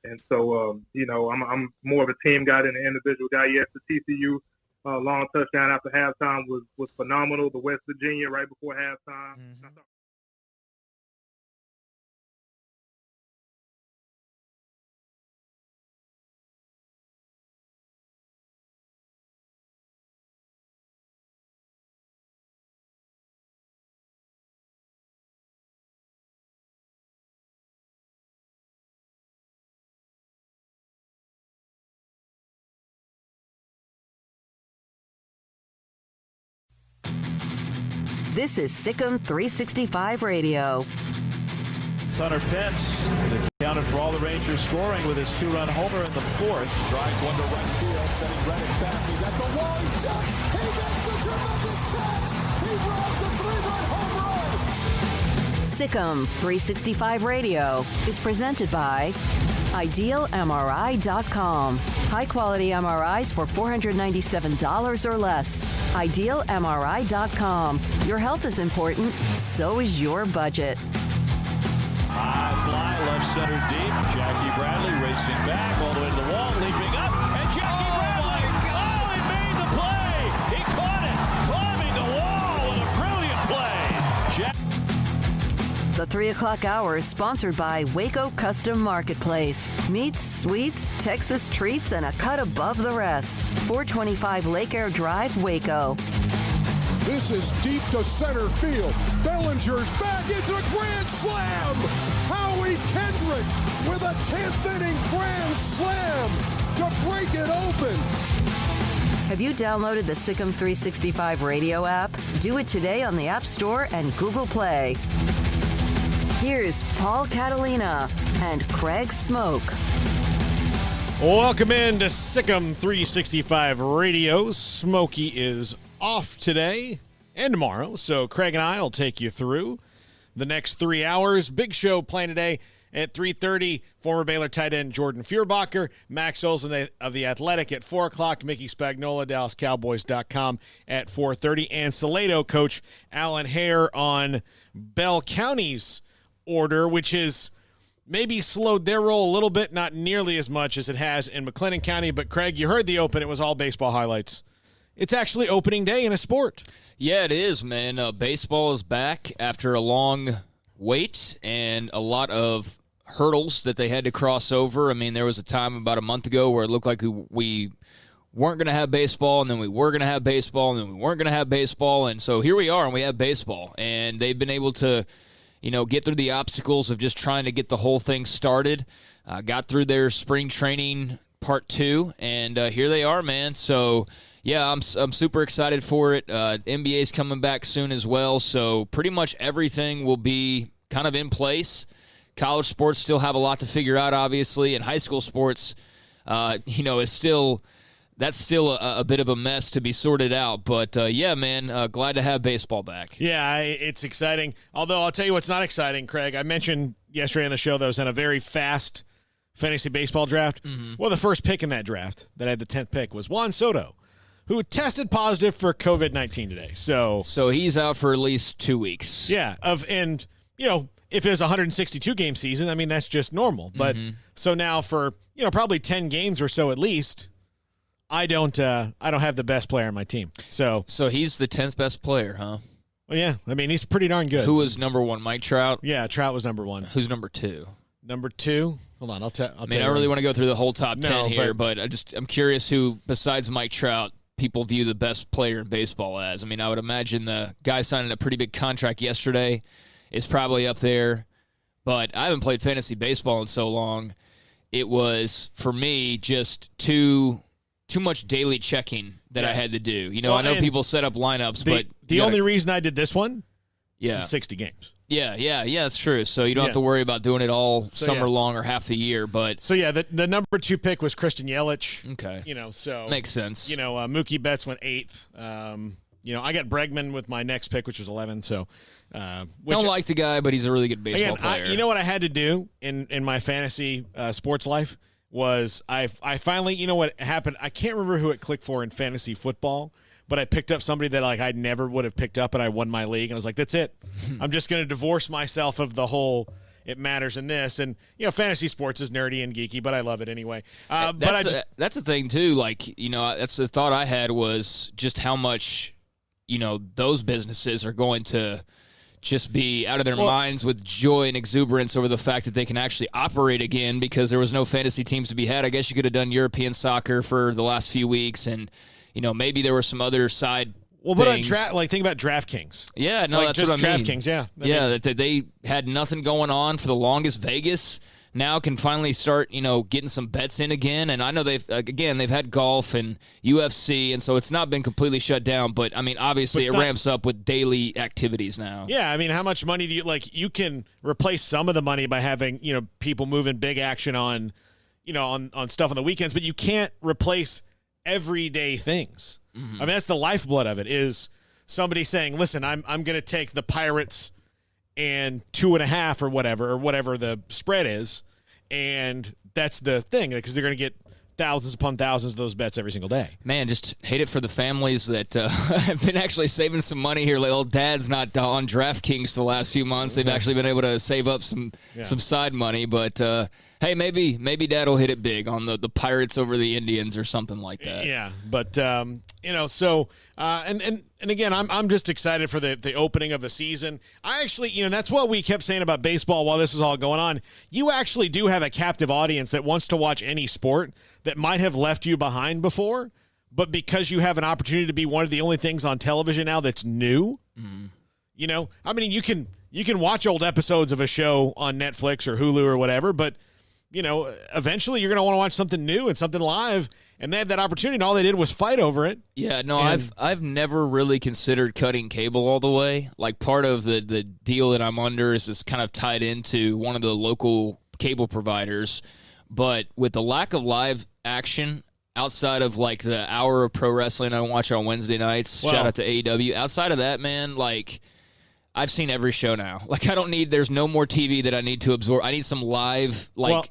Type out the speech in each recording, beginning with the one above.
And so, I'm more of a team guy than an individual guy. Yes, the TCU long touchdown after halftime was phenomenal. The West Virginia right before halftime. Mm-hmm. This is Sikkim 365 Radio. Hunter Pence has accounted for all the Rangers scoring with his two-run homer in the fourth. Drives one to right field, sending Reddick back. He's at the wall. He jumps. He makes the tremendous catch. He robs a three-run home run. Sikkim 365 Radio is presented by IdealMRI.com. High-quality MRIs for $497 or less. IdealMRI.com. Your health is important, so is your budget. High fly, left center deep. Jackie Bradley racing back all the way to the wall, leaping up, and Jackie Bradley, he made the play. He caught it, climbing the wall with a brilliant play. The 3 o'clock hour is sponsored by Waco Custom Marketplace. Meats, sweets, Texas treats, and a cut above the rest. 425 Lake Air Drive, Waco. This is deep to center field. Bellinger's back. It's a grand slam. Howie Kendrick with a 10th inning grand slam to break it open. Have you downloaded the Sikkim 365 Radio app? Do it today on the App Store and Google Play. Here's Paul Catalina and Craig Smoke. Welcome in to Sikkim 365 Radio. Smokey is off today and tomorrow, so Craig and I will take you through the next 3 hours. Big show planned today at 3:30. Former Baylor tight end Jordan Feuerbacher, Max Olsen of The Athletic at 4 o'clock, Mickey Spagnola, DallasCowboys.com at 4:30, and Salado coach Alan Hare on Bell County's order, which is maybe slowed their roll a little bit, not nearly as much as it has in McLennan County. But, Craig, you heard the open. It was all baseball highlights. It's actually opening day in a sport. Yeah, it is, man. Baseball is back after a long wait and a lot of hurdles that they had to cross over. I mean, there was a time about a month ago where it looked like we weren't going to have baseball, and then we were going to have baseball, and then we weren't going to have baseball. And so here we are, and we have baseball. And they've been able to, get through the obstacles of just trying to get the whole thing started. Got through their spring training part 2, and here they are, man. So, yeah, I'm super excited for it. NBA's coming back soon as well, so pretty much everything will be kind of in place. College sports still have a lot to figure out, obviously, and high school sports, is still a bit of a mess to be sorted out. But, yeah, man, glad to have baseball back. Yeah, it's exciting. Although I'll tell you what's not exciting, Craig. I mentioned yesterday on the show that I was in a very fast fantasy baseball draft. Mm-hmm. Well, the first pick in that draft that I had the 10th pick was Juan Soto, who tested positive for COVID-19 today. So he's out for at least 2 weeks. Yeah, if there's a 162-game season, I mean, that's just normal. But so now for, probably 10 games or so at least, I don't have the best player on my team. So he's the 10th best player, huh? Well, yeah. I mean, he's pretty darn good. Who was number 1? Mike Trout? Yeah, Trout was number 1. Who's number 2? Number 2? Hold on, I'll tell you. I don't really want to go through the whole top 10 here, but I'm curious who, besides Mike Trout, people view the best player in baseball as. I mean, I would imagine the guy signing a pretty big contract yesterday is probably up there, but I haven't played fantasy baseball in so long. It was, for me, just too much daily checking that I had to do. I know people set up lineups, but the only reason I did this one is 60 games. Yeah, that's true. So you don't have to worry about doing it all summer long or half the year. But so yeah, the number 2 pick was Christian Yelich. Okay, so makes sense. Mookie Betts went 8th. I got Bregman with my next pick, which was 11. So don't like the guy, but he's a really good baseball player. You know what I had to do in my fantasy sports life was I finally, what happened? I can't remember who it clicked for in fantasy football, but I picked up somebody that I never would have picked up, and I won my league. And I was like, that's it. I'm just going to divorce myself of the whole it matters in this. And, fantasy sports is nerdy and geeky, but I love it anyway. That's the thing, too. Like, that's the thought I had was just how much, those businesses are going to just be out of their minds with joy and exuberance over the fact that they can actually operate again because there was no fantasy teams to be had. I guess you could have done European soccer for the last few weeks, and maybe there were some other side things. But think about DraftKings. Yeah, no, that's what I mean. DraftKings, yeah. That they had nothing going on for the longest. Vegas now can finally start, getting some bets in again. And I know they've had golf and UFC, and so it's not been completely shut down. But, obviously it ramps up with daily activities now. Yeah, how much money do you can replace some of the money by having, people moving big action on, on stuff on the weekends, but you can't replace everyday things. Mm-hmm. That's the lifeblood of it is somebody saying, listen, I'm going to take the Pirates and 2.5 or whatever the spread is. And that's the thing because they're going to get thousands upon thousands of those bets every single day. Man, just hate it for the families that have been actually saving some money here. Like old dad's not on DraftKings the last few months. They've actually been able to save up some side money. But, hey, maybe Dad will hit it big on the Pirates over the Indians or something like that. Yeah, but, and again, I'm just excited for the opening of the season. I actually, that's what we kept saying about baseball while this is all going on. You actually do have a captive audience that wants to watch any sport that might have left you behind before, but because you have an opportunity to be one of the only things on television now that's new, you can watch old episodes of a show on Netflix or Hulu or whatever, but eventually you're going to want to watch something new and something live, and they had that opportunity, and all they did was fight over it. Yeah, no, I've never really considered cutting cable all the way. Like, part of the deal that I'm under is kind of tied into one of the local cable providers, but with the lack of live action outside of, like, the hour of pro wrestling I watch on Wednesday nights, shout out to AEW, outside of that, man, like, I've seen every show now. Like, there's no more TV that I need to absorb. I need some live,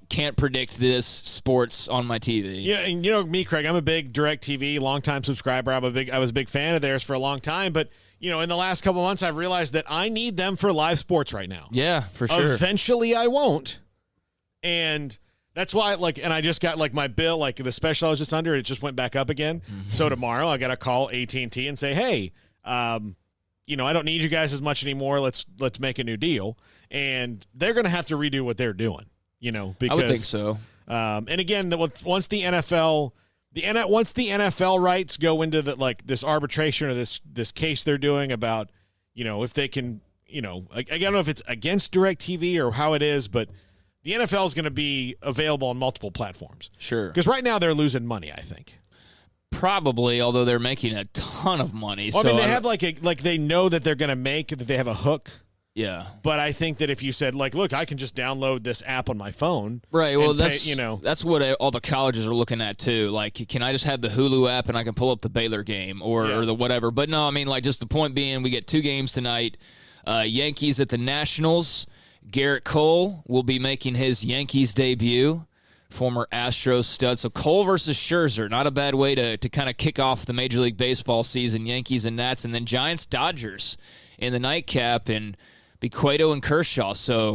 can't predict this sports on my TV. Yeah, and me, Craig, I'm a big DirecTV, longtime subscriber. I was a big fan of theirs for a long time, but, in the last couple months, I've realized that I need them for live sports right now. Yeah, for sure. Eventually I won't. And that's why, and I just got, my bill, the special I was just under, it just went back up again. Mm-hmm. So tomorrow I got to call AT&T and say, hey, I don't need you guys as much anymore. Let's make a new deal. And they're going to have to redo what they're doing, because I would think so. And again, once the NFL rights go into this arbitration or this case they're doing about, if they can, I don't know if it's against DirecTV or how it is, but the NFL is going to be available on multiple platforms. Sure. Because right now they're losing money, I think. Probably, although they're making a ton of money. Well, so they have they know that they're going to make that they have a hook. Yeah. But I think that if you said look, I can just download this app on my phone. Right. Well, that's what all the colleges are looking at too. Like, can I just have the Hulu app and I can pull up the Baylor game or the whatever? But no, just the point being, we get 2 games tonight. Yankees at the Nationals. Garrett Cole will be making his Yankees debut. Former Astros stud. So Cole versus Scherzer, not a bad way to kind of kick off the Major League Baseball season. Yankees and Nats, and then Giants-Dodgers in the nightcap, and be Cueto and Kershaw. So we're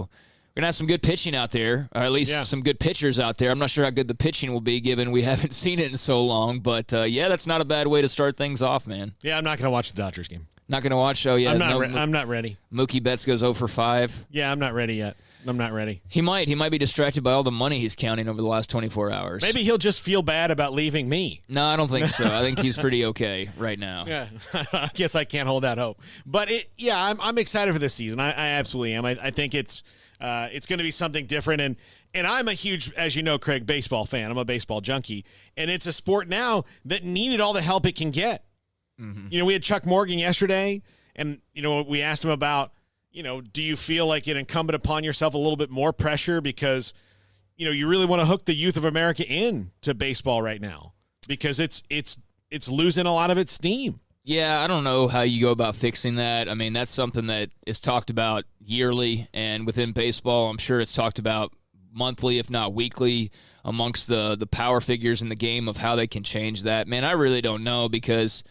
going to have some good pitching out there, or at least some good pitchers out there. I'm not sure how good the pitching will be given we haven't seen it in so long, but that's not a bad way to start things off, man. Yeah, I'm not going to watch the Dodgers game. Not going to watch? Oh, yeah. I'm not ready. Mookie Betts goes 0 for 5. Yeah, I'm not ready yet. I'm not ready. He might be distracted by all the money he's counting over the last 24 hours. Maybe he'll just feel bad about leaving me. No, I don't think so. I think he's pretty okay right now. Yeah, I guess I can't hold that hope. But I'm excited for this season. I absolutely am. I think it's going to be something different. And I'm a huge, as you know, Craig, baseball fan. I'm a baseball junkie. And it's a sport now that needed all the help it can get. Mm-hmm. We had Chuck Morgan yesterday, and, we asked him about, do you feel like it incumbent upon yourself a little bit more pressure because, you really want to hook the youth of America into baseball right now because it's losing a lot of its steam. Yeah, I don't know how you go about fixing that. That's something that is talked about yearly, and within baseball, I'm sure it's talked about monthly, if not weekly, amongst the power figures in the game of how they can change that. Man, I really don't know because,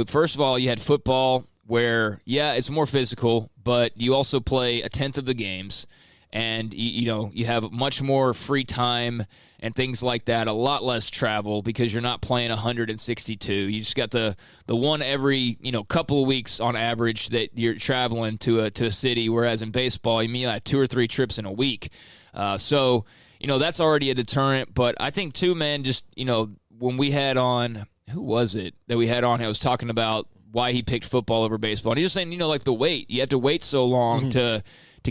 first of all, you had football where, it's more physical, but you also play a tenth of the games. and you have much more free time and things like that, a lot less travel because you're not playing 162. You just got the one every couple of weeks on average that you're traveling to a city, whereas in baseball you mean like 2 or 3 trips in a week. So that's already a deterrent. But I think too, man, just when we had on, who was it that we had on? I was talking about why he picked football over baseball, and he was saying like the wait. You have to wait so long to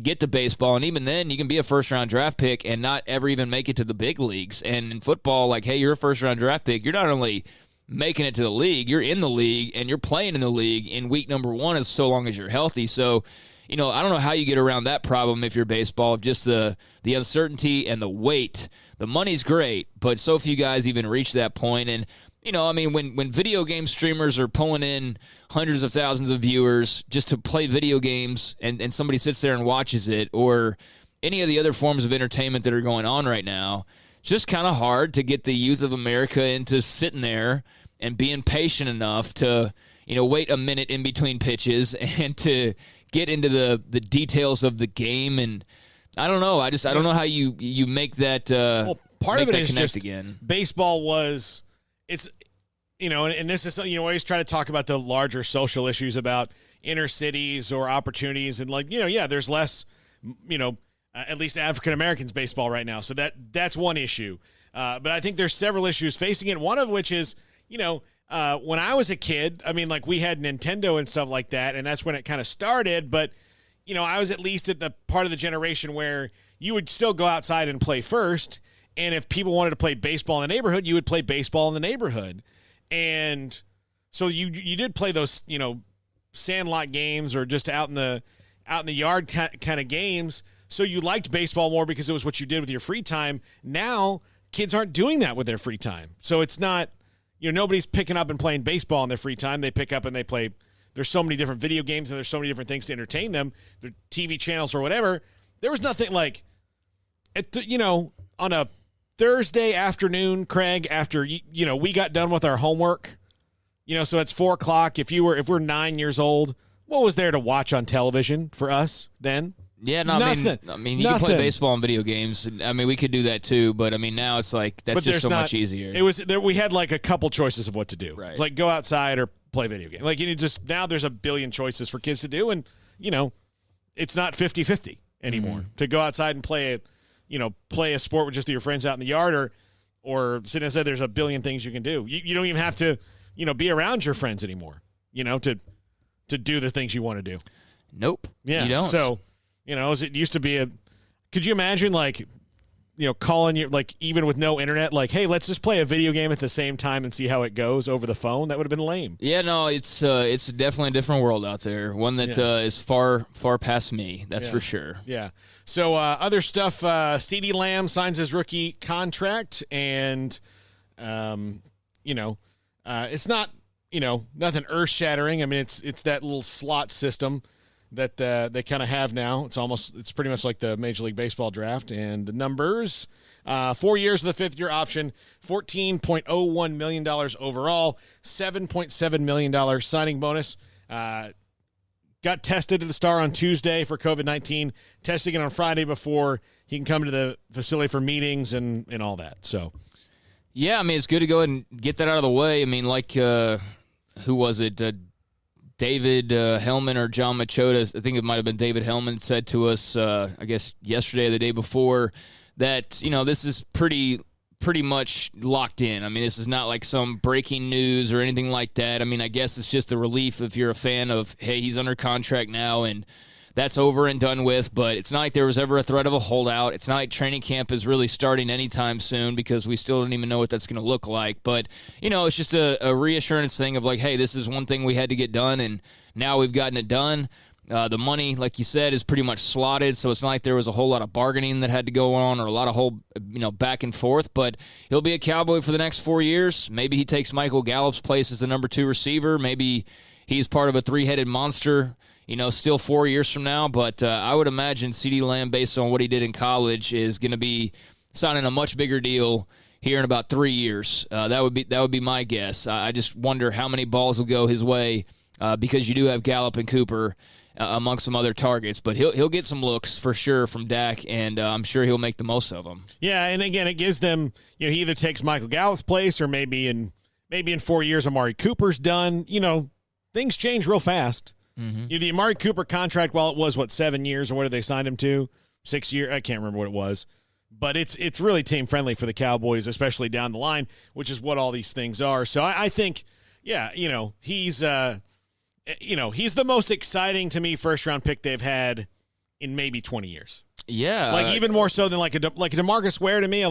get to baseball, and even then you can be a first-round draft pick and not ever even make it to the big leagues. And in football, like, hey, you're a first-round draft pick. You're not only making it to the league, you're in the league, and you're playing in the league in week number 1 as so long as you're healthy. So, I don't know how you get around that problem if you're baseball, just the uncertainty and the wait. The money's great, but so few guys even reach that point. And when video game streamers are pulling in hundreds of thousands of viewers just to play video games and somebody sits there and watches it, or any of the other forms of entertainment that are going on right now, it's just kind of hard to get the youth of America into sitting there and being patient enough to, wait a minute in between pitches and to get into the details of the game. And I don't know. I don't know how you make that part of it is connect just again. Baseball was – it's, and this is something you always try to talk about the larger social issues about inner cities or opportunities. And there's less, at least African Americans baseball right now. So that's one issue. But I think there's several issues facing it. One of which is, when I was a kid, we had Nintendo and stuff like that. And that's when it kind of started. But, I was at least at the part of the generation where you would still go outside and play first. And if people wanted to play baseball in the neighborhood, you would play baseball in the neighborhood. And so you did play those, sandlot games or just out in the yard kind of games. So you liked baseball more because it was what you did with your free time. Now kids aren't doing that with their free time. So it's not, nobody's picking up and playing baseball in their free time. They pick up and they play. There's so many different video games and there's so many different things to entertain them. Their TV channels or whatever. There was nothing like, on a Thursday afternoon, Craig, after we got done with our homework, so it's 4:00. If we're 9 years old, what was there to watch on television for us then? Yeah, no, nothing. You can play baseball and video games. We could do that too, but now it's like that's just so much easier. It was there. We had like a couple choices of what to do. Right. It's like go outside or play video game. Like now there's a billion choices for kids to do, and it's not 50-50 anymore to go outside and play a sport with just your friends out in the yard or sit inside. There's a billion things you can do. You don't even have to, be around your friends anymore, to do the things you want to do. Nope. Yeah. You don't. So, as it used to be could you imagine calling you, even with no internet, hey, let's just play a video game at the same time and see how it goes over the phone? That would have been lame. Yeah, no, it's definitely a different world out there. One that is far, far past me. That's for sure. Yeah. So other stuff, CeeDee Lamb signs his rookie contract, and, it's not, nothing earth-shattering. It's that little slot system that they kind of have now. It's pretty much like the Major League Baseball draft. And the numbers, 4 years of the fifth-year option, $14.01 million overall, $7.7 million signing bonus. Got tested at the Star on Tuesday for COVID-19, testing it on Friday before he can come to the facility for meetings and all that. So, yeah, it's good to go ahead and get that out of the way. Who was it? David Hellman or John Machota, I think it might have been David Hellman, said to us, I guess yesterday or the day before, that, this is pretty much locked in. This is not like some breaking news or anything like that. I guess it's just a relief if you're a fan of, hey, he's under contract now and that's over and done with, but it's not like there was ever a threat of a holdout. It's not like training camp is really starting anytime soon because we still don't even know what that's going to look like. But, it's just a reassurance thing of hey, this is one thing we had to get done, and now we've gotten it done. The money, like you said, is pretty much slotted, so it's not like there was a whole lot of bargaining that had to go on or a lot of back and forth. But he'll be a Cowboy for the next 4 years. Maybe he takes Michael Gallup's place as the number 2 receiver. Maybe he's part of a 3-headed monster, still 4 years from now. But I would imagine CeeDee Lamb, based on what he did in college, is going to be signing a much bigger deal here in about 3 years. That would be my guess. I just wonder how many balls will go his way because you do have Gallup and Cooper among some other targets. But he'll get some looks for sure from Dak, and I'm sure he'll make the most of them. Yeah, and again, it gives them, he either takes Michael Gallup's place or maybe in 4 years Amari Cooper's done. Things change real fast. Mm-hmm. The Amari Cooper contract, while it was, 7 years, or what did they sign him to? 6 years? I can't remember what it was. But it's really team-friendly for the Cowboys, especially down the line, which is what all these things are. So I think, he's the most exciting, to me, first-round pick they've had in maybe 20 years. Yeah. Even more so than like a DeMarcus Ware to me.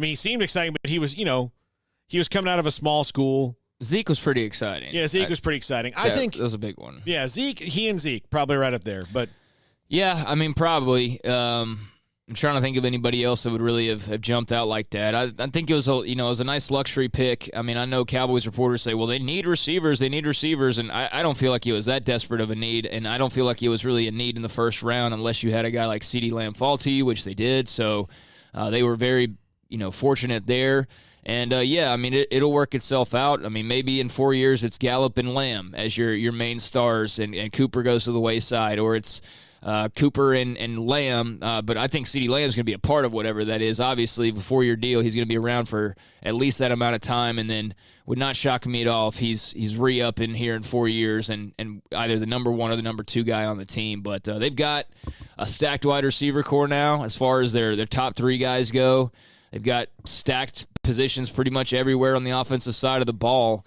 He seemed exciting, but he was, he was coming out of a small school. Zeke was pretty exciting. Yeah, Zeke was pretty exciting. I think that was a big one. Yeah, he and Zeke probably right up there. But yeah, probably. I'm trying to think of anybody else that would really have jumped out like that. I think it was a nice luxury pick. I know Cowboys reporters say, well, they need receivers, and I don't feel like he was that desperate of a need, and I don't feel like he was really a need in the first round unless you had a guy like CeeDee Lamb fall to you, which they did. So they were very fortunate there. And, it'll work itself out. Maybe in 4 years it's Gallup and Lamb as your main stars, and Cooper goes to the wayside, or it's Cooper and Lamb. But I think CeeDee Lamb's going to be a part of whatever that is. Obviously, the 4-year deal, he's going to be around for at least that amount of time, and then would not shock me at all if he's re-up in here in 4 years and either the number 1 or the number 2 guy on the team. But they've got a stacked wide receiver core now as far as their top 3 guys go. They've got stacked positions pretty much everywhere on the offensive side of the ball.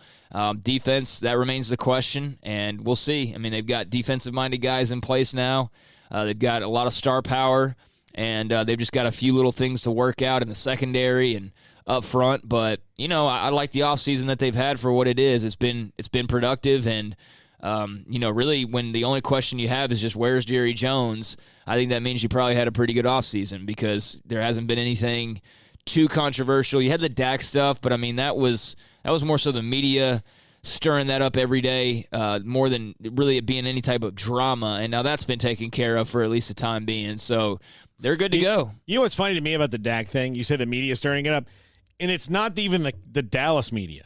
Defense, that remains the question, and we'll see. They've got defensive-minded guys in place now. They've got a lot of star power, and they've just got a few little things to work out in the secondary and up front. But, I like the offseason that they've had for what it is. It's been productive, and, really when the only question you have is just where's Jerry Jones, I think that means you probably had a pretty good offseason because there hasn't been anything too controversial. You had the Dak stuff, but that was more so the media stirring that up every day, more than really it being any type of drama. And now that's been taken care of for at least the time being. So they're good to go. You know what's funny to me about the Dak thing? You said the media stirring it up, and it's not even the Dallas media.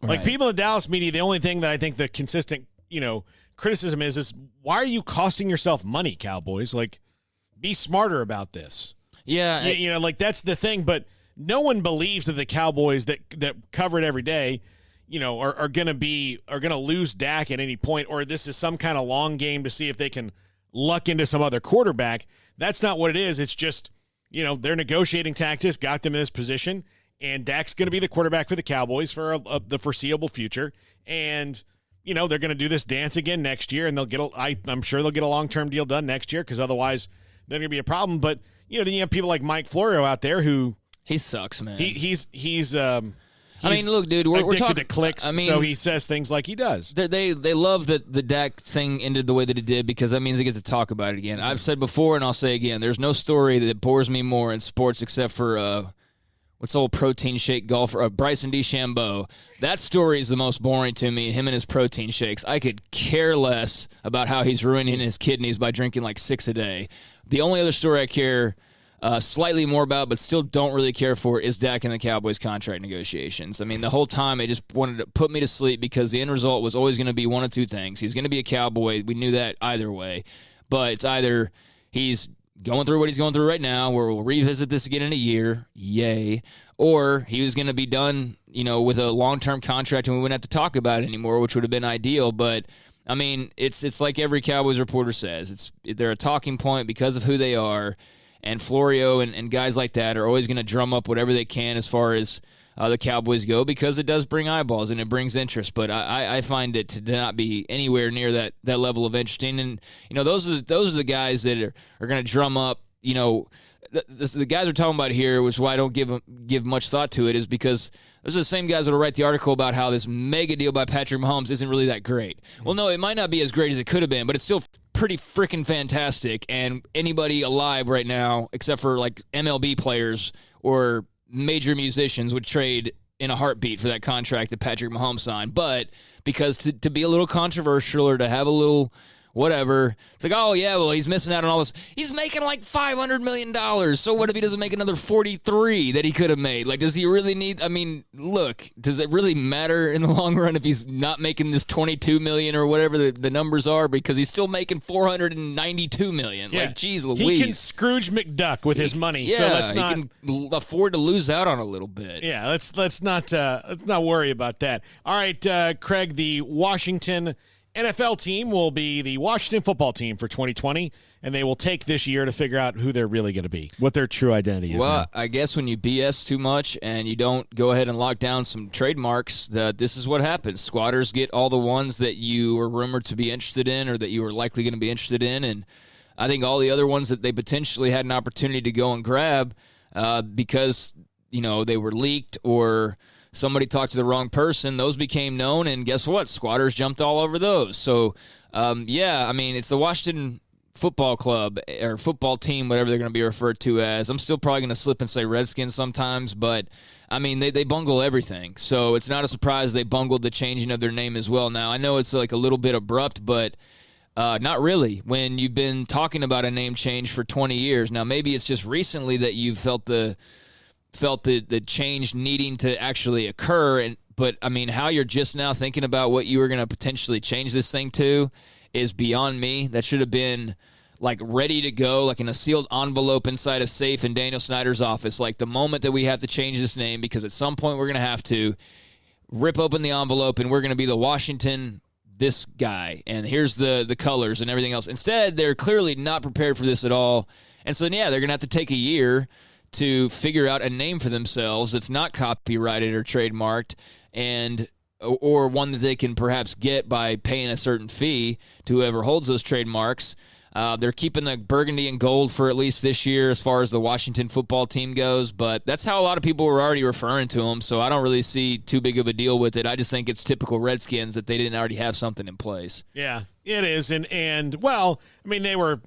Right. Like people in the Dallas media, the only thing that I think the consistent, criticism is why are you costing yourself money, Cowboys? Be smarter about this. Yeah. That's the thing. But no one believes that the Cowboys that cover it every day, are going to lose Dak at any point, or this is some kind of long game to see if they can luck into some other quarterback. That's not what it is. It's just, their negotiating tactics got them in this position, and Dak's going to be the quarterback for the Cowboys for the foreseeable future. And, they're going to do this dance again next year, and I'm sure they'll get a long-term deal done next year because otherwise they're going to be a problem. But, then you have people like Mike Florio out there who he sucks, man. He's look, dude, we're addicted talking to clicks, so he says things like he does. They love that the Dak thing ended the way that it did because that means they get to talk about it again. I've said before, and I'll say again, there's no story that bores me more in sports except for what's old protein shake golfer, Bryson DeChambeau. That story is the most boring to me, him and his protein shakes. I could care less about how he's ruining his kidneys by drinking like 6 a day. The only other story I care slightly more about, but still don't really care for, is Dak and the Cowboys contract negotiations. The whole time they just wanted to put me to sleep because the end result was always going to be one of two things. He's going to be a Cowboy. We knew that either way. But it's either he's going through what he's going through right now, where we'll revisit this again in a year, yay, or he was going to be done, with a long-term contract and we wouldn't have to talk about it anymore, which would have been ideal. But it's like every Cowboys reporter says. They're a talking point because of who they are, and Florio and guys like that are always going to drum up whatever they can as far as the Cowboys go because it does bring eyeballs and it brings interest. But I find it to not be anywhere near that level of interesting. And those are the guys that are going to drum up. The guys we're talking about here, which is why I don't give much thought to it, is because those are the same guys that will write the article about how this mega deal by Patrick Mahomes isn't really that great. Well, no, it might not be as great as it could have been, but it's still pretty freaking fantastic. And anybody alive right now, except for like MLB players or major musicians, would trade in a heartbeat for that contract that Patrick Mahomes signed. But because to be a little controversial or to have a little whatever. It's like, oh, yeah, well, he's missing out on all this. He's making like $500 million. So what if he doesn't make another 43 that he could have made? Like, does he really need, I mean, look, does it really matter in the long run if he's not making this $22 million or whatever the numbers are? Because he's still making $492 million. Yeah. Like, geez Louise. He can Scrooge McDuck with his money. Yeah, so let's not, he can afford to lose out on a little bit. Yeah, let's not worry about that. All right, Craig, the Washington NFL team will be the Washington football team for 2020, and they will take this year to figure out who they're really going to be, what their true identity is. Well, now. I guess when you BS too much and you don't go ahead and lock down some trademarks, this is what happens. Squatters get all the ones that you were rumored to be interested in or that you were likely going to be interested in, and I think all the other ones that they potentially had an opportunity to go and grab because they were leaked or somebody talked to the wrong person, those became known, and guess what? Squatters jumped all over those. So, it's the Washington football club or football team, whatever they're going to be referred to as. I'm still probably going to slip and say Redskins sometimes, but, they bungle everything. So it's not a surprise they bungled the changing of their name as well. Now, I know it's like a little bit abrupt, but not really when you've been talking about a name change for 20 years. Now, maybe it's just recently that you've felt the change needing to actually occur, but how you're just now thinking about what you were going to potentially change this thing to is beyond me. That should have been like ready to go, like in a sealed envelope inside a safe in Daniel Snyder's office. Like the moment that we have to change this name, because at some point we're going to have to rip open the envelope and we're going to be the Washington this guy, and here's the colors and everything else. Instead, they're clearly not prepared for this at all, and so they're going to have to take a year to figure out a name for themselves that's not copyrighted or trademarked, or one that they can perhaps get by paying a certain fee to whoever holds those trademarks. They're keeping the burgundy and gold for at least this year as far as the Washington football team goes, but that's how a lot of people were already referring to them, so I don't really see too big of a deal with it. I just think it's typical Redskins that they didn't already have something in place. Yeah, it is, and they were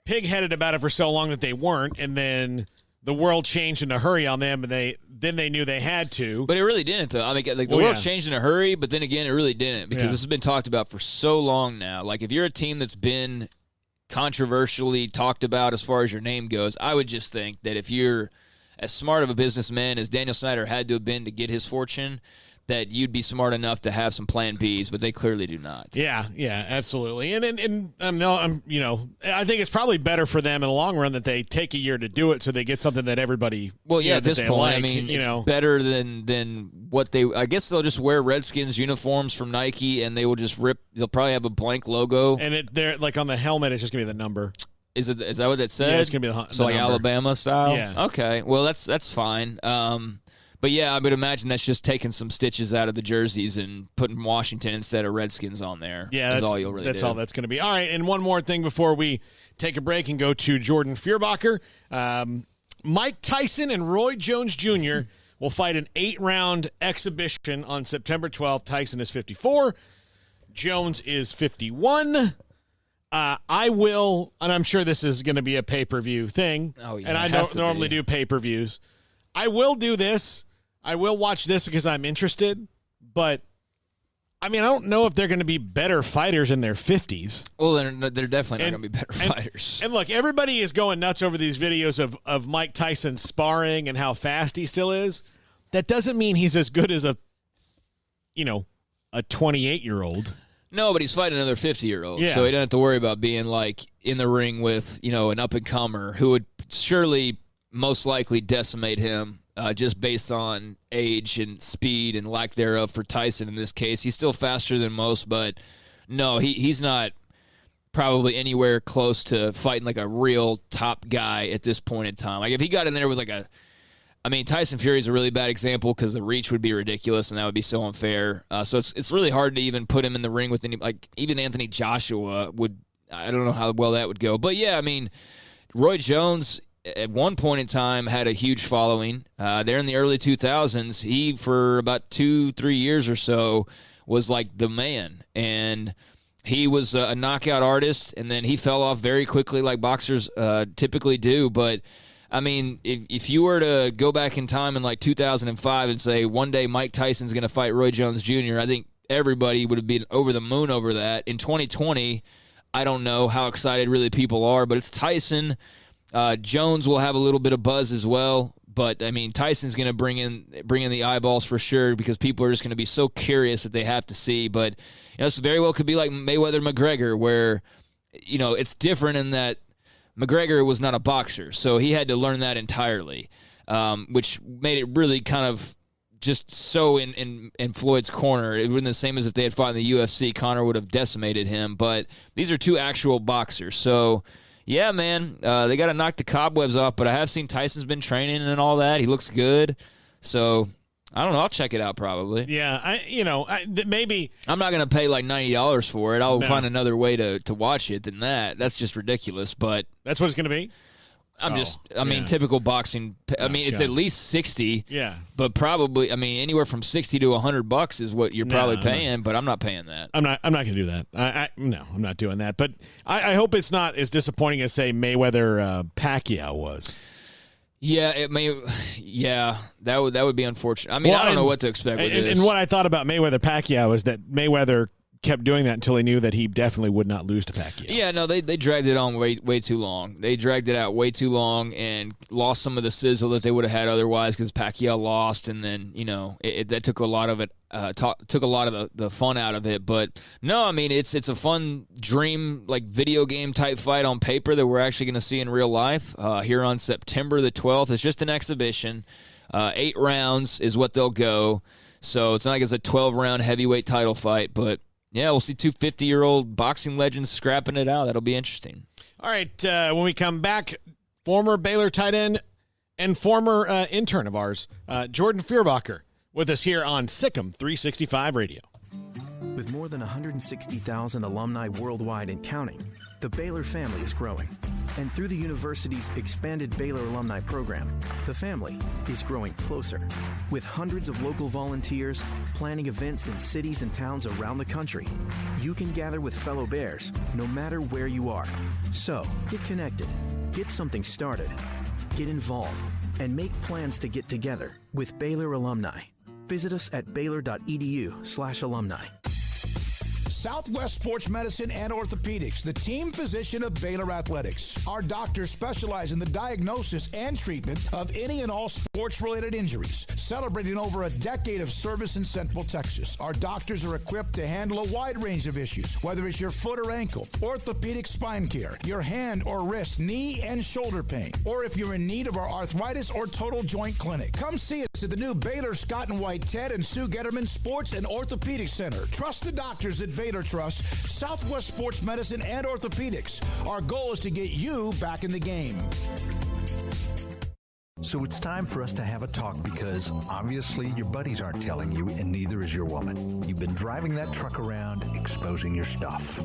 pig-headed about it for so long that they weren't, and then the world changed in a hurry on them, and they knew they had to. But it really didn't, though. The world changed in a hurry, but then again, it really didn't, because this has been talked about for so long now. Like, if you're a team that's been controversially talked about as far as your name goes, I would just think that if you're as smart of a businessman as Daniel Snyder had to have been to get his fortune, that you'd be smart enough to have some plan Bs, but they clearly do not. Yeah, absolutely. And I think it's probably better for them in the long run that they take a year to do it so they get something that everybody at this point, it's better than what they, I guess they'll just wear Redskins uniforms from Nike and they will just they'll probably have a blank logo. And they're like on the helmet, it's just going to be the number. Is that what it said? Yeah, it's going to be the like number. Alabama style? Yeah. Okay, well, that's fine. But yeah, I would imagine that's just taking some stitches out of the jerseys and putting Washington instead of Redskins on there. Yeah, that's all you'll really do. That's all that's going to be. All right, and one more thing before we take a break and go to Jordan Fierbacher. Mike Tyson and Roy Jones Jr. will fight an 8-round exhibition on September 12th. Tyson is 54. Jones is 51. I will, and I'm sure this is going to be a pay-per-view thing. Oh, yeah, and I don't normally do pay-per-views. I will do this. I will watch this because I'm interested, but I don't know if they're going to be better fighters in their 50s. Well, they're definitely not going to be better fighters. And look, everybody is going nuts over these videos of Mike Tyson sparring and how fast he still is. That doesn't mean he's as good as a 28-year-old. No, but he's fighting another 50-year-old, yeah. So he doesn't have to worry about being like in the ring with an up-and-comer who would surely most likely decimate him just based on age and speed and lack thereof for Tyson in this case. He's still faster than most, but no, he's not probably anywhere close to fighting like a real top guy at this point in time. Like if he got in there with Tyson Fury is a really bad example because the reach would be ridiculous and that would be so unfair. So it's really hard to even put him in the ring with even Anthony Joshua would. I don't know how well that would go, but yeah, Roy Jones at one point in time had a huge following. There in the early 2000s, he for about 2-3 years or so was like the man, and he was a knockout artist, and then he fell off very quickly like boxers typically do. But if you were to go back in time in like 2005 and say one day Mike Tyson's going to fight Roy Jones Jr., I think everybody would have been over the moon over that. In 2020, I don't know how excited really people are, but it's Tyson. Jones will have a little bit of buzz as well. But, I mean, Tyson's going to bring in the eyeballs for sure because people are just going to be so curious that they have to see. But, this very well could be like Mayweather-McGregor where, it's different in that McGregor was not a boxer. So he had to learn that entirely, which made it really kind of just so in Floyd's corner. It wasn't the same as if they had fought in the UFC. Conor would have decimated him. But these are two actual boxers. So, yeah, man, they got to knock the cobwebs off, but I have seen Tyson's been training and all that. He looks good. So, I don't know. I'll check it out probably. Yeah, maybe. I'm not going to pay like $90 for it. I'll find another way to watch it than that. That's just ridiculous, but. That's what it's going to be? Typical boxing. It's at least 60. Yeah. But probably, anywhere from 60 to $100 is what you're probably paying, but I'm not paying that. I'm not going to do that. No, I'm not doing that. But I hope it's not as disappointing as, say, Mayweather Pacquiao was. Yeah, it may. Yeah, that would be unfortunate. I don't know what to expect with this. And what I thought about Mayweather Pacquiao is that Mayweather kept doing that until he knew that he definitely would not lose to Pacquiao. Yeah, no, they dragged it on way too long. They dragged it out way too long and lost some of the sizzle that they would have had otherwise because Pacquiao lost, and then that took a lot of it. Took a lot of the fun out of it. But no, it's a fun dream like video game type fight on paper that we're actually going to see in real life here on September the 12th. It's just an exhibition. 8 rounds is what they'll go. So it's not like it's a 12-round heavyweight title fight, but. Yeah, we'll see two 50-year-old boxing legends scrapping it out. That'll be interesting. All right, when we come back, former Baylor tight end and former intern of ours, Jordan Fierbacher, with us here on Sikkim 365 Radio. With more than 160,000 alumni worldwide and counting, the Baylor family is growing. And through the university's expanded Baylor alumni program, the family is growing closer. With hundreds of local volunteers planning events in cities and towns around the country, you can gather with fellow Bears no matter where you are. So, get connected, get something started, get involved, and make plans to get together with Baylor alumni. Visit us at baylor.edu/alumni. Southwest Sports Medicine and Orthopedics, the team physician of Baylor Athletics. Our doctors specialize in the diagnosis and treatment of any and all sports-related injuries. Celebrating over a decade of service in Central Texas, our doctors are equipped to handle a wide range of issues, whether it's your foot or ankle, orthopedic spine care, your hand or wrist, knee and shoulder pain, or if you're in need of our arthritis or total joint clinic. Come see us at the new Baylor Scott and White Ted and Sue Getterman Sports and Orthopedic Center. Trusted doctors at Baylor Trust, Southwest Sports Medicine and Orthopedics. Our goal is to get you back in the game. So it's time for us to have a talk because obviously your buddies aren't telling you and neither is your woman. You've been driving that truck around exposing your stuff.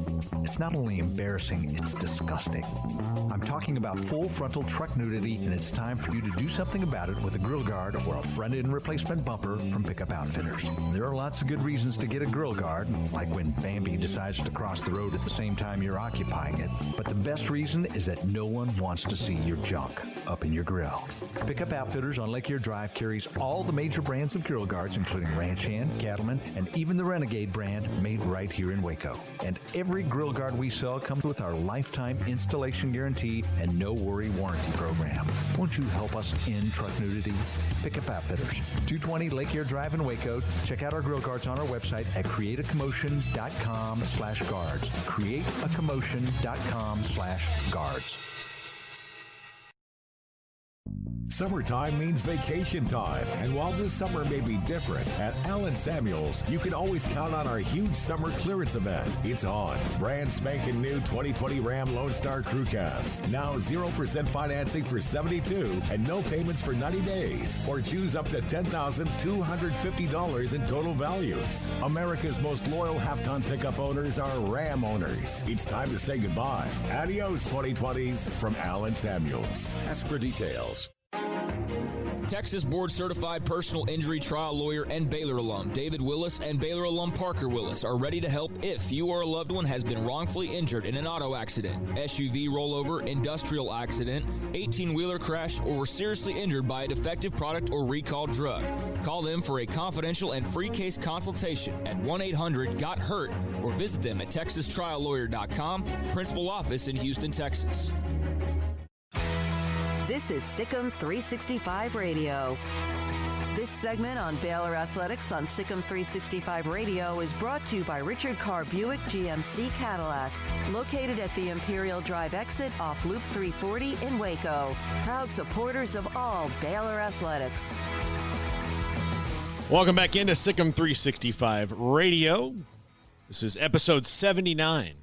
It's not only embarrassing, it's disgusting. I'm talking about full frontal truck nudity and it's time for you to do something about it with a grill guard or a front-end replacement bumper from Pickup Outfitters. There are lots of good reasons to get a grill guard, like when Bambi decides to cross the road at the same time you're occupying it. But the best reason is that no one wants to see your junk up in your grill. Pickup Outfitters on Lake Erie Drive carries all the major brands of grill guards, including Ranch Hand, Cattleman, and even the Renegade brand made right here in Waco. And every grill guard we sell comes with our lifetime installation guarantee and no-worry warranty program. Won't you help us end truck nudity? Pickup Outfitters, 220 Lake Erie Drive in Waco. Check out our grill guards on our website at createacommotion.com/guards. createacommotion.com/guards. Summertime means vacation time, and while this summer may be different, at Allen Samuels, you can always count on our huge summer clearance event. It's on. Brand spanking new 2020 Ram Lone Star Crew Cabs. Now 0% financing for 72 and no payments for 90 days. Or choose up to $10,250 in total values. America's most loyal half-ton pickup owners are Ram owners. It's time to say goodbye. Adios 2020s from Allen Samuels. Ask for details. Texas board-certified personal injury trial lawyer and Baylor alum David Willis and Baylor alum Parker Willis are ready to help if you or a loved one has been wrongfully injured in an auto accident, SUV rollover, industrial accident, 18-wheeler crash, or were seriously injured by a defective product or recalled drug. Call them for a confidential and free case consultation at 1-800-GOT-HURT or visit them at texastriallawyer.com, principal office in Houston, Texas. This is Sikkim 365 Radio. This segment on Baylor Athletics on Sikkim 365 Radio is brought to you by Richard Carr Buick GMC Cadillac, located at the Imperial Drive exit off Loop 340 in Waco. Proud supporters of all Baylor Athletics. Welcome back into Sikkim 365 Radio. This is episode 79.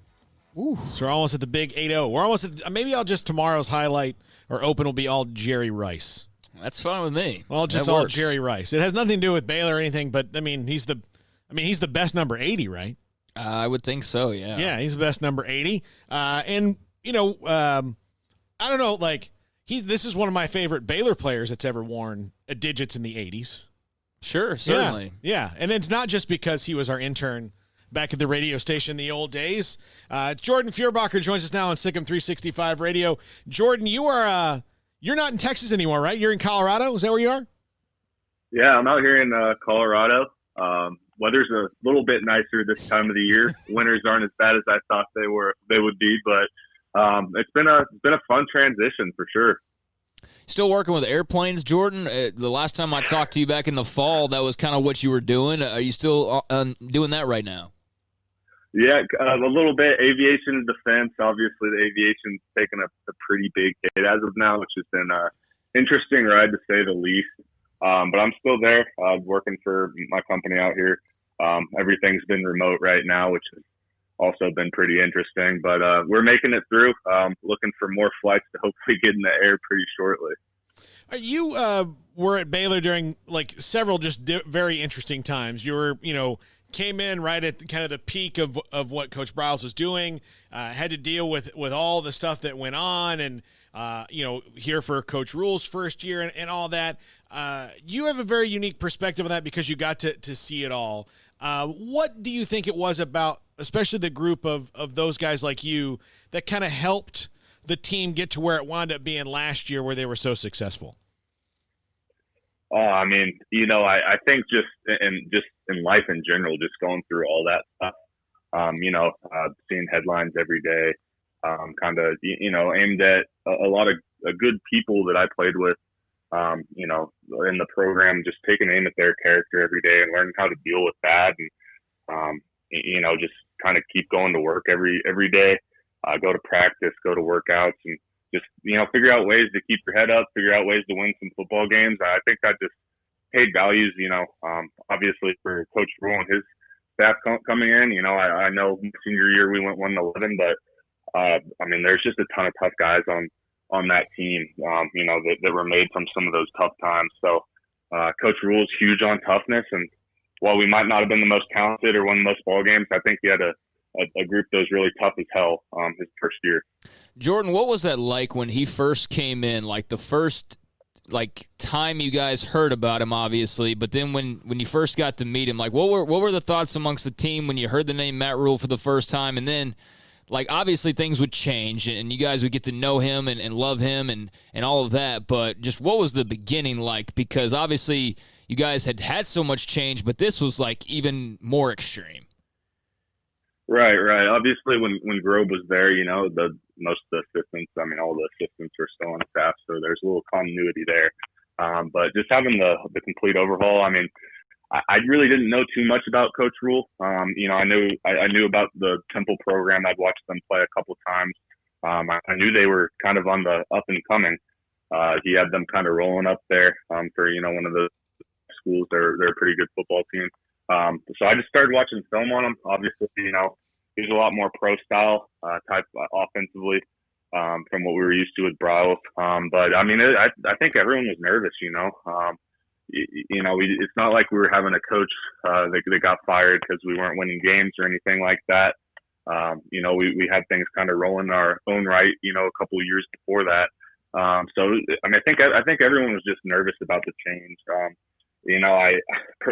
Ooh. So we're almost at the big 8-0. We're almost at, maybe I'll just tomorrow's highlight or open will be all Jerry Rice. That's fine with me. Well, just all Jerry Rice. It has nothing to do with Baylor or anything, but I mean, he's the best number 80, right? I would think so, yeah. Yeah, he's the best number 80. And you know, I don't know, like this is one of my favorite Baylor players that's ever worn digits in the 80s. Sure, certainly. Yeah. And it's not just because he was our intern back at the radio station in the old days. Jordan Feuerbacher joins us now on Sikkim 365 Radio. Jordan, you're not in Texas anymore, right? You're in Colorado. Is that where you are? Yeah, I'm out here in Colorado. Weather's a little bit nicer this time of the year. Winters aren't as bad as I thought they would be, but it's been a fun transition for sure. Still working with airplanes, Jordan? The last time I talked to you back in the fall, that was kind of what you were doing. Are you still doing that right now? Yeah, a little bit. Aviation and defense. Obviously, the aviation's taken a pretty big hit as of now, which has been an interesting ride to say the least. But I'm still there, working for my company out here. Everything's been remote right now, which has also been pretty interesting. But we're making it through. Looking for more flights to hopefully get in the air pretty shortly. You were at Baylor during like several just very interesting times. You were, came in right at kind of the peak of what Coach Briles was doing, had to deal with all the stuff that went on and, here for Coach Rule's first year and all that. You have a very unique perspective on that because you got to see it all. What do you think it was about, especially the group of those guys like you, that kind of helped the team get to where it wound up being last year where they were so successful? I mean, I think just in life in general, just going through all that stuff, seeing headlines every day, kind of, aimed at a lot of good people that I played with, in the program, just taking aim at their character every day and learning how to deal with that. And, just kind of keep going to work every day, go to practice, go to workouts, and just, figure out ways to keep your head up, figure out ways to win some football games. I think that just paid values, obviously for Coach Rule and his staff coming in. I know senior year we went 1-11, but, there's just a ton of tough guys on that team, that were made from some of those tough times. So Coach Rule is huge on toughness. And while we might not have been the most talented or won the most ball games, I think he had a group that was really tough as hell his first year. Jordan, what was that like when he first came in? Like the first time you guys heard about him, obviously, but then when you first got to meet him, like what were the thoughts amongst the team when you heard the name Matt Rule for the first time? And then, obviously things would change and you guys would get to know him and love him and all of that. But just what was the beginning like? Because obviously you guys had so much change, but this was even more extreme. Right. Obviously, when Grobe was there, most of the assistants, all the assistants were still on staff, so there's a little continuity there. But just having the complete overhaul, I really didn't know too much about Coach Rule. I knew about the Temple program. I'd watched them play a couple times. I knew they were kind of on the up and coming. He had them kind of rolling up there for one of the schools. They're a pretty good football team. So I just started watching film on him. Obviously, he's a lot more pro style type offensively from what we were used to with Briles. But I think everyone was nervous. It's not like we were having a coach that got fired because we weren't winning games or anything like that. We had things kind of rolling our own right. A couple of years before that. So I mean, I think everyone was just nervous about the change. I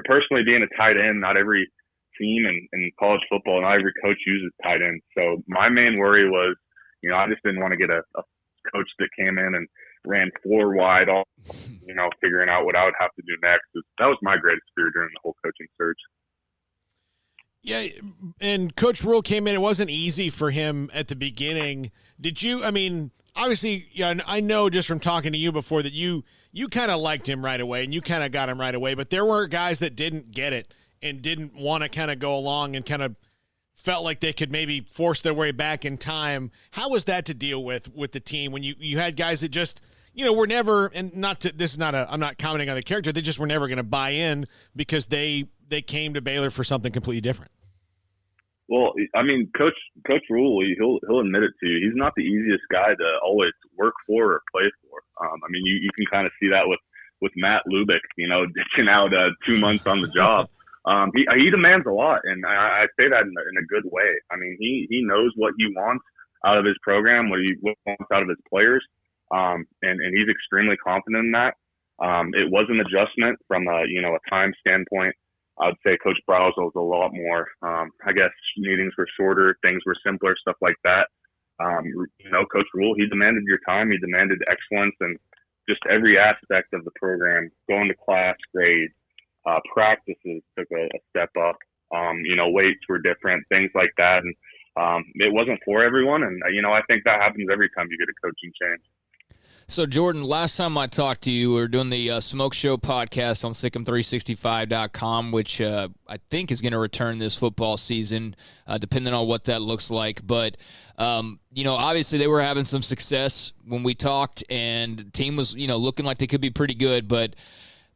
personally being a tight end, not every team in college football, not every coach uses tight ends. So my main worry was, I just didn't want to get a coach that came in and ran 4 wide, all figuring out what I would have to do next. That was my greatest fear during the whole coaching search. Yeah, and Coach Rule came in. It wasn't easy for him at the beginning. Did you? I mean, obviously, I know just from talking to you before that you kind of liked him right away, and you kind of got him right away. But there were guys that didn't get it and didn't want to kind of go along and kind of felt like they could maybe force their way back in time. How was that to deal with the team when you had guys that just were never, and I'm not commenting on the character, they just were never going to buy in because they came to Baylor for something completely different? Well, I mean, Coach Rule, he'll admit it to you. He's not the easiest guy to always work for or play for. I mean, you can kind of see that with Matt Lubick, ditching out 2 months on the job. He demands a lot, and I say that in a good way. I mean, he knows what he wants out of his program, what he wants out of his players, and he's extremely confident in that. It was an adjustment from a time standpoint. I'd say Coach Brausel was a lot more. I guess meetings were shorter, things were simpler, stuff like that. Coach Rule, he demanded your time, he demanded excellence, and just every aspect of the program, going to class, grades, practices took a step up. Weights were different, things like that, and it wasn't for everyone. And I think that happens every time you get a coaching change. So, Jordan, last time I talked to you, we were doing the Smoke Show podcast on Sikkim365.com, which I think is going to return this football season, depending on what that looks like. But, obviously they were having some success when we talked, and the team was, looking like they could be pretty good. But,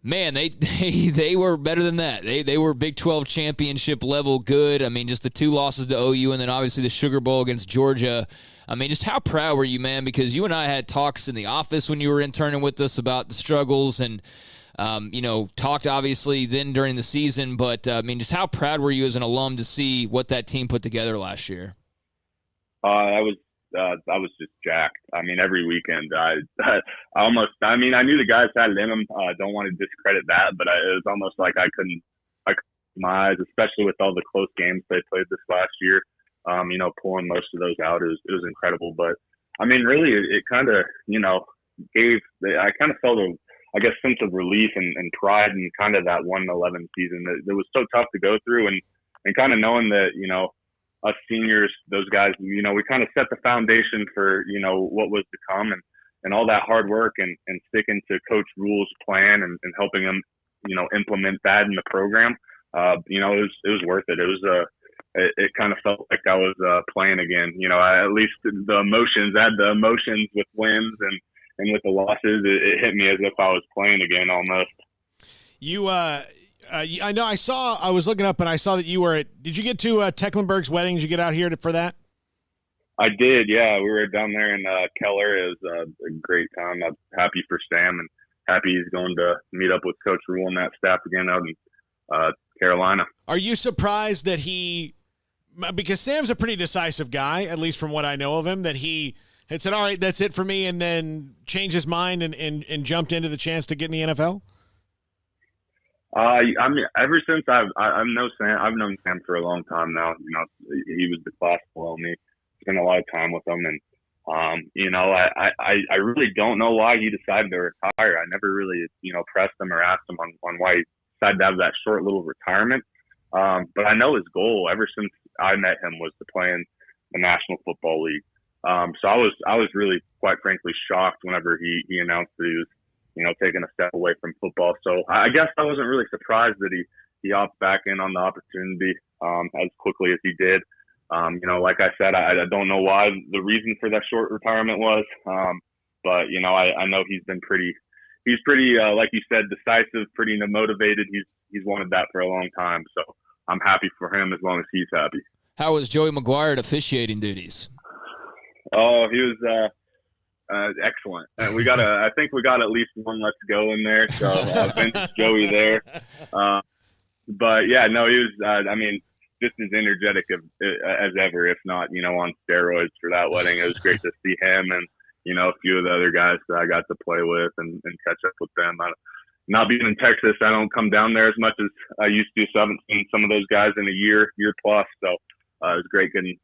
man, they were better than that. They were Big 12 championship level good. I mean, just the 2 losses to OU and then obviously the Sugar Bowl against Georgia. I mean, just how proud were you, man? Because you and I had talks in the office when you were interning with us about the struggles and, talked obviously then during the season. But, just how proud were you as an alum to see what that team put together last year? I was just jacked. I mean, every weekend, I knew the guys had it in them. Don't want to discredit that, but it was almost like I couldn't my eyes, especially with all the close games they played this last year. Pulling most of those out, it was incredible. But I mean, really, it kind of, I kind of felt sense of relief and pride in kind of that 1-11 season that was so tough to go through, and kind of knowing that, us seniors, those guys, we kind of set the foundation for, what was to come, and all that hard work and sticking to Coach Rule's plan and helping them, implement that in the program. It was worth it. It kind of felt like I was playing again. At least the emotions, I had the emotions with wins and with the losses, it hit me as if I was playing again almost. I know I was looking up and I saw that you were did you get to Tecklenburg's wedding? Did you get out here for that? I did, yeah. We were down there in Keller. It was a great time. I'm happy for Sam and happy he's going to meet up with Coach Rule and that staff again out in Carolina. Are you surprised that because Sam's a pretty decisive guy, at least from what I know of him, that he had said, all right, that's it for me, and then changed his mind and jumped into the chance to get in the NFL? I mean, ever since I've known Sam for a long time now. He was the class below me. Spent a lot of time with him, and I really don't know why he decided to retire. I never really pressed him or asked him on why he decided to have that short little retirement. But I know his goal ever since I met him was to play in the National Football League. So I was really, quite frankly, shocked whenever he announced that he was taking a step away from football. So I guess I wasn't really surprised that he opted back in on the opportunity as quickly as he did. Like I said, I don't know why the reason for that short retirement was, but I know he's pretty, like you said, decisive, pretty motivated. He's wanted that for a long time. So I'm happy for him as long as he's happy. How was Joey McGuire at officiating duties? Oh, he was excellent. I think we got at least one let's go in there. So vintage Joey there. But yeah, no, he was. Just as energetic as ever, if not, on steroids for that wedding. It was great to see him a few of the other guys that I got to play with and catch up with them. Not being in Texas, I don't come down there as much as I used to, so I haven't seen some of those guys in a year plus. So it was great getting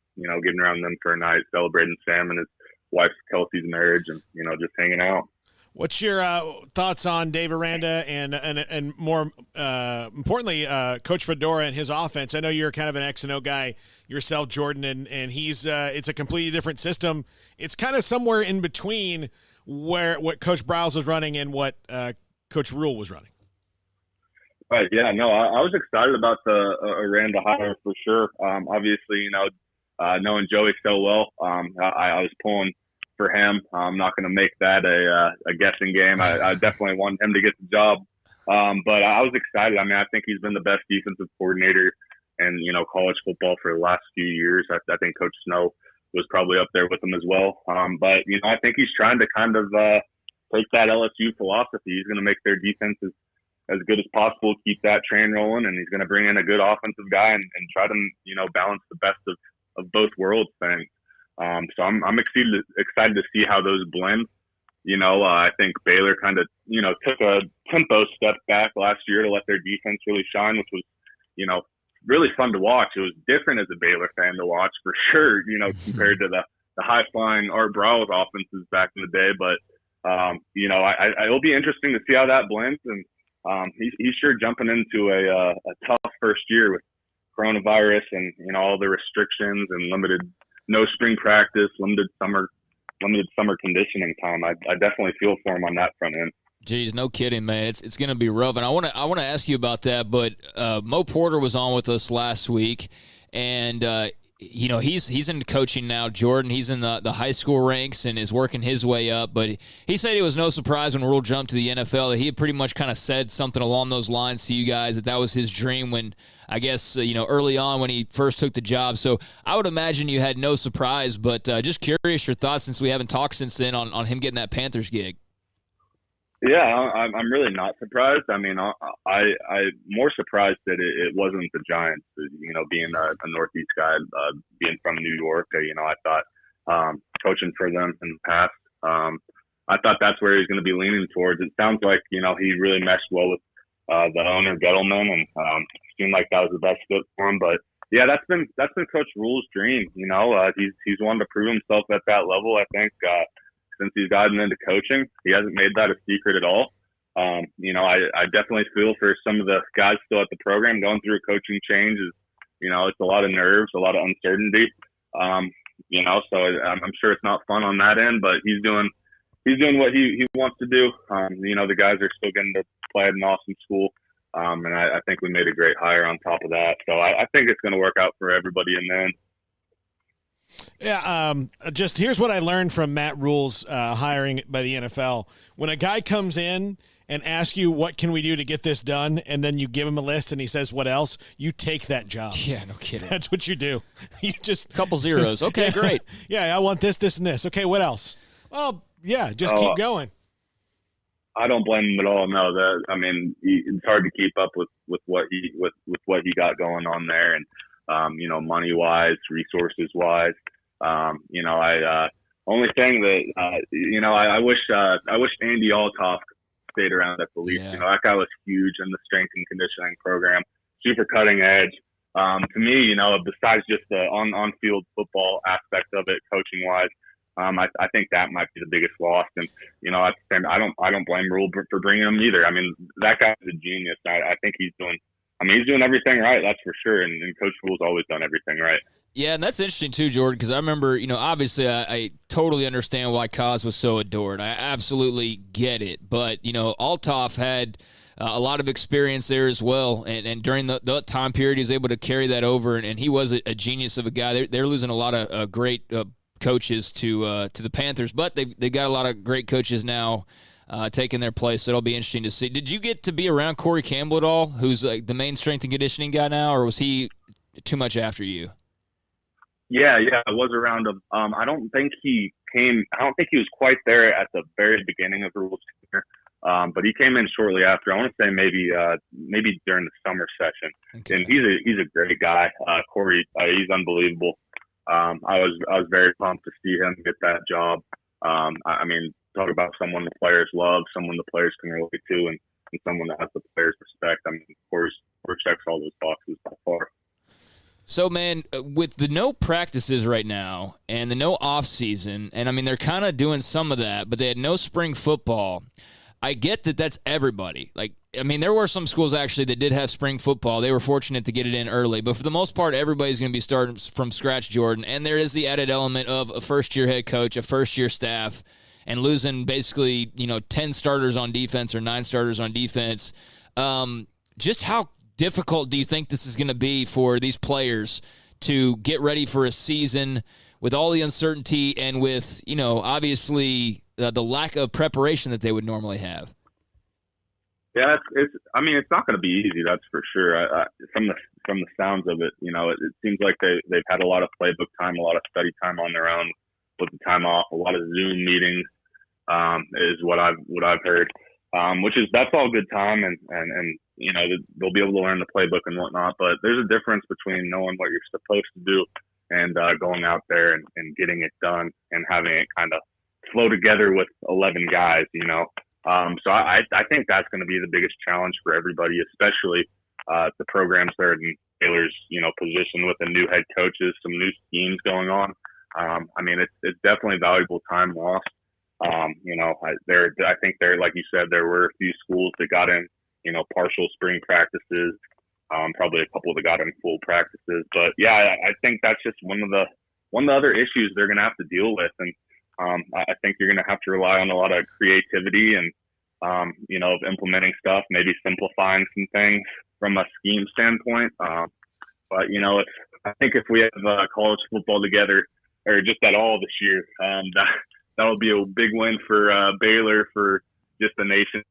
around them for a night, celebrating Sam and his wife Kelsey's marriage, and just hanging out. What's your thoughts on Dave Aranda and more importantly, Coach Fedora and his offense? I know you're kind of an X and O guy yourself, Jordan, and he's it's a completely different system. It's kind of somewhere in between what Coach Browse was running and what Coach Rule was running. Right. Yeah. No, I was excited about the Aranda hire for sure. Obviously, knowing Joey so well, I was pulling for him. I'm not going to make that a guessing game. I definitely want him to get the job. But I was excited. I mean, I think he's been the best defensive coordinator in, college football for the last few years. I think Coach Snow was probably up there with him as well. But, I think he's trying to kind of take that LSU philosophy. He's going to make their defense as good as possible, keep that train rolling, and he's going to bring in a good offensive guy and try to, balance the best of both worlds thing. So I'm excited to see how those blend. I think Baylor kind of, took a tempo step back last year to let their defense really shine, which was, really fun to watch. It was different as a Baylor fan to watch for sure, compared to the high flying Art Browse offenses back in the day. But, it'll be interesting to see how that blends. And he's sure jumping into a tough first year with coronavirus and, all the restrictions and no spring practice, limited summer conditioning time. I definitely feel for him on that front end. Geez, no kidding, man. It's going to be rough, and I want to ask you about that. But Mo Porter was on with us last week, and he's in coaching now. Jordan, he's in the high school ranks and is working his way up. But he said it was no surprise when Rule jumped to the NFL that he had pretty much kind of said something along those lines to you guys, that was his dream when, I guess, early on when he first took the job. So I would imagine you had no surprise, but just curious your thoughts, since we haven't talked since then, on him getting that Panthers gig. Yeah, I'm really not surprised. I mean, I'm more surprised that it wasn't the Giants. Being a Northeast guy, being from New York, I thought coaching for them in the past, I thought that's where he's going to be leaning towards. It sounds like he really meshed well with the owner Gettleman, and seemed like that was the best fit for him. But yeah, that's been Coach Rule's dream. He's wanted to prove himself at that level. I think. Since he's gotten into coaching, he hasn't made that a secret at all. I definitely feel for some of the guys still at the program going through a coaching change. It's a lot of nerves, a lot of uncertainty. So I'm sure it's not fun on that end, but he's doing what he wants to do. The guys are still getting to play at an awesome school. And I think we made a great hire on top of that. So I think it's going to work out for everybody in the end. Yeah, just here's what I learned from Matt Rule's hiring by the NFL. When a guy comes in and asks you, what can we do to get this done, and then you give him a list and he says, what else, you take that job. Yeah, no kidding. That's what you do. You just – couple zeros. Okay, yeah, great. Yeah, I want this, and this. Okay, what else? Well, yeah, just keep going. I don't blame him at all. No, it's hard to keep up with what he got going on there, and money wise, resources wise. Only thing that I wish Andy Altoff stayed around at the Leafs. Yeah. That guy was huge in the strength and conditioning program, super cutting edge. To me, besides just the on field football aspect of it, coaching wise, I think that might be the biggest loss. And at the same, I don't blame Rule for bringing him either. I mean, that guy's a genius. I think he's doing everything right, that's for sure. And Coach Rule's always done everything right. Yeah, and that's interesting too, Jordan, because I remember, obviously I totally understand why Kaz was so adored. I absolutely get it. But, Altoff had a lot of experience there as well. And during the time period, he was able to carry that over. And he was a genius of a guy. They're losing a lot of great coaches to the Panthers, but they got a lot of great coaches now taking their place. So it'll be interesting to see. Did you get to be around Corey Campbell at all, who's like the main strength and conditioning guy now, or was he too much after you? Yeah, I was around him. I don't think he was quite there at the very beginning of Rule's tenure, but he came in shortly after. I want to say maybe during the summer session. Okay. And he's a great guy. Corey, he's unbelievable. I was very pumped to see him get that job. I mean, talk about someone the players love, someone the players can relate to, and someone that has the players' respect. I mean, of course, checks all those boxes by far. So, man, with the no practices right now and the no off season, and I mean, they're kind of doing some of that, but they had no spring football. I get that that's everybody. Like, I mean, there were some schools actually that did have spring football. They were fortunate to get it in early, but for the most part, everybody's going to be starting from scratch, Jordan. And there is the added element of a first-year head coach, a first-year staff, and losing basically, 10 starters on defense or 9 starters on defense. Just how difficult do you think this is going to be for these players to get ready for a season with all the uncertainty and with, obviously the lack of preparation that they would normally have? Yeah, it's not going to be easy, that's for sure. From the sounds of it, it seems like they've had a lot of playbook time, a lot of study time on their own with the time off, a lot of Zoom meetings, is what I've heard. That's all good time, and they'll be able to learn the playbook and whatnot. But there's a difference between knowing what you're supposed to do and going out there and getting it done and having it kind of flow together with 11 guys. So I think that's going to be the biggest challenge for everybody, especially the programs that are in Baylor's position with the new head coaches, some new schemes going on. I mean, it's definitely valuable time lost. I think there, like you said, there were a few schools that got in, partial spring practices, probably a couple that got in full practices. But yeah, I think that's just one of the other issues they're going to have to deal with. And I think you're going to have to rely on a lot of creativity and, of implementing stuff, maybe simplifying some things from a scheme standpoint. But I think if we have college football together or just at all this year, that'll be a big win for Baylor, for just the nation as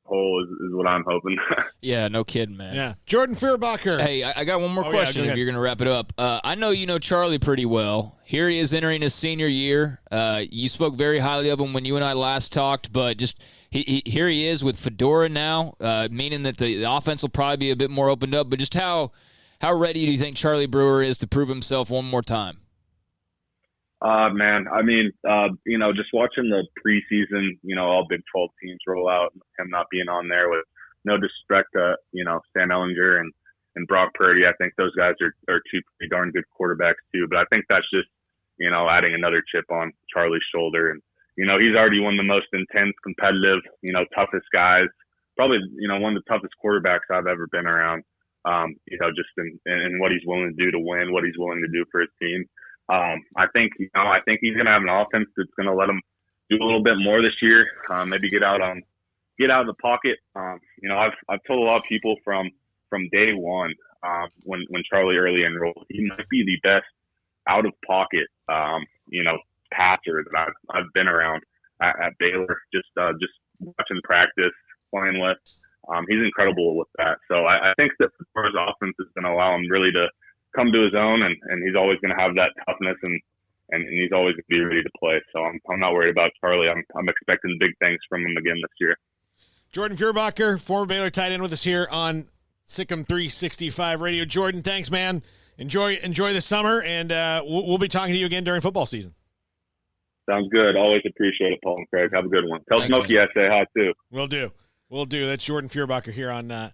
a whole, is what I'm hoping. Yeah, no kidding, man. Yeah. Jordan Fearbacher. Hey, I got one more question if you're going to wrap it up. I know you know Charlie pretty well. Here he is entering his senior year. You spoke very highly of him when you and I last talked, but just here he is with Fedora now, meaning that the offense will probably be a bit more opened up. But just how ready do you think Charlie Brewer is to prove himself one more time? Man, I mean, just watching the preseason, all Big 12 teams roll out, him not being on there, with no disrespect to, Sam Ellinger and Brock Purdy. I think those guys are two pretty darn good quarterbacks too. But I think that's just, adding another chip on Charlie's shoulder. And, he's already one of the most intense, competitive, toughest guys, probably, one of the toughest quarterbacks I've ever been around, just in what he's willing to do to win, what he's willing to do for his team. I think he's going to have an offense that's going to let him do a little bit more this year. Maybe get out of the pocket. I've told a lot of people from day one, when Charlie early enrolled, he might be the best out of pocket, passer that I've been around at Baylor. Just watching practice, playing with, he's incredible with that. So I think that Fedora's offense is going to allow him really to come to his own, and he's always going to have that toughness, and he's always going to be ready to play. So I'm not worried about Charlie. I'm expecting big things from him again this year. Jordan Fearbacher, former Baylor tight end, with us here on Sikkim 365 Radio. Jordan, thanks, man. Enjoy the summer, and we'll be talking to you again during football season. Sounds good. Always appreciate it, Paul and Craig. Have a good one. Tell Smokey I say hi too. Will do. That's Jordan Fearbacher here on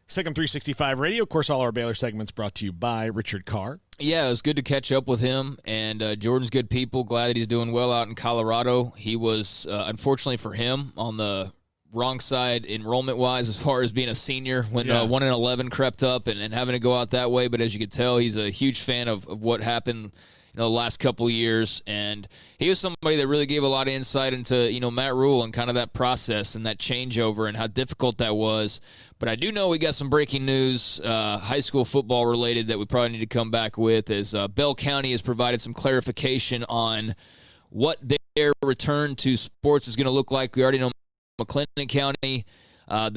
Sikkim 365 Radio. Of course, all our Baylor segments brought to you by Richard Carr. Yeah, it was good to catch up with him, and Jordan's good people. Glad that he's doing well out in Colorado. He was, unfortunately for him, on the wrong side enrollment-wise as far as being a senior when 1 and 11 crept up and having to go out that way. But as you could tell, he's a huge fan of what happened the last couple of years, and he was somebody that really gave a lot of insight into Matt Rule and kind of that process and that changeover and how difficult that was. But I do know we got some breaking news, high school football related, that we probably need to come back with, as Bell County has provided some clarification on what their return to sports is going to look like. We already know McLennan County,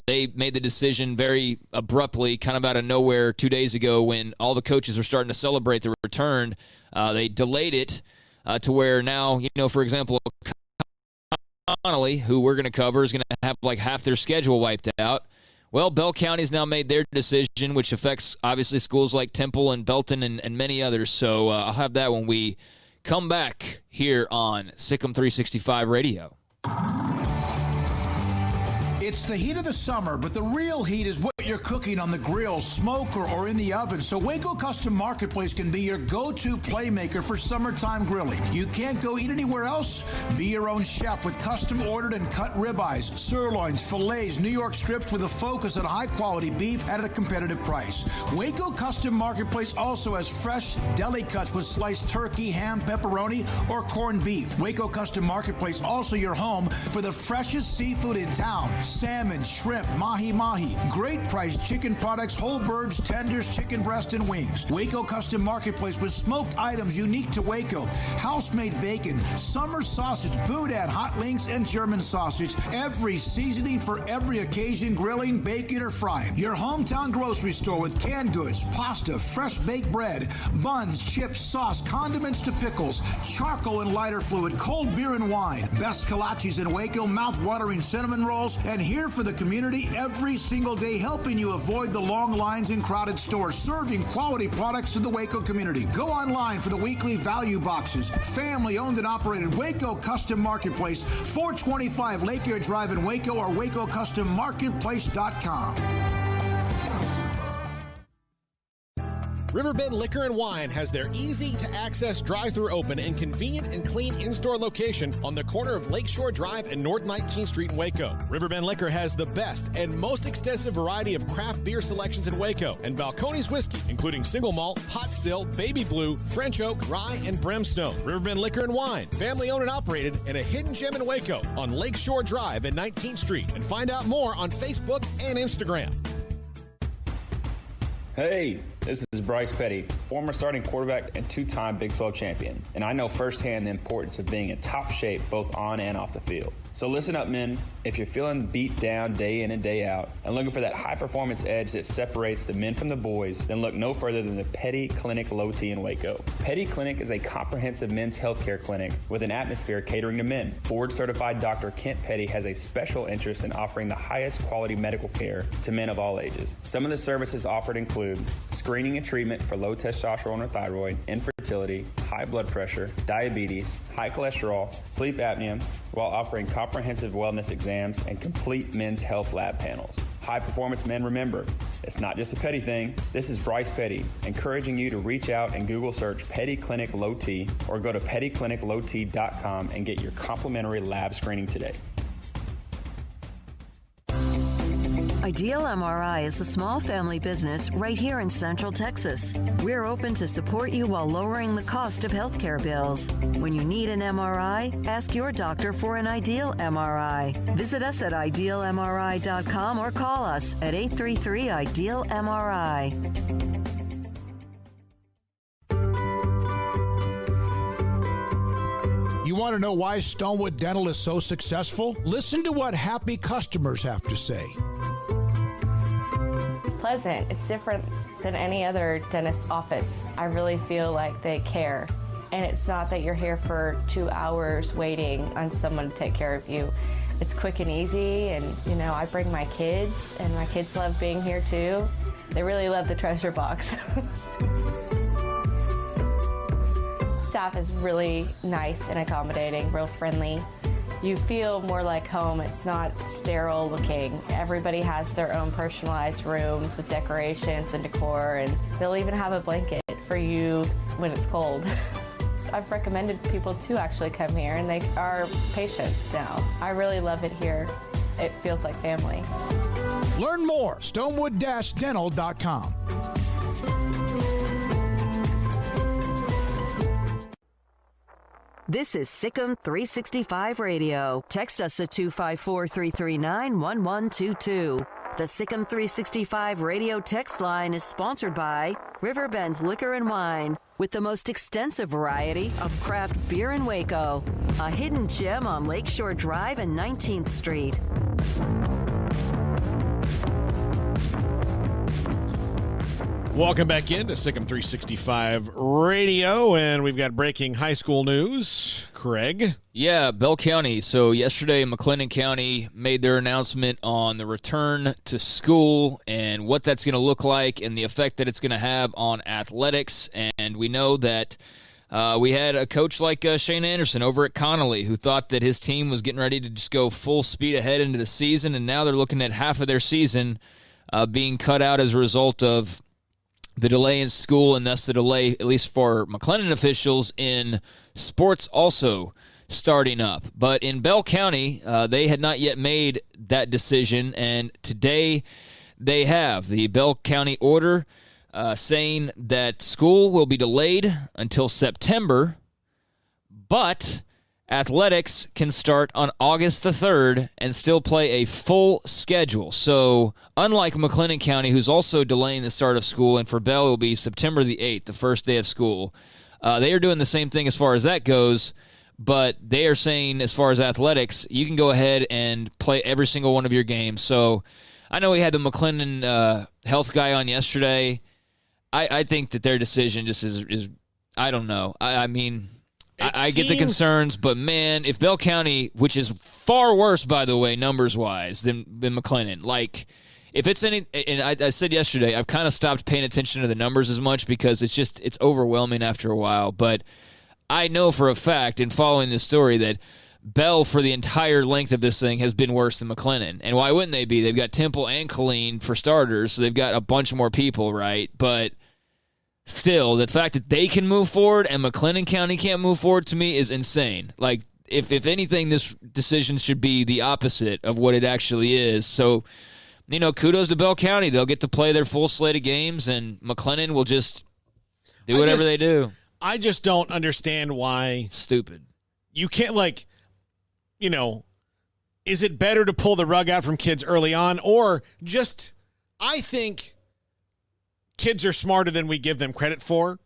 they made the decision very abruptly, kind of out of nowhere 2 days ago when all the coaches were starting to celebrate the return. They delayed it to where now, for example, Connolly, who we're going to cover, is going to have like half their schedule wiped out. Well, Bell County's now made their decision, which affects obviously schools like Temple and Belton and many others. So I'll have that when we come back here on Sikkim 365 Radio. It's the heat of the summer, but the real heat is what you're cooking on the grill, smoker, or in the oven. So Waco Custom Marketplace can be your go-to playmaker for summertime grilling. You can't go eat anywhere else? Be your own chef with custom ordered and cut ribeyes, sirloins, fillets, New York strips with a focus on high-quality beef at a competitive price. Waco Custom Marketplace also has fresh deli cuts with sliced turkey, ham, pepperoni, or corned beef. Waco Custom Marketplace also your home for the freshest seafood in town. Salmon, shrimp, mahi-mahi, great priced chicken products, whole birds, tenders, chicken breast, and wings. Waco Custom Marketplace with smoked items unique to Waco, house-made bacon, summer sausage, boudin, hot links, and German sausage. Every seasoning for every occasion, grilling, baking, or frying. Your hometown grocery store with canned goods, pasta, fresh baked bread, buns, chips, sauce, condiments to pickles, charcoal and lighter fluid, cold beer and wine, best kolaches in Waco, mouth-watering cinnamon rolls, and here for the community every single day, helping you avoid the long lines in crowded stores, serving quality products to the Waco community. Go online for the weekly value boxes. Family owned and operated Waco Custom Marketplace, 425 Lake Air Drive in Waco, or WacoCustomMarketplace.com. Riverbend Liquor and Wine has their easy-to-access drive-thru open and convenient and clean in-store location on the corner of Lakeshore Drive and North 19th Street in Waco. Riverbend Liquor has the best and most extensive variety of craft beer selections in Waco and Balcones whiskey, including single malt, pot still, baby blue, French oak, rye, and brimstone. Riverbend Liquor and Wine, family-owned and operated, and a hidden gem in Waco on Lakeshore Drive and 19th Street. And find out more on Facebook and Instagram. Hey, this is Bryce Petty, former starting quarterback and two-time Big 12 champion, and I know firsthand the importance of being in top shape both on and off the field. So listen up, men. If you're feeling beat down day in and day out and looking for that high-performance edge that separates the men from the boys, then look no further than the Petty Clinic Low T in Waco. Petty Clinic is a comprehensive men's healthcare clinic with an atmosphere catering to men. Board-certified Dr. Kent Petty has a special interest in offering the highest quality medical care to men of all ages. Some of the services offered include screening and treatment for low testosterone or thyroid, infertility, high blood pressure, diabetes, high cholesterol, sleep apnea, while offering comprehensive wellness exams and complete men's health lab panels. High performance men, remember, it's not just a Petty thing. This is Bryce Petty, encouraging you to reach out and Google search Petty Clinic Low T or go to pettycliniclowt.com and get your complimentary lab screening today. Ideal MRI is a small family business right here in Central Texas. We're open to support you while lowering the cost of healthcare bills. When you need an MRI, ask your doctor for an Ideal MRI. Visit us at idealmri.com or call us at 833-IDEAL-MRI. You want to know why Stonewood Dental is so successful? Listen to what happy customers have to say. Pleasant. It's different than any other dentist office. I really feel like they care. And it's not that you're here for 2 hours waiting on someone to take care of you. It's quick and easy, and I bring my kids, and my kids love being here too. They really love the treasure box. Staff is really nice and accommodating, real friendly. You feel more like home. It's not sterile looking. Everybody has their own personalized rooms with decorations and decor, and they'll even have a blanket for you when it's cold. I've recommended people to actually come here, and they are patients now. I really love it here. It feels like family. Learn more, stonewood-dental.com. This is Sikkim 365 Radio. Text us at 254-339-1122. The Sikkim 365 Radio text line is sponsored by Riverbend Liquor and Wine, with the most extensive variety of craft beer in Waco. A hidden gem on Lakeshore Drive and 19th Street. Welcome back into Sikkim 365 Radio, and we've got breaking high school news. Craig? Yeah, Bell County. So yesterday, McLennan County made their announcement on the return to school and what that's going to look like and the effect that it's going to have on athletics. And we know that We had a coach like Shane Anderson over at Connolly who thought that his team was getting ready to just go full speed ahead into the season, and now they're looking at half of their season being cut out as a result of the delay in school, and thus the delay, at least for McLennan officials, in sports also starting up. But in Bell County, they had not yet made that decision, and today they have the Bell County order saying that school will be delayed until September, but athletics can start on August the 3rd and still play a full schedule. So unlike McLennan County, who's also delaying the start of school, and for Bell it will be September the 8th, the first day of school, they are doing the same thing as far as that goes, but they are saying as far as athletics, you can go ahead and play every single one of your games. So I know we had the McLennan health guy on yesterday. I think that their decision just is I don't know. I mean, I get the concerns, but man, if Bell County, which is far worse, by the way, numbers-wise, than McLennan, like, if it's any, and I said yesterday, I've kind of stopped paying attention to the numbers as much because it's overwhelming after a while, but I know for a fact in following this story that Bell, for the entire length of this thing, has been worse than McLennan. And why wouldn't they be? They've got Temple and Killeen for starters, so they've got a bunch more people, right? But still, the fact that they can move forward and McLennan County can't move forward, to me, is insane. Like, if anything, this decision should be the opposite of what it actually is. So, kudos to Bell County. They'll get to play their full slate of games, and McLennan will just do whatever they do. I just don't understand why. Stupid. You can't, is it better to pull the rug out from kids early on, or just, I think kids are smarter than we give them credit for,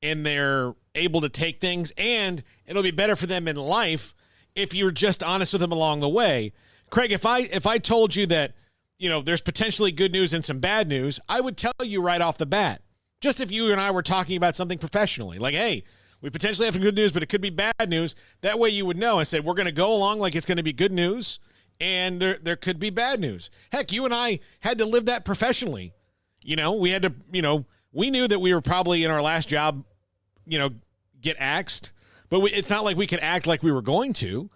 and they're able to take things, and it'll be better for them in life if you're just honest with them along the way. Craig, if I told you that, there's potentially good news and some bad news, I would tell you right off the bat. Just if you and I were talking about something professionally, like, hey, we potentially have some good news, but it could be bad news. That way you would know and say, we're going to go along like it's going to be good news, and there could be bad news. Heck, you and I had to live that professionally. We had to, we knew that we were probably in our last job, get axed, but it's not like we could act like we were going to,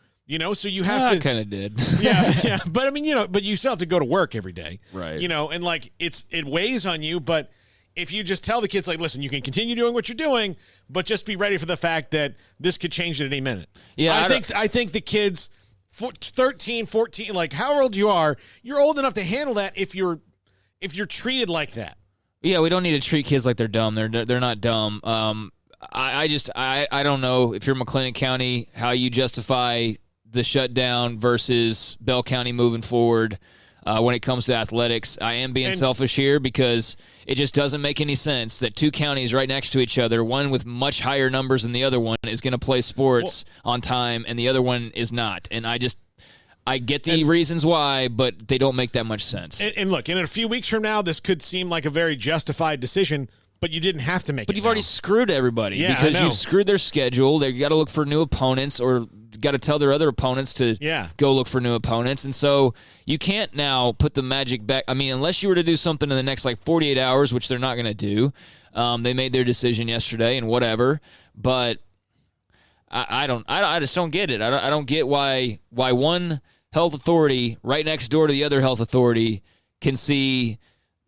so you have to. I kind of did. Yeah. But I mean, but you still have to go to work every day. Right. And like it weighs on you, but if you just tell the kids, like, listen, you can continue doing what you're doing, but just be ready for the fact that this could change at any minute. Yeah, I think the kids, 13, 14, like how old you are, you're old enough to handle that if you're treated like that. Yeah, we don't need to treat kids like they're dumb. They're not dumb. I don't know if you're McLennan County, how you justify the shutdown versus Bell County moving forward. When it comes to athletics, I am being selfish here because it just doesn't make any sense that two counties right next to each other, one with much higher numbers than the other one, is going to play sports on time, and the other one is not. And I get the reasons why, but they don't make that much sense. And look, in a few weeks from now, this could seem like a very justified decision, but you didn't have to make it. But you've already screwed everybody because you've screwed their schedule. They got to look for new opponents, or got to tell their other opponents to go look for new opponents. And so you can't now put the magic back. I mean, unless you were to do something in the next 48 hours, which they're not going to do. They made their decision yesterday and whatever. But I just don't get it. I don't get why one health authority right next door to the other health authority can see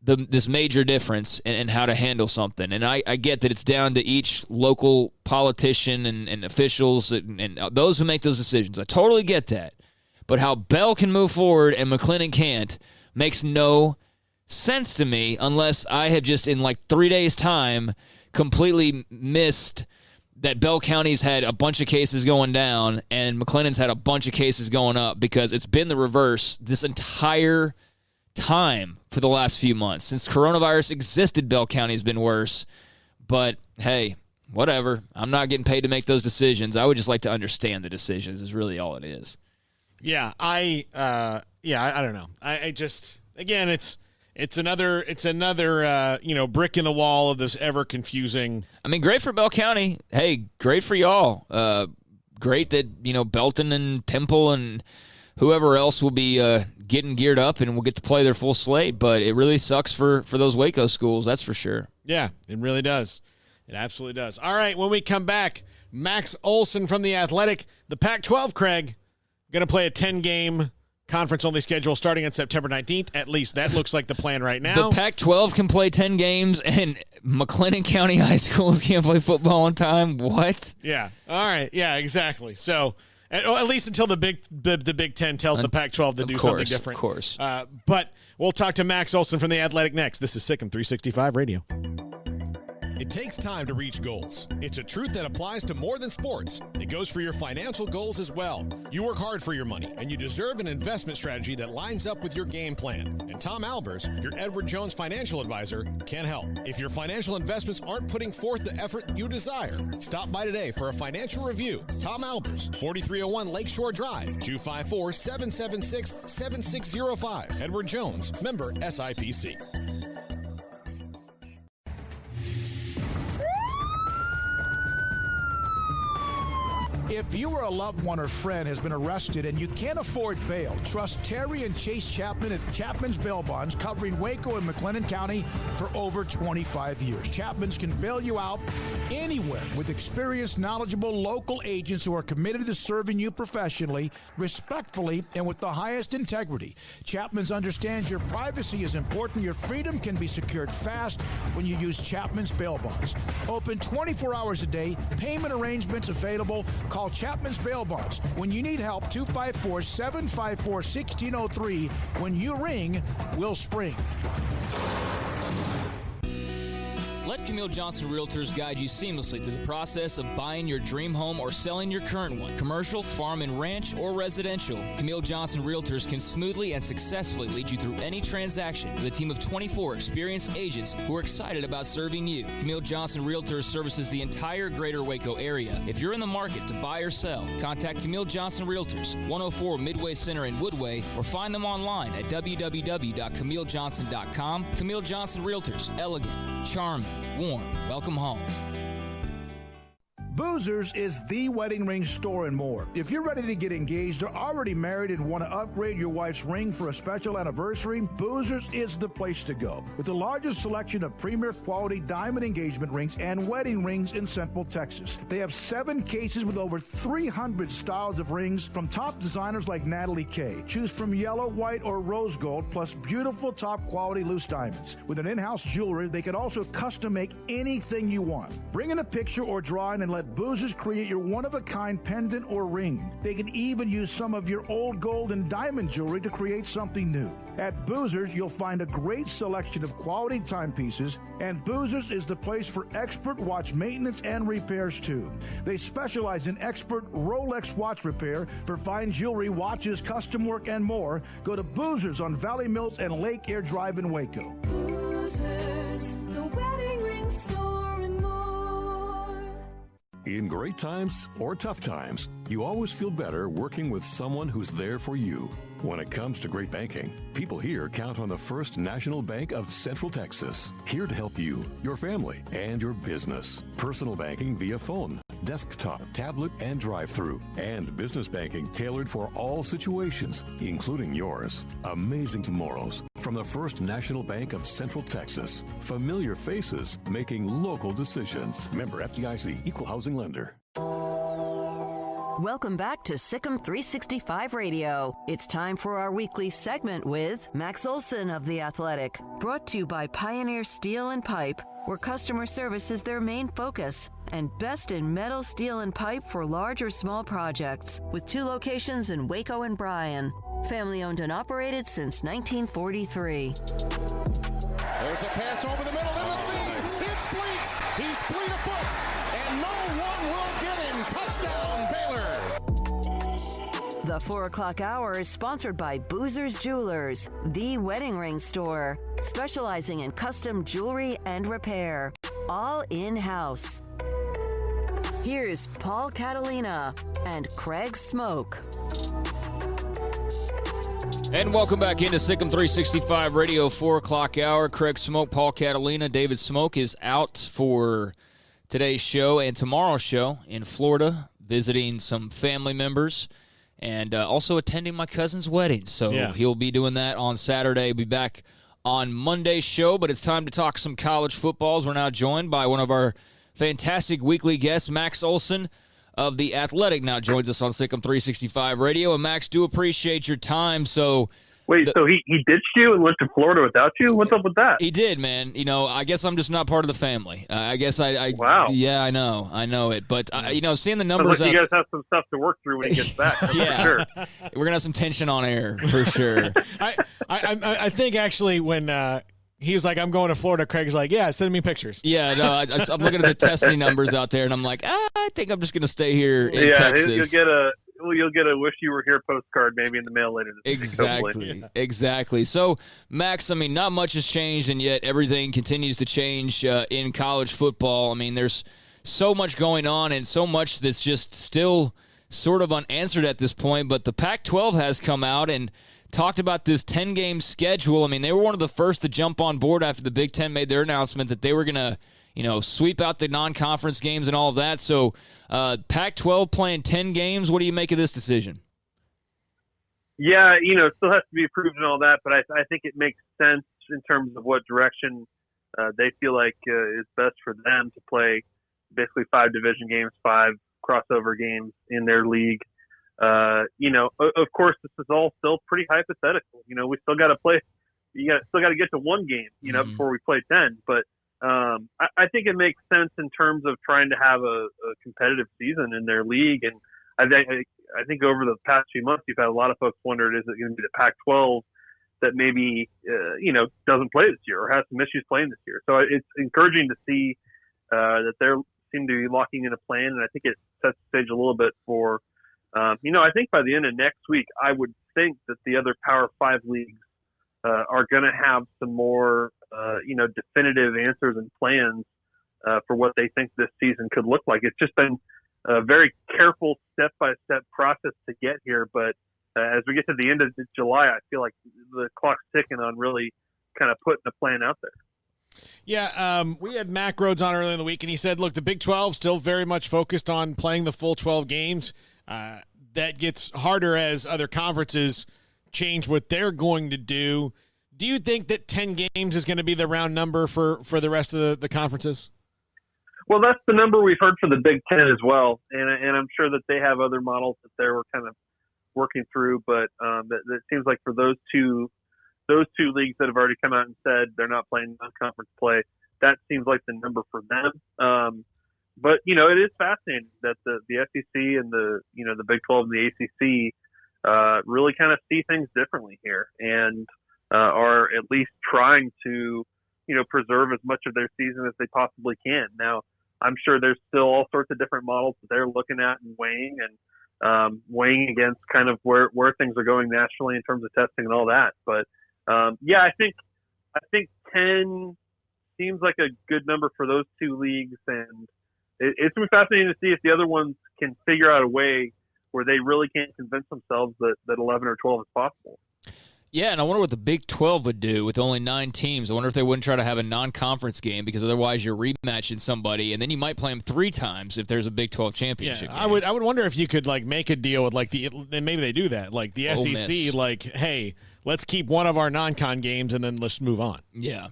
this major difference in how to handle something. And I get that it's down to each local politician and officials and those who make those decisions. I totally get that. But how Bell can move forward and McLennan can't makes no sense to me unless I have just in 3 days' time completely missed that Bell County's had a bunch of cases going down and McLennan's had a bunch of cases going up, because it's been the reverse this entire time for the last few months. Since coronavirus existed, Bell County's been worse. But hey, whatever. I'm not getting paid to make those decisions. I would just like to understand the decisions is really all it is. Yeah, I don't know. I just, again, it's another brick in the wall of this ever confusing. I mean, great for Bell County. Hey, great for y'all. Great that Belton and Temple and whoever else will be getting geared up and will get to play their full slate. But it really sucks for those Waco schools. That's for sure. Yeah, it really does. It absolutely does. All right, when we come back, Max Olson from The Athletic. The Pac-12, Craig, going to play a 10-game conference-only schedule starting on September 19th. At least that looks like the plan right now. The Pac-12 can play 10 games, and McLennan County High Schools can't play football on time? What? Yeah. All right. Yeah, exactly. So at least until the Big Ten tells the Pac-12 to do something different. Of course. But we'll talk to Max Olson from The Athletic next. This is Sikkim 365 Radio. It takes time to reach goals. It's a truth that applies to more than sports. It goes for your financial goals as well. You work hard for your money, and you deserve an investment strategy that lines up with your game plan. And Tom Albers, your Edward Jones financial advisor, can help. If your financial investments aren't putting forth the effort you desire, stop by today for a financial review. Tom Albers, 4301 Lakeshore Drive, 254-776-7605. Edward Jones, member SIPC. If you or a loved one or friend has been arrested and you can't afford bail, trust Terry and Chase Chapman at Chapman's Bail Bonds, covering Waco and McLennan County for over 25 years. Chapman's can bail you out anywhere with experienced, knowledgeable local agents who are committed to serving you professionally, respectfully, and with the highest integrity. Chapman's understands your privacy is important. Your freedom can be secured fast when you use Chapman's Bail Bonds. Open 24 hours a day. Payment arrangements available. Call Chapman's Bail Bonds. When you need help, 254-754-1603. When you ring, we'll spring. Let Camille Johnson Realtors guide you seamlessly through the process of buying your dream home or selling your current one. Commercial, farm and ranch, or residential, Camille Johnson Realtors can smoothly and successfully lead you through any transaction with a team of 24 experienced agents who are excited about serving you. Camille Johnson Realtors services the entire greater Waco area. If you're in the market to buy or sell, contact Camille Johnson Realtors, 104 Midway Center in Woodway, or find them online at www.camillejohnson.com. Camille Johnson Realtors, elegant, charming, warm. Welcome home. Boozers is the wedding ring store and more. If you're ready to get engaged or already married and want to upgrade your wife's ring for a special anniversary, Boozers is the place to go. With the largest selection of premier quality diamond engagement rings and wedding rings in Central Texas. They have 7 cases with over 300 styles of rings from top designers like Natalie Kay. Choose from yellow, white, or rose gold, plus beautiful top quality loose diamonds. With an in-house jewelry, they can also custom make anything you want. Bring in a picture or drawing and let Boozers create your one-of-a-kind pendant or ring. They can even use some of your old gold and diamond jewelry to create something new. At Boozers, you'll find a great selection of quality timepieces, and Boozers is the place for expert watch maintenance and repairs too. They specialize in expert Rolex watch repair for fine jewelry, watches, custom work, and more. Go to Boozers on Valley Mills and Lake Air Drive in Waco. Boozers, the wedding ring store and more. In great times or tough times, you always feel better working with someone who's there for you. When it comes to great banking, people here count on the First National Bank of Central Texas, here to help you, your family, and your business. Personal banking via phone, desktop, tablet, and drive-through, and business banking tailored for all situations, including yours. Amazing tomorrows from the First National Bank of Central Texas. Familiar faces making local decisions. Member FDIC, Equal Housing Lender. Welcome back to Sikkim 365 Radio. It's time for our weekly segment with Max Olson of The Athletic. Brought to you by Pioneer Steel and Pipe, where customer service is their main focus, and best in metal, steel, and pipe for large or small projects, with 2 locations in Waco and Bryan. Family owned and operated since 1943. There's a pass over the middle in the seams. It's Fleets. He's fleet of foot, and no one will get him. Touchdown, Baylor. The 4 o'clock hour is sponsored by Boozers Jewelers, the wedding ring store, specializing in custom jewelry and repair, all in-house. Here's Paul Catalina and Craig Smoke. And welcome back into Sikkim 365 Radio, 4 o'clock hour. Craig Smoke, Paul Catalina. David Smoke is out for today's show and tomorrow's show in Florida, visiting some family members and also attending my cousin's wedding. So he'll be doing that on Saturday. Be back on Monday's show, but it's time to talk some college footballs. We're now joined by one of our fantastic weekly guest, Max Olson of The Athletic, now joins us on Sikkim 365 Radio. And, Max, do appreciate your time. So Wait, so he ditched you and went to Florida without you? What's up with that? He did, man. I guess I'm just not part of the family. I guess I wow. Yeah, I know it. But, seeing the numbers like you guys have some stuff to work through when he gets back. Yeah. Sure. We're going to have some tension on air, for sure. I think, actually, when he was like, I'm going to Florida, Craig's like, yeah, send me pictures. Yeah, no, I'm looking at the testing numbers out there, and I'm like, I think I'm just going to stay here in Texas. You'll get a wish you were here postcard maybe in the mail later this week. Exactly. So, Max, not much has changed, and yet everything continues to change in college football. There's so much going on and so much that's just still sort of unanswered at this point, but the Pac-12 has come out and talked about this 10-game schedule. They were one of the first to jump on board after the Big Ten made their announcement that they were going to sweep out the non-conference games and all of that. So Pac-12 playing 10 games. What do you make of this decision? Yeah, it still has to be approved and all that, but I think it makes sense in terms of what direction they feel like is best for them to play basically 5 division games, 5 crossover games in their league. Of course, this is all still pretty hypothetical. We still got to play. Still got to get to 1 game, before we play 10. But I think it makes sense in terms of trying to have a competitive season in their league. And I think over the past few months, you've had a lot of folks wondered, is it going to be the Pac-12 that maybe, doesn't play this year or has some issues playing this year? So it's encouraging to see that they seem to be locking in a plan. And I think it sets the stage a little bit for, I think by the end of next week, I would think that the other Power 5 leagues are going to have some more, definitive answers and plans for what they think this season could look like. It's just been a very careful step-by-step process to get here. But as we get to the end of July, I feel like the clock's ticking on really kind of putting a plan out there. Yeah, we had Mac Rhodes on earlier in the week, and he said, look, the Big 12 still very much focused on playing the full 12 games. That gets harder as other conferences change what they're going to do. Do you think that 10 games is going to be the round number for the rest of the conferences? Well, that's the number we've heard for the Big Ten as well, and I'm sure that they have other models that they were kind of working through. But it seems like for those two leagues that have already come out and said they're not playing non-conference play, that seems like the number for them. But it is fascinating that the SEC and the Big 12 and the ACC really kind of see things differently here and are at least trying to preserve as much of their season as they possibly can. Now, I'm sure there's still all sorts of different models that they're looking at and weighing against kind of where things are going nationally in terms of testing and all that. But I think 10 seems like a good number for those two leagues, and it's going to be fascinating to see if the other ones can figure out a way where they really can't convince themselves that 11 or 12 is possible. Yeah, and I wonder what the Big 12 would do with only 9 teams. I wonder if they wouldn't try to have a non-conference game because otherwise you're rematching somebody, and then you might play them 3 times if there's a Big 12 championship game. I would wonder if you could make a deal with and maybe they do that, like the SEC, hey, let's keep one of our non-con games and then let's move on. Yeah.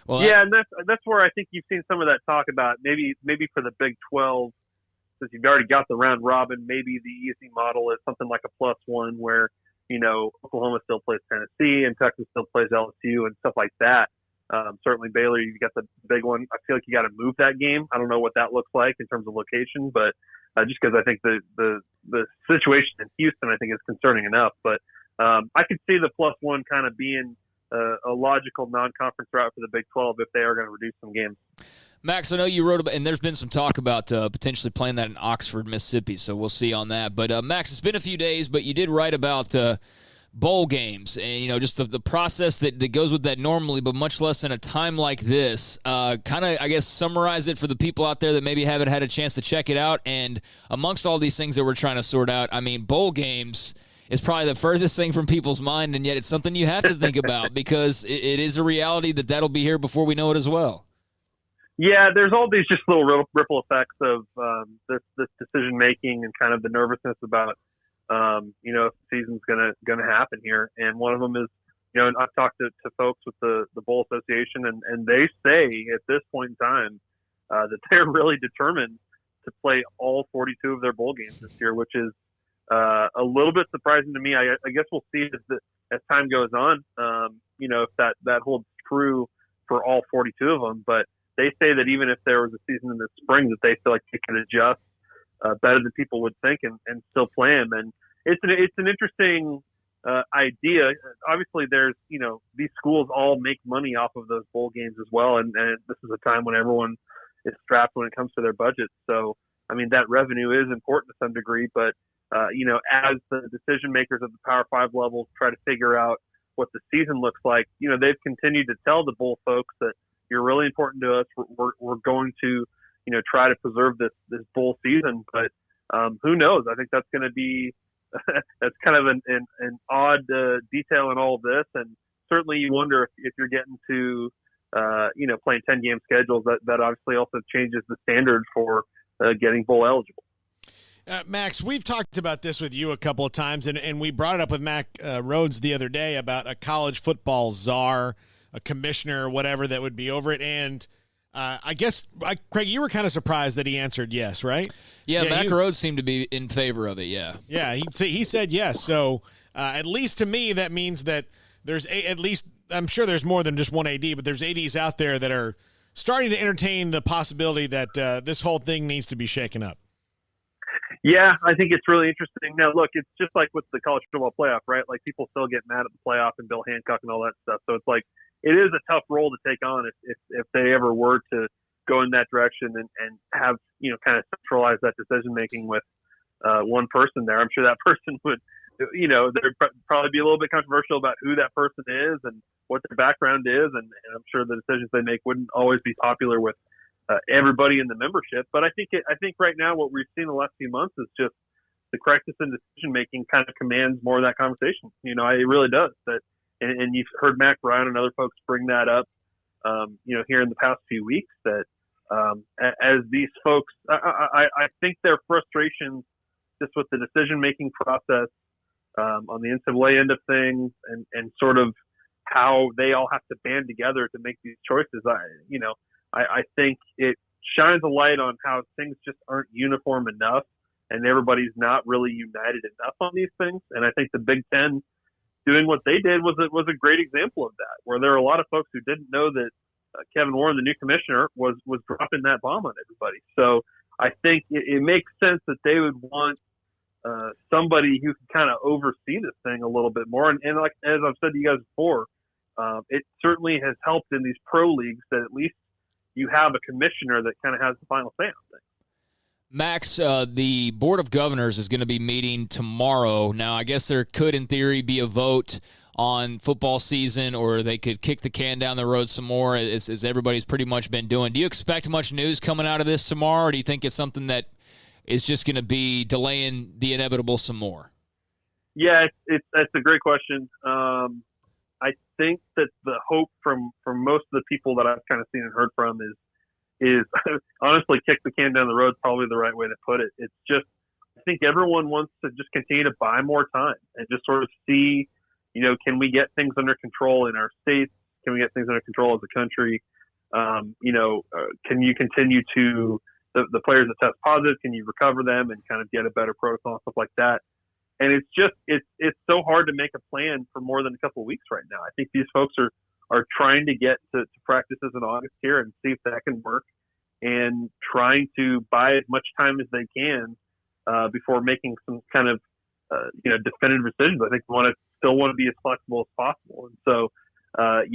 Well, and that's where I think you've seen some of that talk about maybe for the Big 12, since you've already got the round robin, maybe the easy model is something like a +1 where Oklahoma still plays Tennessee and Texas still plays LSU and stuff like that. Certainly Baylor, you've got the big one. I feel like you got to move that game. I don't know what that looks like in terms of location, but just because I think the situation in Houston, I think, is concerning enough. But I could see the +1 kind of being a logical non-conference route for the Big 12 if they are going to reduce some games. Max, I know you wrote about, and there's been some talk about potentially playing that in Oxford, Mississippi, so we'll see on that. But, Max, it's been a few days, but you did write about bowl games and, just the process that goes with that normally, but much less in a time like this. Kind of, I guess, summarize it for the people out there that maybe haven't had a chance to check it out. And amongst all these things that we're trying to sort out, bowl games is probably the furthest thing from people's mind, and yet it's something you have to think about because it is a reality that'll be here before we know it as well. Yeah, there's all these just little ripple effects of this decision making and kind of the nervousness about if the season's gonna happen here. And one of them is, I've talked to folks with the Bowl Association, and they say at this point in time that they're really determined to play all 42 of their bowl games this year, which is a little bit surprising to me. I guess we'll see as time goes on, if that holds true for all 42 of them. But they say that even if there was a season in the spring, that they feel like they can adjust better than people would think and still play them. And it's an interesting idea. Obviously, there's these schools all make money off of those bowl games as well, and this is a time when everyone is strapped when it comes to their budget. So, I mean, that revenue is important to some degree, but as the decision makers at the Power 5 levels try to figure out what the season looks like, they've continued to tell the bowl folks that you're really important to us. We're going to, try to preserve this bowl season, but who knows? I think that's going to be that's kind of an odd detail in all of this, and certainly you wonder if you're getting to playing 10-game schedules, that obviously also changes the standard for getting bowl eligible. Max, we've talked about this with you a couple of times, and we brought it up with Mac Rhodes the other day about a college football czar, a commissioner, whatever that would be over it. And I guess, Craig, you were kind of surprised that he answered yes, right? Yeah, Mac Rhodes seemed to be in favor of it, yeah. Yeah, he said yes. So at least to me, that means that there's at least, I'm sure there's more than just one AD, but there's ADs out there that are starting to entertain the possibility that this whole thing needs to be shaken up. Yeah, I think it's really interesting. Now, look, it's just like with the college football playoff, right? Like, people still get mad at the playoff and Bill Hancock and all that stuff. So it's like, it is a tough role to take on if they ever were to go in that direction and have, kind of centralize that decision making with one person there. I'm sure that person would, there'd probably be a little bit controversial about who that person is and what their background is. And I'm sure the decisions they make wouldn't always be popular with everybody in the membership. But I think right now what we've seen the last few months is just the correctness in decision making kind of commands more of that conversation. It really does. And you've heard Mac Brown and other folks bring that up, here in the past few weeks, that as these folks, I think their frustrations just with the decision making process on the NCAA end of things and sort of how they all have to band together to make these choices. I think it shines a light on how things just aren't uniform enough and everybody's not really united enough on these things. And I think the Big Ten doing what they did was a great example of that, where there are a lot of folks who didn't know that Kevin Warren, the new commissioner, was dropping that bomb on everybody. So I think it makes sense that they would want somebody who can kind of oversee this thing a little bit more. And like, as I've said to you guys before, it certainly has helped in these pro leagues that at least you have a commissioner that kind of has the final say on things. Max, the Board of Governors is going to be meeting tomorrow. Now, I guess there could, in theory, be a vote on football season, or they could kick the can down the road some more, as everybody's pretty much been doing. Do you expect much news coming out of this tomorrow, or do you think it's something that is just going to be delaying the inevitable some more? Yeah, that's a great question. I think that the hope from most of the people that I've kind of seen and heard from is honestly, kick the can down the road is probably the right way to put it. It's just, I think everyone wants to just continue to buy more time and just sort of see, can we get things under control in our states? Can we get things under control as a country? Can you continue to, the players that test positive, can you recover them and kind of get a better protocol and stuff like that? And it's just, it's so hard to make a plan for more than a couple of weeks right now. I think these folks are trying to get to practices in August here and see if that can work, and trying to buy as much time as they can before making some kind of definitive decisions. I think they still want to be as flexible as possible. And so, I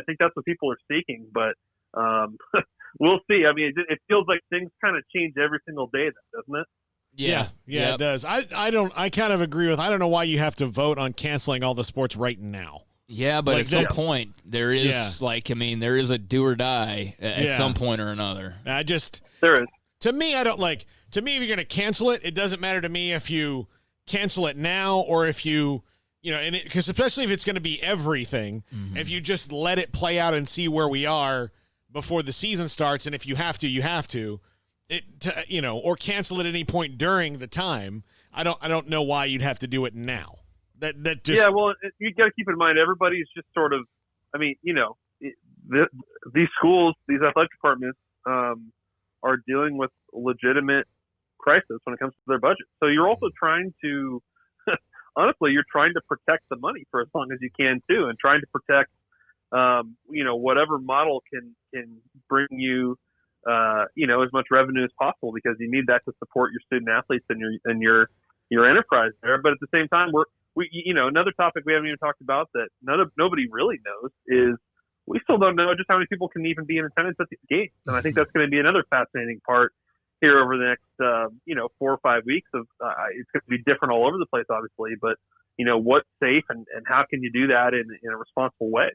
think that's what people are seeking, but we'll see. I mean, it feels like things kind of change every single day, doesn't it? Yeah, It does. I kind of agree with, I don't know why you have to vote on canceling all the sports right now. Yeah, but at some point there is there is a do or die at some point or another. There is. To me, if you're going to cancel it, it doesn't matter to me if you cancel it now or if you, because especially if it's going to be everything, if you just let it play out and see where we are before the season starts, and if you have to, you have to. Or cancel at any point during the time. I don't know why you'd have to do it now. That just, yeah, well, you got to keep in mind everybody's just sort of, I mean, these schools, these athletic departments, are dealing with legitimate crisis when it comes to their budget. So you're also trying to, honestly, you're trying to protect the money for as long as you can too, and trying to protect, whatever model can bring you, as much revenue as possible, because you need that to support your student athletes and your enterprise there. But at the same time, another topic we haven't even talked about that nobody really knows is we still don't know just how many people can even be in attendance at these games. And I think that's going to be another fascinating part here over the next, 4 or 5 weeks of, it's going to be different all over the place, obviously, but what's safe and how can you do that in a responsible way?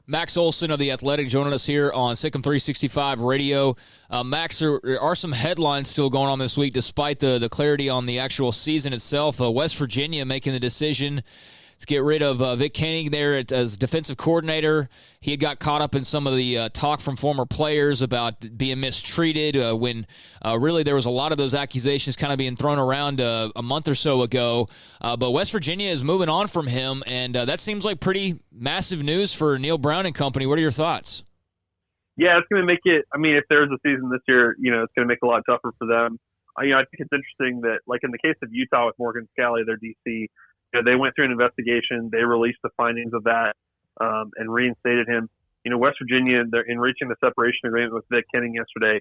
Max Olson of The Athletic joining us here on Sikkim 365 Radio. Max, there are some headlines still going on this week despite the clarity on the actual season itself. West Virginia making the decision to get rid of Vic Koenig there as defensive coordinator. He had got caught up in some of the talk from former players about being mistreated when really there was a lot of those accusations kind of being thrown around a month or so ago. But West Virginia is moving on from him, and that seems like pretty massive news for Neil Brown and company. What are your thoughts? Yeah, it's going to make it – I mean, if there's a season this year, it's going to make it a lot tougher for them. I think it's interesting that, like in the case of Utah with Morgan Scalley, their DC – they went through an investigation. They released the findings of that and reinstated him. West Virginia, in reaching the separation agreement with Vic Koenig yesterday,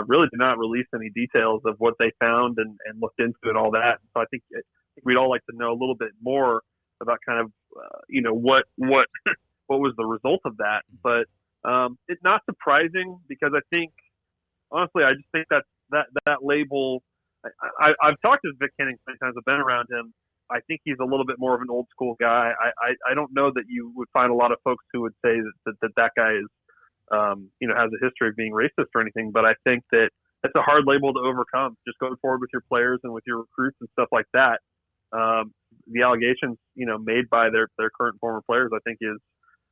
really did not release any details of what they found and looked into and all that. So I think we'd all like to know a little bit more about kind of what was the result of that. But it's not surprising, because I think, honestly, I just think that label. I've talked to Vic Koenig many times. I've been around him. I think he's a little bit more of an old school guy. I don't know that you would find a lot of folks who would say that guy is, has a history of being racist or anything. But I think that it's a hard label to overcome. Just going forward with your players and with your recruits and stuff like that. The allegations, made by their current and former players, I think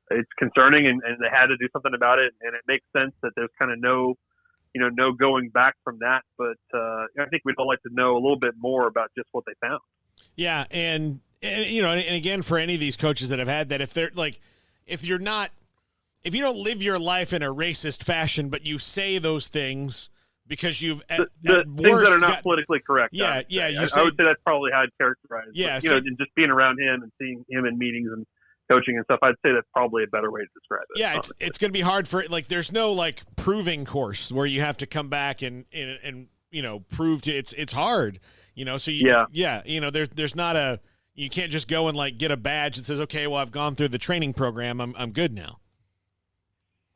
it's concerning, and they had to do something about it. And it makes sense that there's kind of no going back from that. But I think we'd all like to know a little bit more about just what they found. Yeah, and again, for any of these coaches that have had that, if you don't live your life in a racist fashion, but you say those things because you've the things that are not politically correct. Yeah. I would say that's probably how I'd characterize it. Yeah, but, and just being around him and seeing him in meetings and coaching and stuff, I'd say that's probably a better way to describe it. Yeah, it's going to be hard for there's no proving course where you have to come back and prove to it's hard. So there's not you can't just go and get a badge that says, okay, well, I've gone through the training program. I'm good now.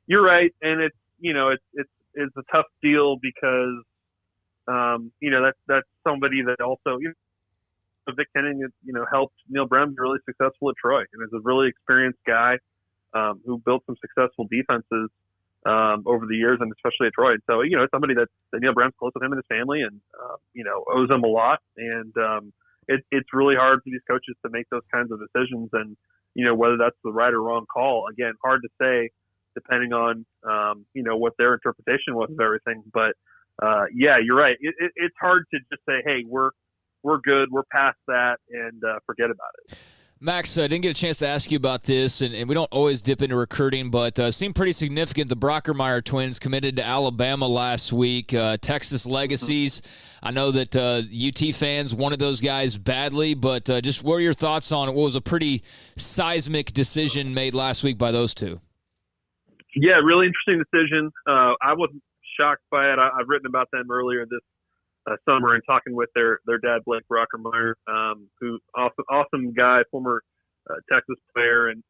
You're right. And it's a tough deal because, that's somebody that also, Vic Koenig, helped Neil Brown be really successful at Troy, and is a really experienced guy, who built some successful defenses, over the years, and especially at Troy. So, somebody that Neil Brown's close with him and his family, and, owes him a lot. And it's really hard for these coaches to make those kinds of decisions. And, whether that's the right or wrong call, again, hard to say depending on, what their interpretation was of everything. But, you're right. It's hard to just say, hey, we're good, we're past that, and forget about it. Max, I didn't get a chance to ask you about this, and we don't always dip into recruiting, but it seemed pretty significant. The Brockermeyer twins committed to Alabama last week. Texas legacies. I know that UT fans wanted those guys badly, but just what are your thoughts on what was a pretty seismic decision made last week by those two? Yeah, really interesting decision. I wasn't shocked by it. I've written about them earlier this summer and talking with their dad, Blake Brockermeyer, who awesome guy, former Texas player, and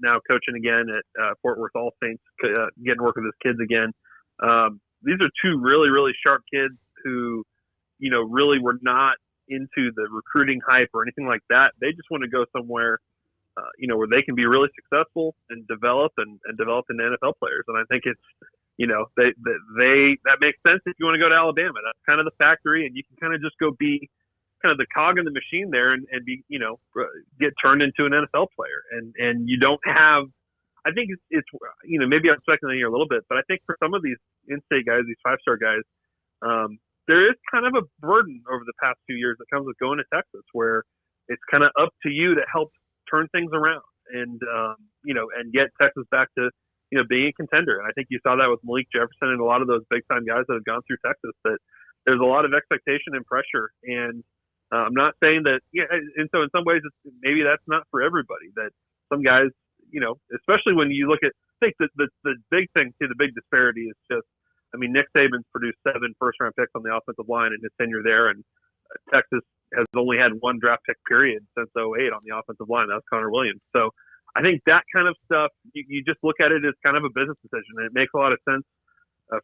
now coaching again at Fort Worth All Saints, getting to work with his kids again. These are two really, really sharp kids who, really were not into the recruiting hype or anything like that. They just want to go somewhere, where they can be really successful and develop and develop into NFL players. And I think it's, that makes sense if you want to go to Alabama. That's kind of the factory, and you can kind of just go be kind of the cog in the machine there and be, get turned into an NFL player. And you don't have, I think it's maybe I'm speculating here a little bit, but I think for some of these in-state guys, these 5-star guys, there is kind of a burden over the past few years that comes with going to Texas, where it's kind of up to you to help turn things around and, and get Texas back to being a contender. And I think you saw that with Malik Jefferson and a lot of those big time guys that have gone through Texas, that there's a lot of expectation and pressure. And I'm not saying that, and so in some ways, maybe that's not for everybody, that some guys, especially when you look at, I think the big thing, the big disparity is just, Nick Saban's produced 7 first-round picks on the offensive line in his tenure there, and Texas has only had 1 draft pick period since 2008 on the offensive line. That was Connor Williams. So I think that kind of stuff, you just look at it as kind of a business decision, and it makes a lot of sense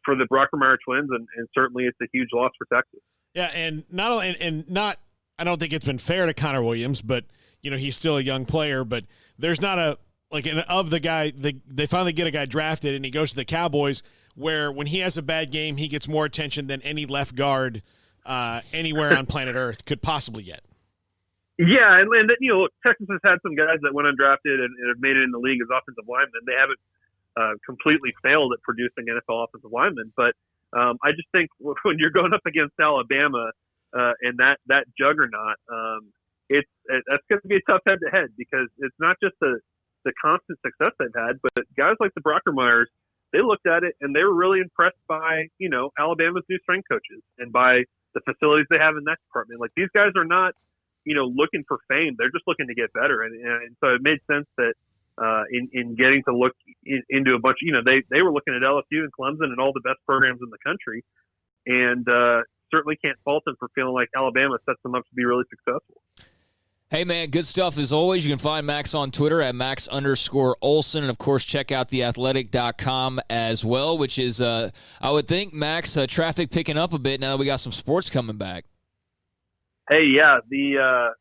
for the Brockermeyer twins, and certainly it's a huge loss for Texas. Yeah, and I don't think it's been fair to Connor Williams, but he's still a young player, but there's not they finally get a guy drafted and he goes to the Cowboys, where when he has a bad game, he gets more attention than any left guard anywhere on planet Earth could possibly get. Yeah, and Texas has had some guys that went undrafted and have made it in the league as offensive linemen. They haven't completely failed at producing NFL offensive linemen, but I just think when you're going up against Alabama and that juggernaut, that's going to be a tough head-to-head, because it's not just the constant success they've had, but guys like the Brockermeyers, they looked at it and they were really impressed by Alabama's new strength coaches and by the facilities they have in that department. Like, these guys are not looking for fame. They're just looking to get better. And so it made sense that in getting to look into a bunch, they were looking at LSU and Clemson and all the best programs in the country, and certainly can't fault them for feeling like Alabama sets them up to be really successful. Hey, man, good stuff as always. You can find Max on Twitter at Max_Olson. And, of course, check out theathletic.com as well, which is, I would think, Max, traffic picking up a bit now that we got some sports coming back. Hey, yeah, the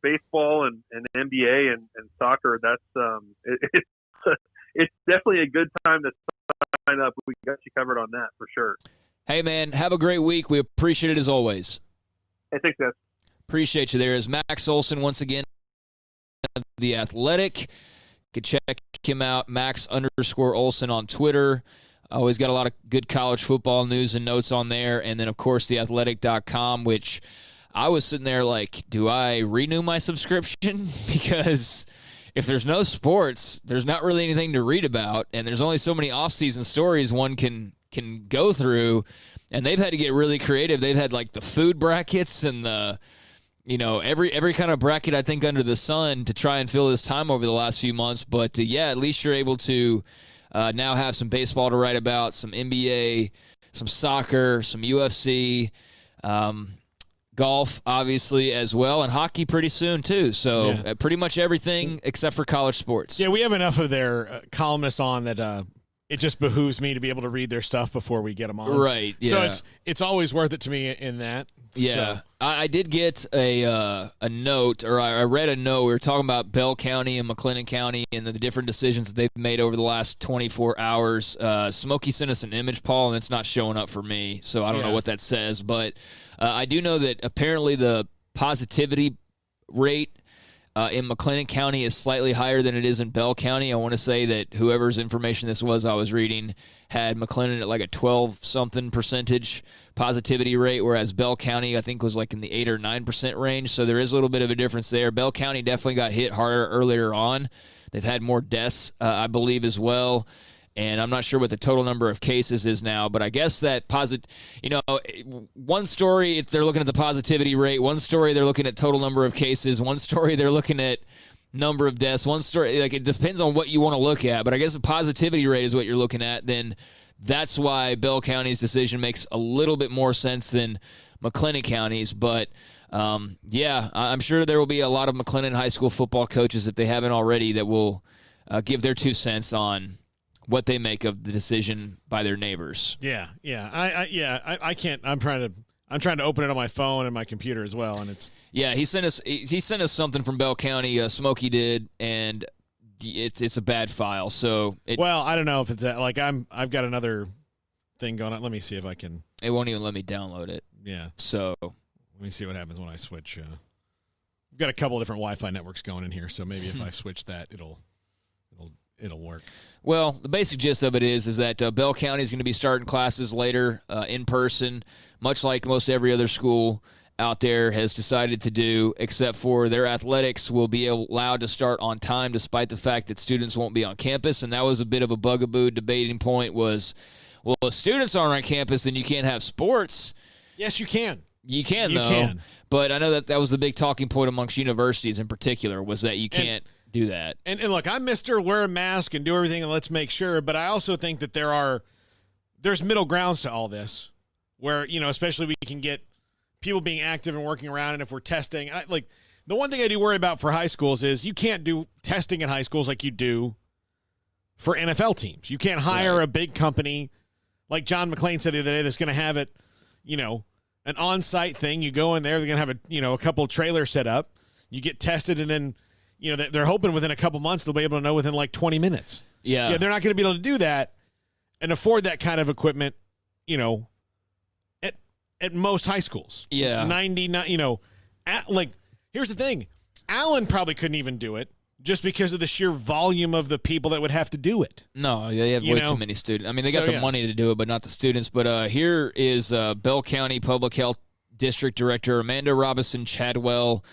baseball and NBA and soccer, that's it's definitely a good time to sign up. We got you covered on that for sure. Hey, man, have a great week. We appreciate it as always. Hey, thanks, guys. Appreciate you. There is Max Olson once again, The Athletic. You can check him out, Max_Olson on Twitter. Always got a lot of good college football news and notes on there. And then, of course, theathletic.com, which I was sitting there like, do I renew my subscription? Because if there's no sports, there's not really anything to read about. And there's only so many off-season stories one can go through. And they've had to get really creative. They've had like the food brackets and the every kind of bracket, I think, under the sun to try and fill this time over the last few months. But, at least you're able to now have some baseball to write about, some NBA, some soccer, some UFC, golf, obviously, as well, and hockey pretty soon, too. So pretty much everything except for college sports. Yeah, we have enough of their columnists on that it just behooves me to be able to read their stuff before we get them on. Right, yeah. So it's always worth it to me in that. Yeah, so. I did get a note, or I read a note. We were talking about Bell County and McLennan County and the different decisions that they've made over the last 24 hours. Smokey sent us an image, Paul, and it's not showing up for me, so I don't know what that says. But I do know that apparently the positivity rate in McLennan County is slightly higher than it is in Bell County. I want to say that whoever's information this was I was reading had McLennan at like a 12-something percentage positivity rate, whereas Bell County, I think, was like in the 8 or 9% range. So there is a little bit of a difference there. Bell County definitely got hit harder earlier on. They've had more deaths, I believe, as well. And I'm not sure what the total number of cases is now, but I guess that one story, if they're looking at the positivity rate, one story they're looking at total number of cases, one story they're looking at number of deaths, one story, like, it depends on what you want to look at. But I guess the positivity rate is what you're looking at, then that's why Bell County's decision makes a little bit more sense than McLennan County's. But I'm sure there will be a lot of McLennan high school football coaches, if they haven't already, that will give their 2 cents on what they make of the decision by their neighbors. Yeah. I can't. I'm trying to open it on my phone and my computer as well, and it's. Yeah, he sent us something from Bell County. Smokey did, and it's a bad file. So I don't know if it's like I've got another thing going on. Let me see if I can. It won't even let me download it. Yeah. So let me see what happens when I switch. We've got a couple of different Wi-Fi networks going in here, so maybe if I switch that, it'll work. Well, the basic gist of it is that Bell County is going to be starting classes later in person, much like most every other school. out there has decided to do, except for their athletics will be allowed to start on time despite the fact that students won't be on campus. And that was a bit of a bugaboo debating point was, well, if students aren't on campus, then you can't have sports. Yes, you can. You can, You though. can. But I know that was the big talking point amongst universities in particular, was that you can't do that. And look, I'm Mr. Wear a mask and do everything and let's make sure, but I also think that there's middle grounds to all this where, especially we can get people being active and working around, and if we're testing, the one thing I do worry about for high schools is you can't do testing in high schools like you do for NFL teams. You can't hire a big company like John McClain said the other day that's going to have it, an on-site thing. You go in there, they're going to have a couple of trailers set up. You get tested, and then, they're hoping within a couple months they'll be able to know within like 20 minutes. Yeah. They're not going to be able to do that and afford that kind of equipment, at most high schools. Yeah. 99, here's the thing. Allen probably couldn't even do it just because of the sheer volume of the people that would have to do it. No, they have way too many students. I mean, they got the money to do it, but not the students. But here is Bell County Public Health District Director Amanda Robinson Chadwell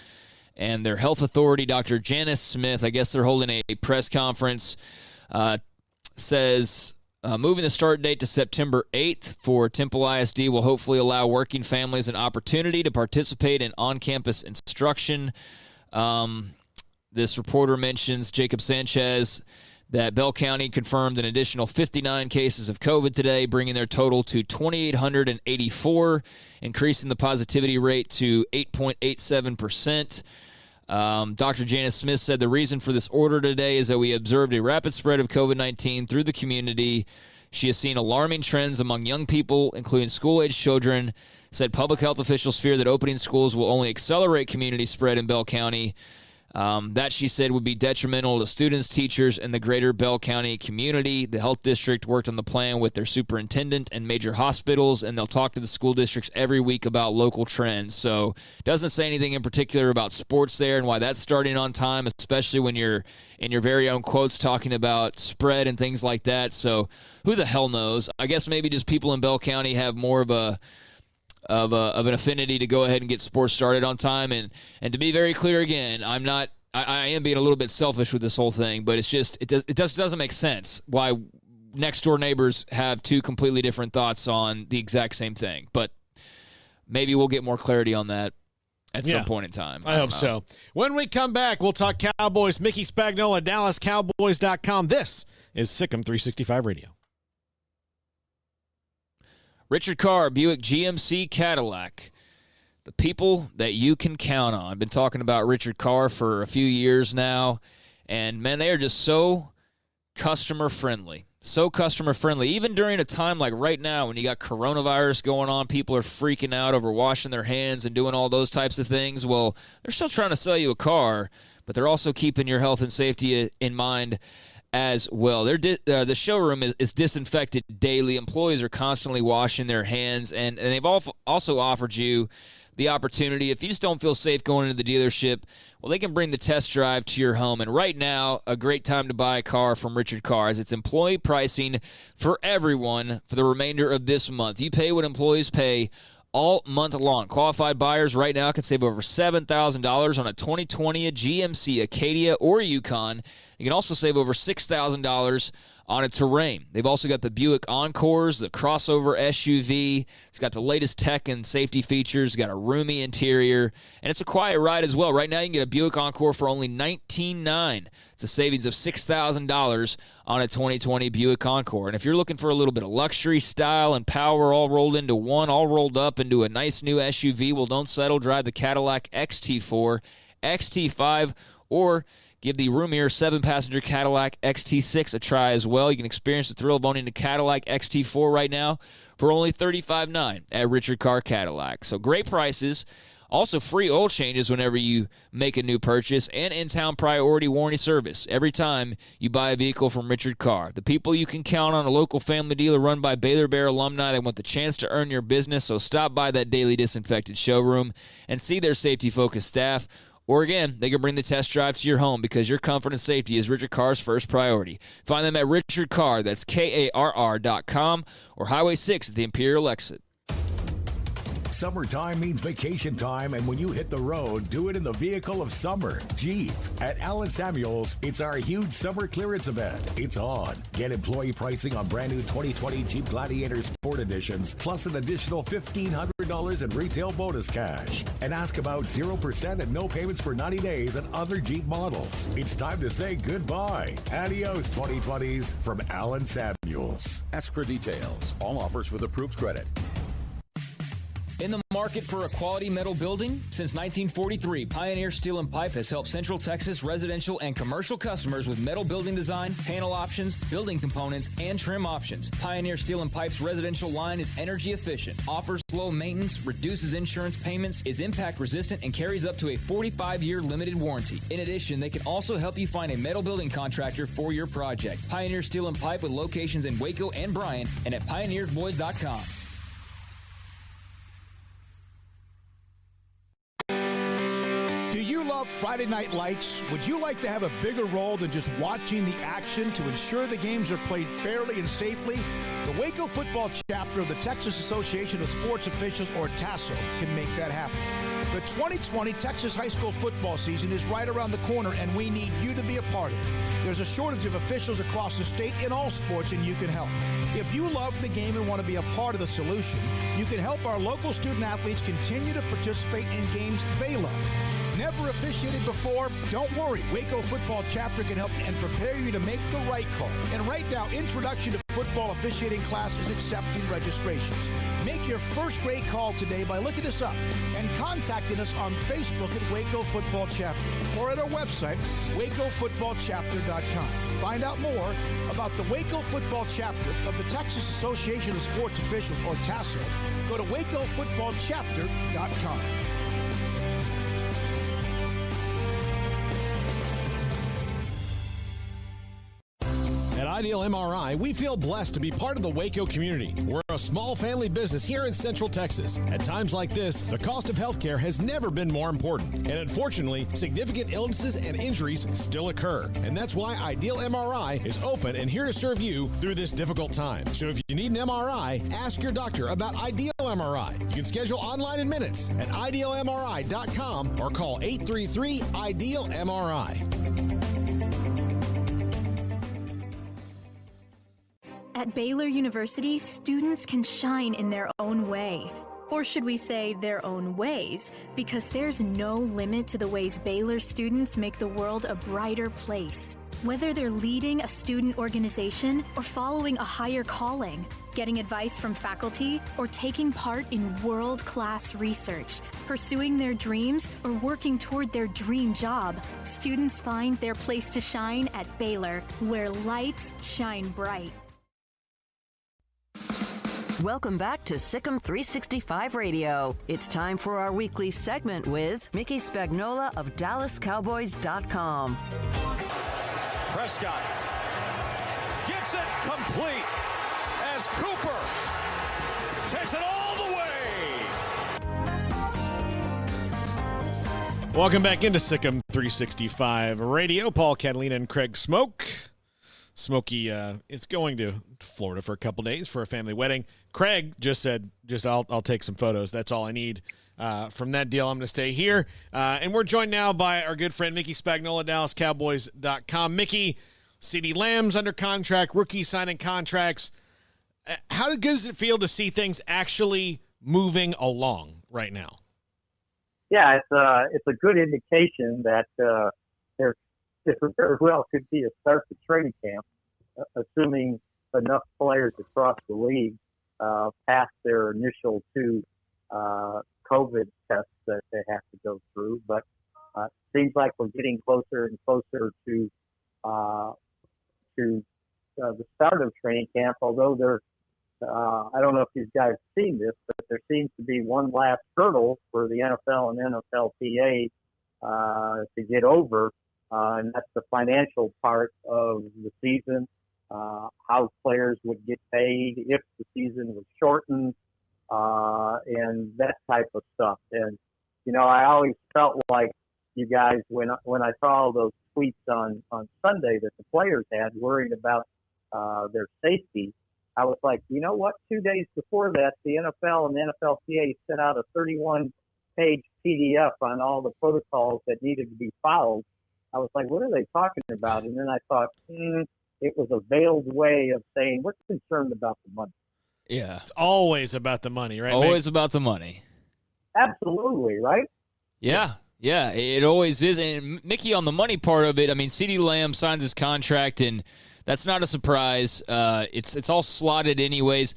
and their health authority, Dr. Janice Smith. I guess they're holding a press conference. Says moving the start date to September 8th for Temple ISD will hopefully allow working families an opportunity to participate in on-campus instruction. This reporter mentions Jacob Sanchez that Bell County confirmed an additional 59 cases of COVID today, bringing their total to 2,884, increasing the positivity rate to 8.87%. Dr. Janice Smith said the reason for this order today is that we observed a rapid spread of COVID-19 through the community. She has seen alarming trends among young people, including school-age children. Said public health officials fear that opening schools will only accelerate community spread in Bell County. That, she said, would be detrimental to students, teachers, and the greater Bell County community. The health district worked on the plan with their superintendent and major hospitals, and they'll talk to the school districts every week about local trends. So it doesn't say anything in particular about sports there and why that's starting on time, especially when you're in your very own quotes talking about spread and things like that. So who the hell knows? I guess maybe just people in Bell County have more of an affinity to go ahead and get sports started on time. And to be very clear again, I am being a little bit selfish with this whole thing, but it's just it just doesn't make sense why next door neighbors have two completely different thoughts on the exact same thing. But maybe we'll get more clarity on that at some point in time. I hope so. When we come back, we'll talk Cowboys. Mickey Spagnola, DallasCowboys.com. This is Sikkim 365 Radio. Richard Carr, Buick GMC Cadillac. The people that you can count on. I've been talking about Richard Carr for a few years now, and, man, they are just so customer-friendly. So customer-friendly. Even during a time like right now when you got coronavirus going on, people are freaking out over washing their hands and doing all those types of things. Well, they're still trying to sell you a car, but they're also keeping your health and safety in mind as well. The showroom is disinfected daily. Employees are constantly washing their hands, and they've also offered you the opportunity, if you just don't feel safe going into the dealership, well, they can bring the test drive to your home. And right now, a great time to buy a car from Richard Carr, as it's employee pricing for everyone for the remainder of this month. You pay what employees pay all month long. Qualified buyers right now can save over $7,000 on a 2020 GMC Acadia or Yukon. You can also save over $6,000 on a Terrain. They've also got the Buick Encores, the crossover SUV. It's got the latest tech and safety features. It's got a roomy interior, and it's a quiet ride as well. Right now, you can get a Buick Encore for only $19,900. It's a savings of $6,000 on a 2020 Buick Encore. And if you're looking for a little bit of luxury, style, and power all rolled into one, all rolled up into a nice new SUV, well, don't settle. Drive the Cadillac XT4, XT5, or give the roomier 7-passenger Cadillac XT6 a try as well. You can experience the thrill of owning the Cadillac XT4 right now for only $35,900 at Richard Carr Cadillac. So great prices. Also free oil changes whenever you make a new purchase, and in-town priority warranty service every time you buy a vehicle from Richard Carr. The people you can count on, a local family dealer run by Baylor Bear alumni. They want the chance to earn your business, so stop by that daily disinfected showroom and see their safety-focused staff. Or again, they can bring the test drive to your home, because your comfort and safety is Richard Carr's first priority. Find them at Richard Carr, that's KARR.com, or Highway 6 at the Imperial exit. Summertime means vacation time, and when you hit the road, do it in the vehicle of summer, Jeep. At Allen Samuels, it's our huge summer clearance event. It's on. Get employee pricing on brand new 2020 Jeep Gladiator Sport Editions, plus an additional $1,500 in retail bonus cash. And ask about 0% and no payments for 90 days on other Jeep models. It's time to say goodbye. Adios, 2020s from Allen Samuels. Ask for details. All offers with approved credit. In the market for a quality metal building? Since 1943, Pioneer Steel and Pipe has helped Central Texas residential and commercial customers with metal building design, panel options, building components, and trim options. Pioneer Steel and Pipe's residential line is energy efficient, offers low maintenance, reduces insurance payments, is impact resistant, and carries up to a 45-year limited warranty. In addition, they can also help you find a metal building contractor for your project. Pioneer Steel and Pipe with locations in Waco and Bryan and at pioneersboys.com. Do you love Friday Night Lights? Would you like to have a bigger role than just watching the action to ensure the games are played fairly and safely? The Waco football chapter of the Texas Association of Sports Officials, or TASO, can make that happen. The 2020 Texas high school football season is right around the corner, and we need you to be a part of it. There's a shortage of officials across the state in all sports, and you can help. If you love the game and want to be a part of the solution, you can help our local student athletes continue to participate in games they love. Never officiated before? Don't worry. Waco Football Chapter can help and prepare you to make the right call. And right now, Introduction to Football Officiating class is accepting registrations. Make your first grade call today by looking us up and contacting us on Facebook at Waco Football Chapter or at our website, wacofootballchapter.com. Find out more about the Waco Football Chapter of the Texas Association of Sports Officials, or TASO. Go to wacofootballchapter.com. At Ideal MRI, we feel blessed to be part of the Waco community. We're a small family business here in Central Texas. At times like this, the cost of healthcare has never been more important. And unfortunately, significant illnesses and injuries still occur. And that's why Ideal MRI is open and here to serve you through this difficult time. So if you need an MRI, ask your doctor about Ideal MRI. You can schedule online in minutes at idealmri.com or call 833-IDEAL-MRI. At Baylor University, students can shine in their own way. Or should we say their own ways? Because there's no limit to the ways Baylor students make the world a brighter place. Whether they're leading a student organization or following a higher calling, getting advice from faculty, or taking part in world-class research, pursuing their dreams, or working toward their dream job, students find their place to shine at Baylor, where lights shine bright. Welcome back to Sikkim 365 Radio. It's time for our weekly segment with Mickey Spagnola of DallasCowboys.com. Prescott gets it complete as Cooper takes it all the way. Welcome back into Sikkim 365 Radio. Paul Catalina and Craig Smoke. Smokey is going to Florida for a couple days for a family wedding. Craig just said, I'll take some photos. That's all I need from that deal. I'm going to stay here. And we're joined now by our good friend Mickey Spagnola, DallasCowboys.com. Mickey, CeeDee Lamb's under contract, rookie signing contracts. How good does it feel to see things actually moving along right now? Yeah, it's a good indication that there very well could be a start to training camp, assuming enough players across the league pass their initial two COVID tests that they have to go through. But it seems like we're getting closer and closer to the start of training camp, although I don't know if these guys have seen this, but there seems to be one last hurdle for the NFL and NFLPA to get over, and that's the financial part of the season, how players would get paid if the season was shortened, and that type of stuff. And, I always felt like you guys, when I saw all those tweets on Sunday that the players had worried about their safety, I was like, you know what? 2 days before that, the NFL and the NFLPA sent out a 31-page PDF on all the protocols that needed to be followed. I was like, what are they talking about? And then I thought, it was a veiled way of saying we're concerned about the money. Yeah. It's always about the money, right? Always about the money. Absolutely, right? Yeah. Yeah, it always is. And Mickey, on the money part of it, I mean, CeeDee Lamb signs his contract, and that's not a surprise. It's all slotted anyways.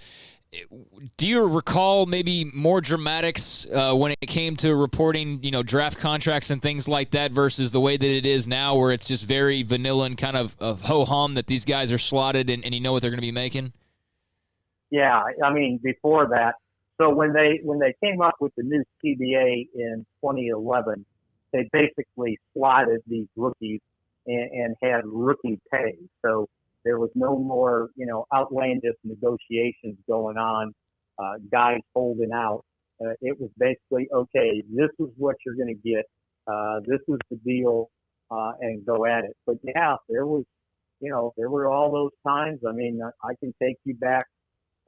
Do you recall maybe more dramatics when it came to reporting, draft contracts and things like that versus the way that it is now, where it's just very vanilla and kind of ho-hum that these guys are slotted and you know what they're going to be making? Yeah, I mean, before that, so when they came up with the new CBA in 2011, they basically slotted these rookies and had rookie pay. So there was no more, outlandish negotiations going on, guys holding out. It was basically, okay, this is what you're going to get. This is the deal, and go at it. But yeah, there were all those times. I mean, I can take you back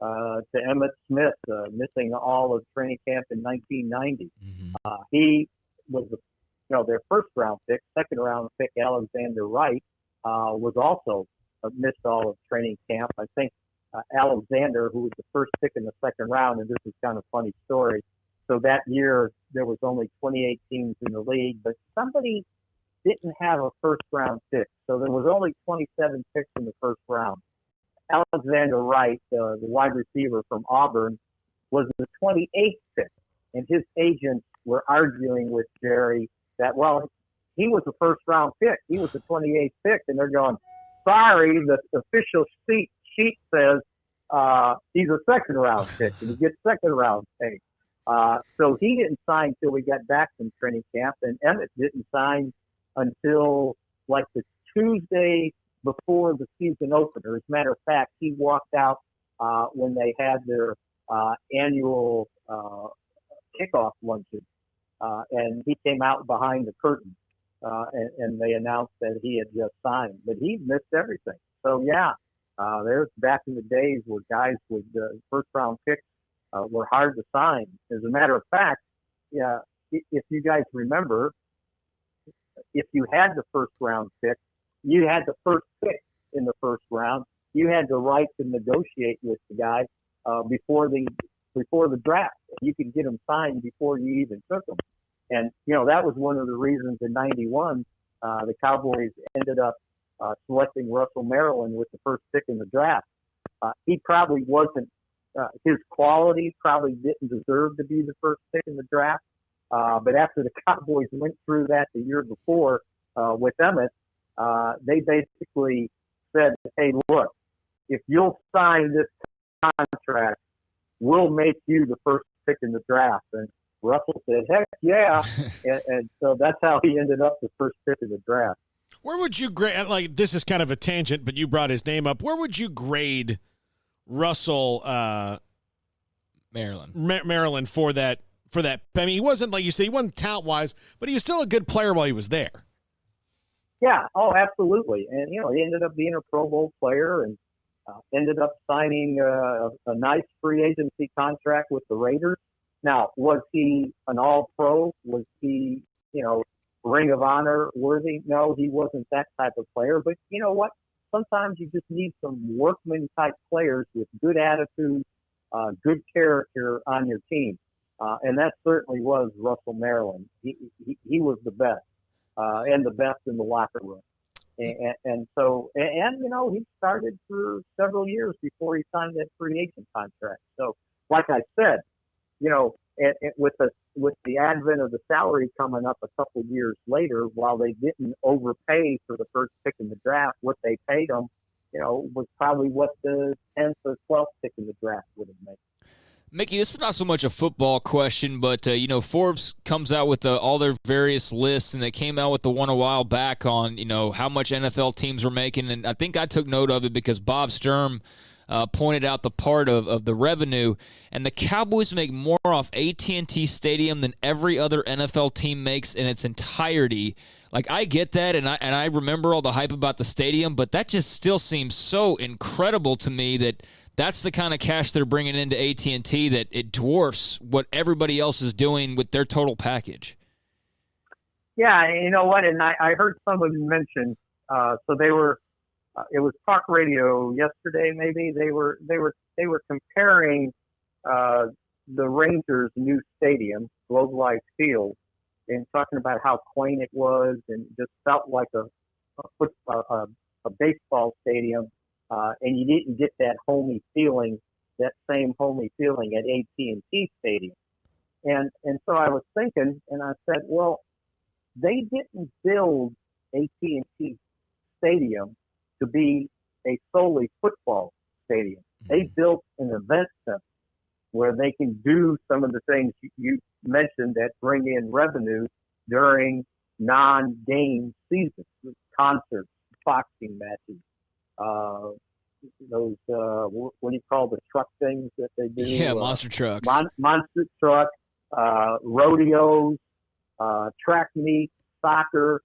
to Emmitt Smith missing all of training camp in 1990. He was their first round pick. Second round pick, Alexander Wright, was also missed all of training camp. I think Alexander, who was the first pick in the second round, and this is kind of a funny story. So that year there was only 28 teams in the league, but somebody didn't have a first round pick. So there was only 27 picks in the first round. Alexander Wright, the wide receiver from Auburn, was the 28th pick, and his agents were arguing with Jerry that, well, he was the first round pick. He was the 28th pick, and they're going, sorry, the official sheet says he's a second round pick, and he gets second round pick. So he didn't sign till we got back from training camp, and Emmitt didn't sign until like the Tuesday before the season opener. As a matter of fact, he walked out when they had their annual kickoff luncheon, and he came out behind the curtain, and they announced that he had just signed. But he missed everything. So, yeah, there's back in the days where guys with first-round picks were hard to sign. As a matter of fact, yeah, if you guys remember, if you had the first-round pick, you had the first pick in the first round. You had the right to negotiate with the guy before the draft. You could get him signed before you even took him. And, that was one of the reasons in 91 the Cowboys ended up selecting Russell Maryland with the first pick in the draft. He probably wasn't his quality probably didn't deserve to be the first pick in the draft. But after the Cowboys went through that the year before with Emmitt, they basically said, hey, look, if you'll sign this contract, we'll make you the first pick in the draft. And Russell said, heck yeah. and so that's how he ended up the first pick in the draft. Where would you grade, like, this is kind of a tangent, but you brought his name up. Where would you grade Russell Maryland for that? I mean, he wasn't, like you say, he wasn't talent-wise, but he was still a good player while he was there. Yeah, oh, absolutely. And, he ended up being a Pro Bowl player and ended up signing a nice free agency contract with the Raiders. Now, was he an all-pro? Was he, Ring of Honor worthy? No, he wasn't that type of player. But you know what? Sometimes you just need some workman-type players with good attitude, good character on your team. And that certainly was Russell Maryland. He was the best. And the best in the locker room. And so, he started for several years before he signed that free agent contract. So, like I said, with the advent of the salary coming up a couple years later, while they didn't overpay for the first pick in the draft, what they paid them, was probably what the 10th or 12th pick in the draft would have made. Mickey, this is not so much a football question, but, Forbes comes out with all their various lists, and they came out with the one a while back on, how much NFL teams were making. And I think I took note of it because Bob Sturm pointed out the part of the revenue. And the Cowboys make more off AT&T Stadium than every other NFL team makes in its entirety. Like, I get that, and I remember all the hype about the stadium, but that just still seems so incredible to me that that's the kind of cash they're bringing into AT&T that it dwarfs what everybody else is doing with their total package. Yeah, and you know what? And I heard someone mention, so they were, it was talk radio yesterday. Maybe they were comparing the Rangers' new stadium, Globe Life Field, and talking about how quaint it was, and just felt like a baseball stadium, and you didn't get that homey feeling, that same homey feeling at AT&T Stadium. And so I was thinking, and I said, well, they didn't build AT&T Stadium to be a solely football stadium. They built an event center where they can do some of the things you mentioned that bring in revenue during non-game seasons, concerts, boxing matches, those what do you call the truck things that they do? Yeah, monster trucks. Monster truck, rodeos, track meets, soccer.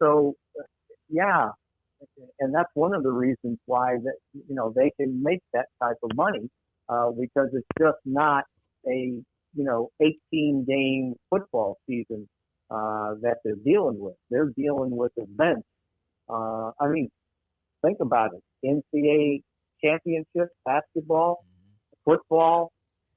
So yeah, and that's one of the reasons why that they can make that type of money, because it's just not a 18-game football season that they're dealing with. They're dealing with events. I mean, think about it: NCAA championships, basketball, football.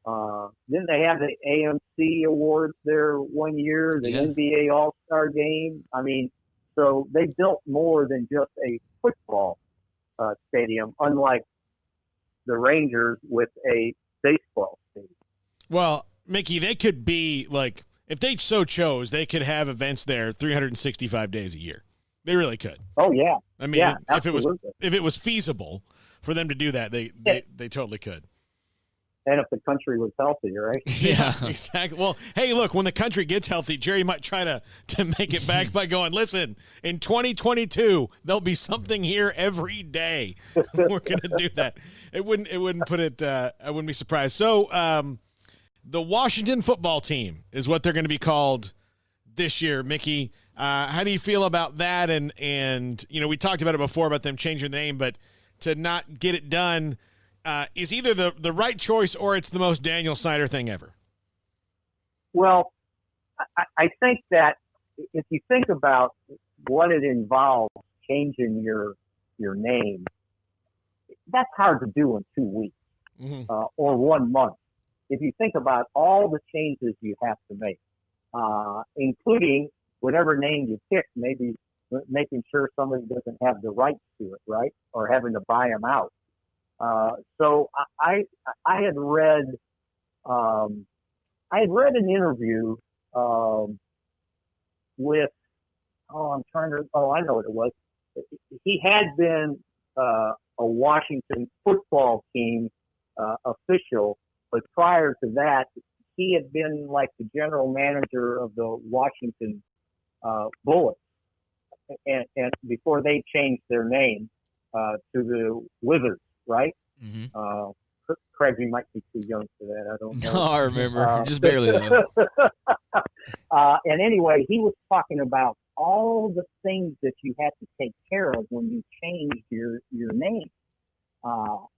Then they have the AMC awards there one year, the NBA All-Star game. I mean, so they built more than just a football stadium, unlike the Rangers with a baseball stadium. Well, Mickey, they could be like, if they so chose, they could have events there 365 days a year. They really could. Oh yeah. I mean, yeah, if it was feasible for them to do that, they totally could. And if the country was healthy, right? Yeah, exactly. Well, hey, look, when the country gets healthy, Jerry might try to make it back by going, listen, in 2022, there'll be something here every day. We're going to do that. It wouldn't put it, I wouldn't be surprised. So the Washington football team is what they're going to be called this year, Mickey. How do you feel about that? And we talked about it before about them changing the name, but to not get it done is either the right choice or it's the most Daniel Snyder thing ever? Well, I think that if you think about what it involves, changing your name, that's hard to do in 2 weeks or 1 month. If you think about all the changes you have to make, including whatever name you pick, maybe making sure somebody doesn't have the rights to it, right? Or having to buy them out. So I had read an interview with I know what it was. He had been a Washington football team official, but prior to that, he had been like the general manager of the Washington Bullets, and before they changed their name to the Wizards. Right? Mm-hmm. Craig, you might be too young for that. I don't know. No, I remember. Just barely, though. And anyway, he was talking about all the things that you had to take care of when you changed your name. All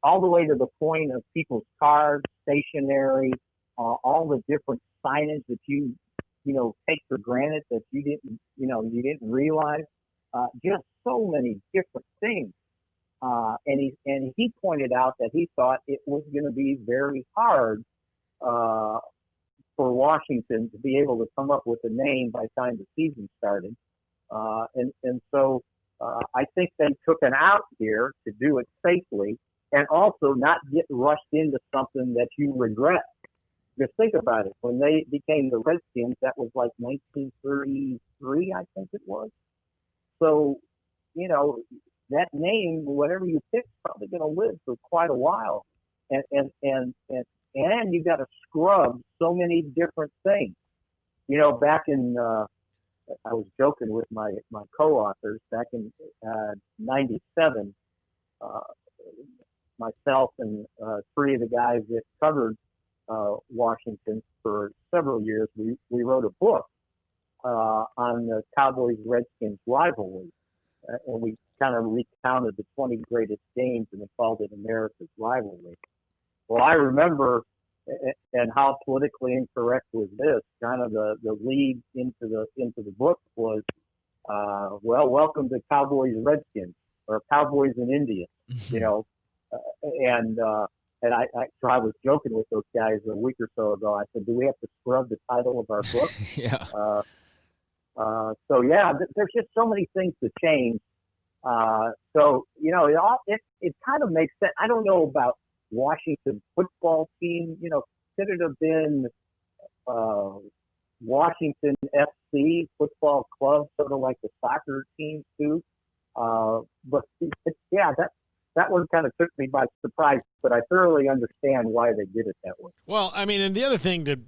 the way to the point of people's cars, stationery, all the different signage that you take for granted that you didn't realize. Just so many different things. And he pointed out that he thought it was going to be very hard for Washington to be able to come up with a name by the time the season started. And so I think they took an out here to do it safely and also not get rushed into something that you regret. Just think about it. When they became the Redskins, that was like 1933, I think it was. So, that name, whatever you pick, is probably going to live for quite a while, and you got to scrub so many different things. Back in I was joking with my co-authors back in '97. Myself and three of the guys that covered Washington for several years, we wrote a book on the Cowboys-Redskins rivalry. and we kind of recounted the 20 greatest games, and we called it America's rivalry. Well, I remember, and how politically incorrect was this? Kind of the lead into the book was, welcome to Cowboys Redskins, or Cowboys and Indians, you know, and I was joking with those guys a week or so ago. I said, do we have to scrub the title of our book? Yeah. So yeah, there's just so many things to change. So you know, it kind of makes sense. I don't know about Washington football team. You know, could it have been Washington FC football club, sort of like the soccer team too? But yeah, that one kind of took me by surprise. But I thoroughly understand why they did it that way. Well, I mean, and the other thing to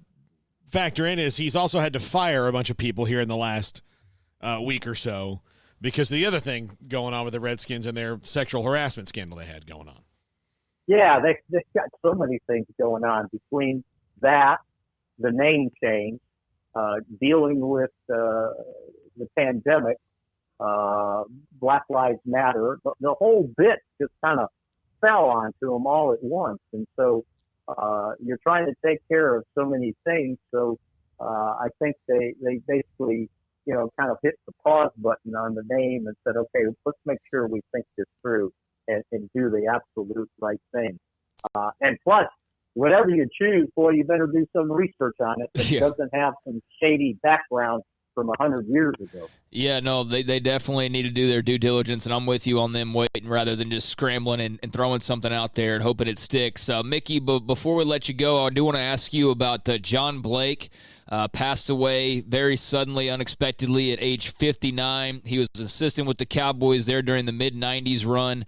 factor in is he's also had to fire a bunch of people here in the last week or so because of the other thing going on with the Redskins and their sexual harassment scandal they had going on. Yeah, they've got so many things going on between that, the name change, dealing with the pandemic, Black Lives Matter. The whole bit just kind of fell onto them all at once. And so you're trying to take care of so many things. So I think they basically, you know, kind of hit the pause button on the name and said, okay, let's make sure we think this through and do the absolute right thing. And plus, whatever you choose, boy, you better do some research on it. It doesn't have some shady background from 100 years ago. Yeah, no, they definitely need to do their due diligence, and I'm with you on them waiting rather than just scrambling and throwing something out there and hoping it sticks. Mickey, before we let you go, I do want to ask you about John Blake. Passed away very suddenly, unexpectedly at age 59. He was an assistant with the Cowboys there during the mid-'90s run.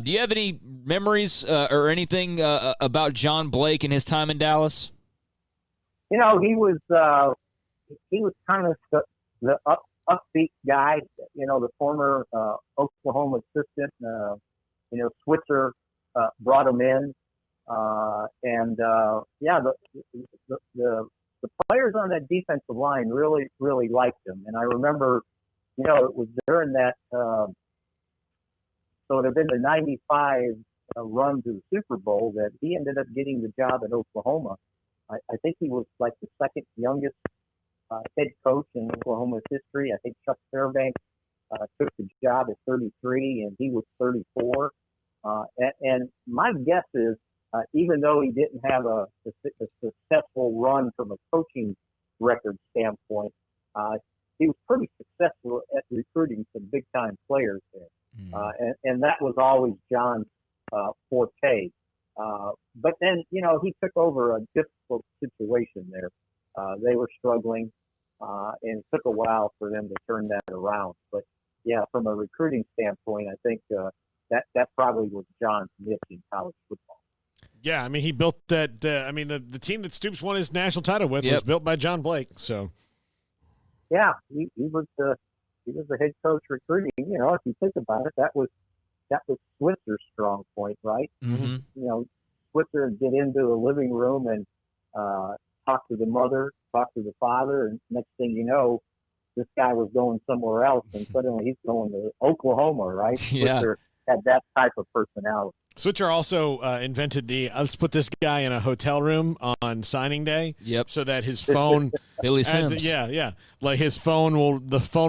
Do you have any memories or anything about John Blake and his time in Dallas? You know, he was kind of the upbeat guy, you know, the former Oklahoma assistant. You know, Switzer brought him in. The players on that defensive line really, really liked him. And I remember, you know, it was during that, so it had been the 95 run to the Super Bowl that he ended up getting the job at Oklahoma. I think he was like the second youngest head coach in Oklahoma's history. I think Chuck Fairbanks took the job at 33 and he was 34. And my guess is, even though he didn't have a successful run from a coaching record standpoint, he was pretty successful at recruiting some big-time players there. And that was always John's forte. But then, you know, he took over a difficult situation there. They were struggling, and it took a while for them to turn that around. But, yeah, from a recruiting standpoint, I think that probably was John's niche in college football. Yeah, I mean, he built that. The team that Stoops won his national title with was built by John Blake. So, yeah, he was the head coach recruiting. You know, if you think about it, that was Switzer's strong point, right? Mm-hmm. You know, Switzer would get into a living room and talk to the mother, talk to the father, and next thing you know, this guy was going somewhere else, and suddenly he's going to Oklahoma, right? Yeah. Switzer had that type of personality. Switzer also invented let's put this guy in a hotel room on signing day. Yep. So that his phone, Billy Sims. like the phone will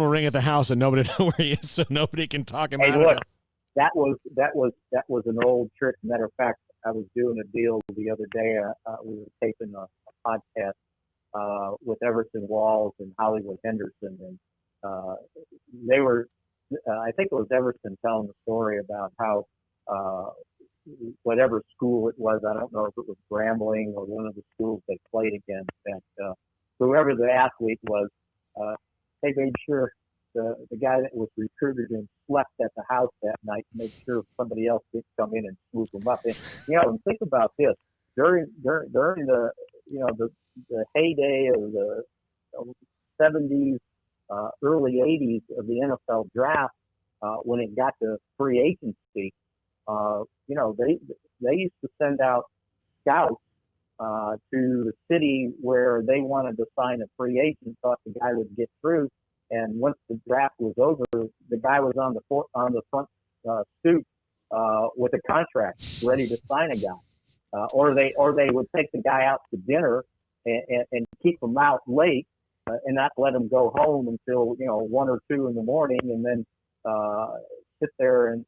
ring at the house and nobody know where he is, so nobody can talk him out Look, of it. that was an old trick. Matter of fact, I was doing a deal the other day. We were taping a podcast with Everson Walls and Hollywood Henderson, and they were. I think it was Everson telling the story about how whatever school it was, I don't know if it was Grambling or one of the schools they played against, that whoever the athlete was, they made sure the guy that was recruited and slept at the house that night to make sure somebody else didn't come in and swoop him up. And, you know, think about this. During the, you know, the heyday of the 70s, early 80s of the NFL draft, when it got to free agency, you know, they used to send out scouts to the city where they wanted to sign a free agent, thought the guy would get through, And once the draft was over, the guy was on the front stoop with a contract ready to sign a guy, or they would take the guy out to dinner and keep him out late and not let him go home until 1 or 2 in the morning, and then sit there and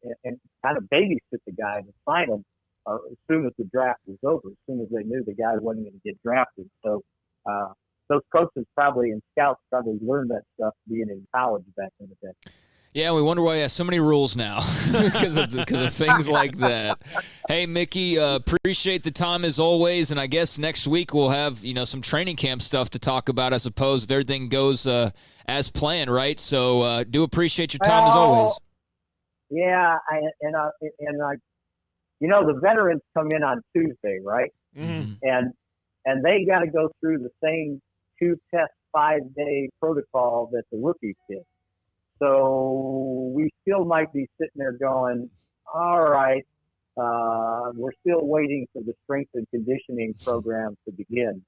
kind of babysit the guy to sign him as soon as the draft was over, as soon as they knew the guy wasn't going to get drafted. So those coaches and scouts probably learned that stuff being in college back in the day. Yeah, we wonder why he has so many rules now because of things like that. Hey, Mickey, appreciate the time as always, and I guess next week we'll have some training camp stuff to talk about, I suppose, if everything goes as planned, right? So do appreciate your time as always. Yeah, the veterans come in on Tuesday, right? Mm-hmm. And they got to go through the same 2-test 5-day protocol that the rookies did. So we still might be sitting there going, all right, we're still waiting for the strength and conditioning program to begin.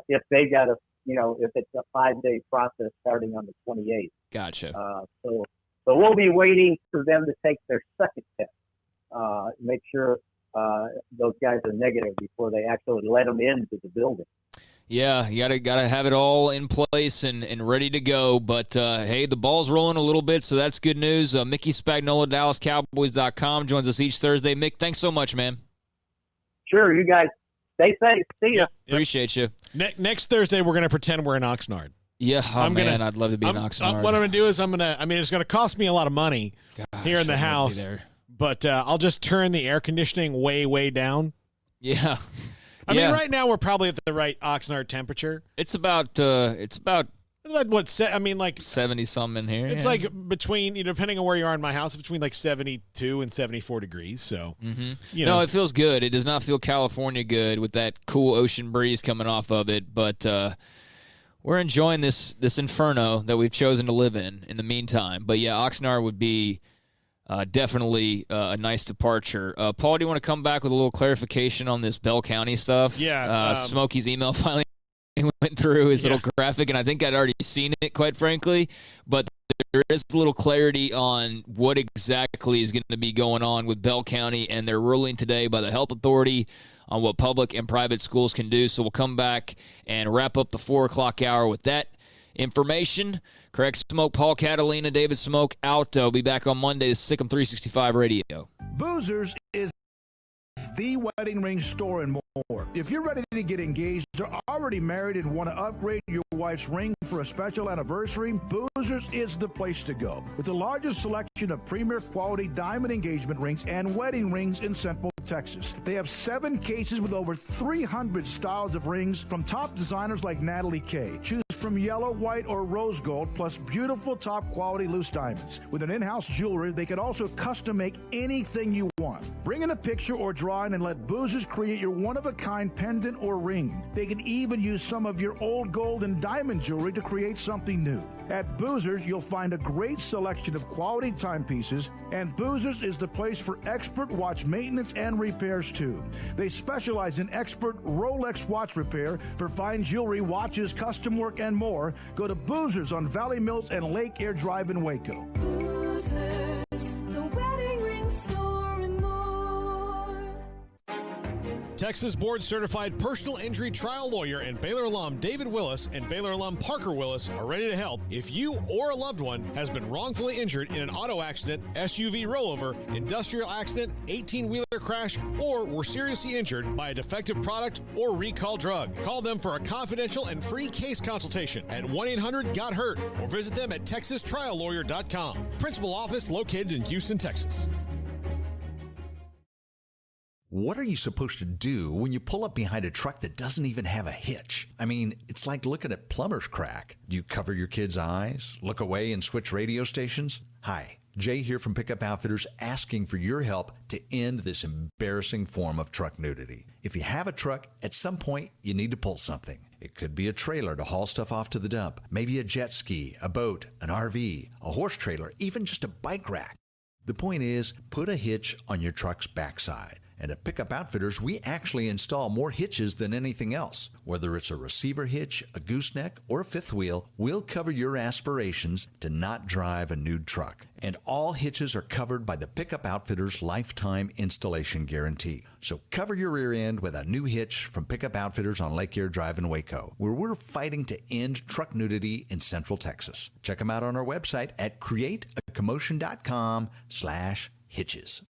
If they got if it's a 5-day process starting on the 28th. Gotcha. So we'll be waiting for them to take their second test, make sure those guys are negative before they actually let them into the building. Yeah, you gotta have it all in place and ready to go. But, hey, the ball's rolling a little bit, so that's good news. Mickey Spagnola, DallasCowboys.com, joins us each Thursday. Mick, thanks so much, man. Sure, you guys stay safe. See ya. Appreciate you. Next Thursday, we're going to pretend we're in Oxnard. Yeah, I'd love to be in Oxnard. What I'm going to do is it's going to cost me a lot of money here in the house, but I'll just turn the air conditioning way, way down. Yeah. I mean, right now we're probably at the right Oxnard temperature. It's about like 70 something in here. It's like between, depending on where you are in my house, between like 72 and 74 degrees. So, No, it feels good. It does not feel California good with that cool ocean breeze coming off of it, but we're enjoying this inferno that we've chosen to live in the meantime. But yeah, Oxnard would be definitely a nice departure. Paul, do you want to come back with a little clarification on this Bell County stuff? Yeah. Smokey's email finally went through his little graphic, and I think I'd already seen it, quite frankly. But there is a little clarity on what exactly is going to be going on with Bell County, and they're ruling today by the health authority on what public and private schools can do. So we'll come back and wrap up the 4 o'clock hour with that information. Correct Smoke, Paul Catalina, David Smoke out. We'll be back on Monday. Sikkim 365 Radio. Boozers is the wedding ring store and more. If you're ready to get engaged or already married and want to upgrade your wife's ring for a special anniversary, Boozers is the place to go. With the largest selection of premier quality diamond engagement rings and wedding rings in Central Texas. They have 7 cases with over 300 styles of rings from top designers like Natalie Kay. Choose from yellow, white, or rose gold, plus beautiful top quality loose diamonds. With an in-house jeweler, they can also custom make anything you want. Bring in a picture or drawing and let Boozers create your one-of-a-kind pendant or ring. They can even use some of your old gold and diamond jewelry to create something new. At Boozers, you'll find a great selection of quality timepieces, and Boozers is the place for expert watch maintenance and repairs too. They specialize in expert Rolex watch repair for fine jewelry, watches, custom work, and more. Go to Boozers on Valley Mills and Lake Air Drive in Waco. Boozers, the wedding ring store and more. Texas board-certified personal injury trial lawyer and Baylor alum David Willis and Baylor alum Parker Willis are ready to help if you or a loved one has been wrongfully injured in an auto accident, SUV rollover, industrial accident, 18-wheeler crash, or were seriously injured by a defective product or recall drug. Call them for a confidential and free case consultation at 1-800-GOT-HURT or visit them at texastriallawyer.com. Principal office located in Houston, Texas. What are you supposed to do when you pull up behind a truck that doesn't even have a hitch? I mean, it's like looking at plumber's crack. Do you cover your kids' eyes, look away, and switch radio stations? Hi, Jay here from Pickup Outfitters, asking for your help to end this embarrassing form of truck nudity. If you have a truck, at some point you need to pull something. It could be a trailer to haul stuff off to the dump, maybe a jet ski, a boat, an RV, a horse trailer, even just a bike rack. The point is, put a hitch on your truck's backside. And at Pickup Outfitters, we actually install more hitches than anything else. Whether it's a receiver hitch, a gooseneck, or a fifth wheel, we'll cover your aspirations to not drive a nude truck. And all hitches are covered by the Pickup Outfitters Lifetime Installation Guarantee. So cover your rear end with a new hitch from Pickup Outfitters on Lake Erie Drive in Waco, where we're fighting to end truck nudity in Central Texas. Check them out on our website at createacommotion.com/hitches.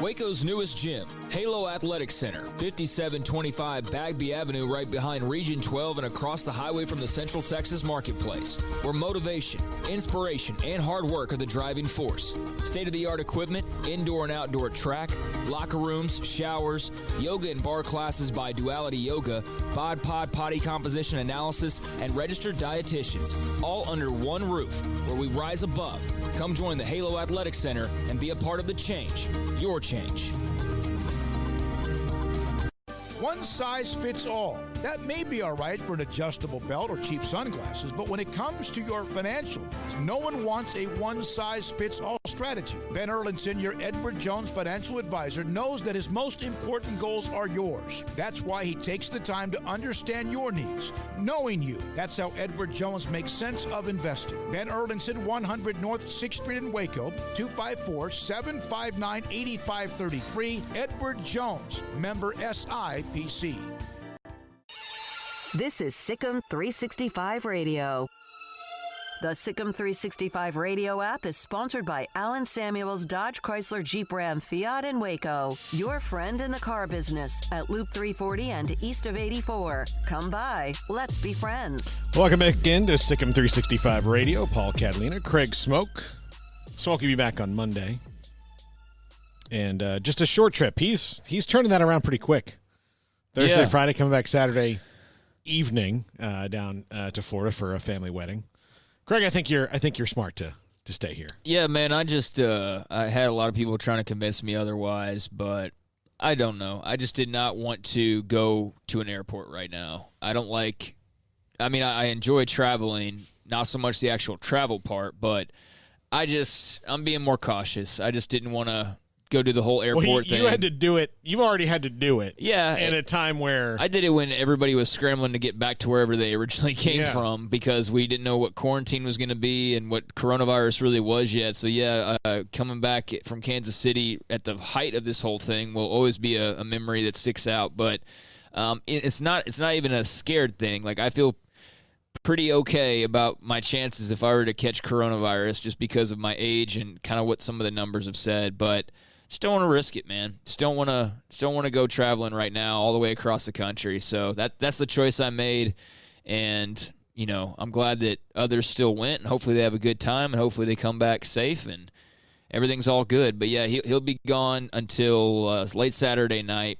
Waco's newest gym, Halo Athletic Center, 5725 Bagby Avenue, right behind Region 12 and across the highway from the Central Texas Marketplace, where motivation, inspiration, and hard work are the driving force. State-of-the-art equipment, indoor and outdoor track, locker rooms, showers, yoga and bar classes by Duality Yoga, bod pod potty composition analysis, and registered dietitians, all under one roof, where we rise above. Come join the Halo Athletic Center and be a part of the change, your change. One size fits all. That may be all right for an adjustable belt or cheap sunglasses, but when it comes to your financial needs, no one wants a one-size-fits-all strategy. Ben Erlinson, your Edward Jones financial advisor, knows that his most important goals are yours. That's why he takes the time to understand your needs, knowing you. That's how Edward Jones makes sense of investing. Ben Erlinson, 100 North 6th Street in Waco, 254-759-8533. Edward Jones, member SIPC. This is Sikkim 365 Radio. The Sikkim 365 Radio app is sponsored by Alan Samuels Dodge Chrysler Jeep Ram Fiat in Waco. Your friend in the car business at Loop 340 and east of 84. Come by. Let's be friends. Welcome back in to Sikkim 365 Radio. Paul Catalina, Craig Smoke. Smoke will be back on Monday. And just a short trip. He's turning that around pretty quick. Thursday, Friday, coming back Saturday evening down to Florida for a family wedding. Craig, I think you're smart to stay here. Yeah, man. I just I had a lot of people trying to convince me otherwise, but I don't know. I just did not want to go to an airport right now. I don't like. I mean, I enjoy traveling, not so much the actual travel part, but I'm being more cautious. I just didn't want to go do the whole airport thing. You had to do it. You've already had to do it. Yeah. At a time where I did it when everybody was scrambling to get back to wherever they originally came from because we didn't know what quarantine was going to be and what coronavirus really was yet. So, coming back from Kansas City at the height of this whole thing will always be a memory that sticks out. But it's not even a scared thing. Like, I feel pretty okay about my chances if I were to catch coronavirus just because of my age and kind of what some of the numbers have said. But just don't want to risk it, man. Just don't want to go traveling right now all the way across the country. So that's the choice I made, and I'm glad that others still went, and hopefully they have a good time, and hopefully they come back safe, and everything's all good. But yeah, he'll be gone until late Saturday night,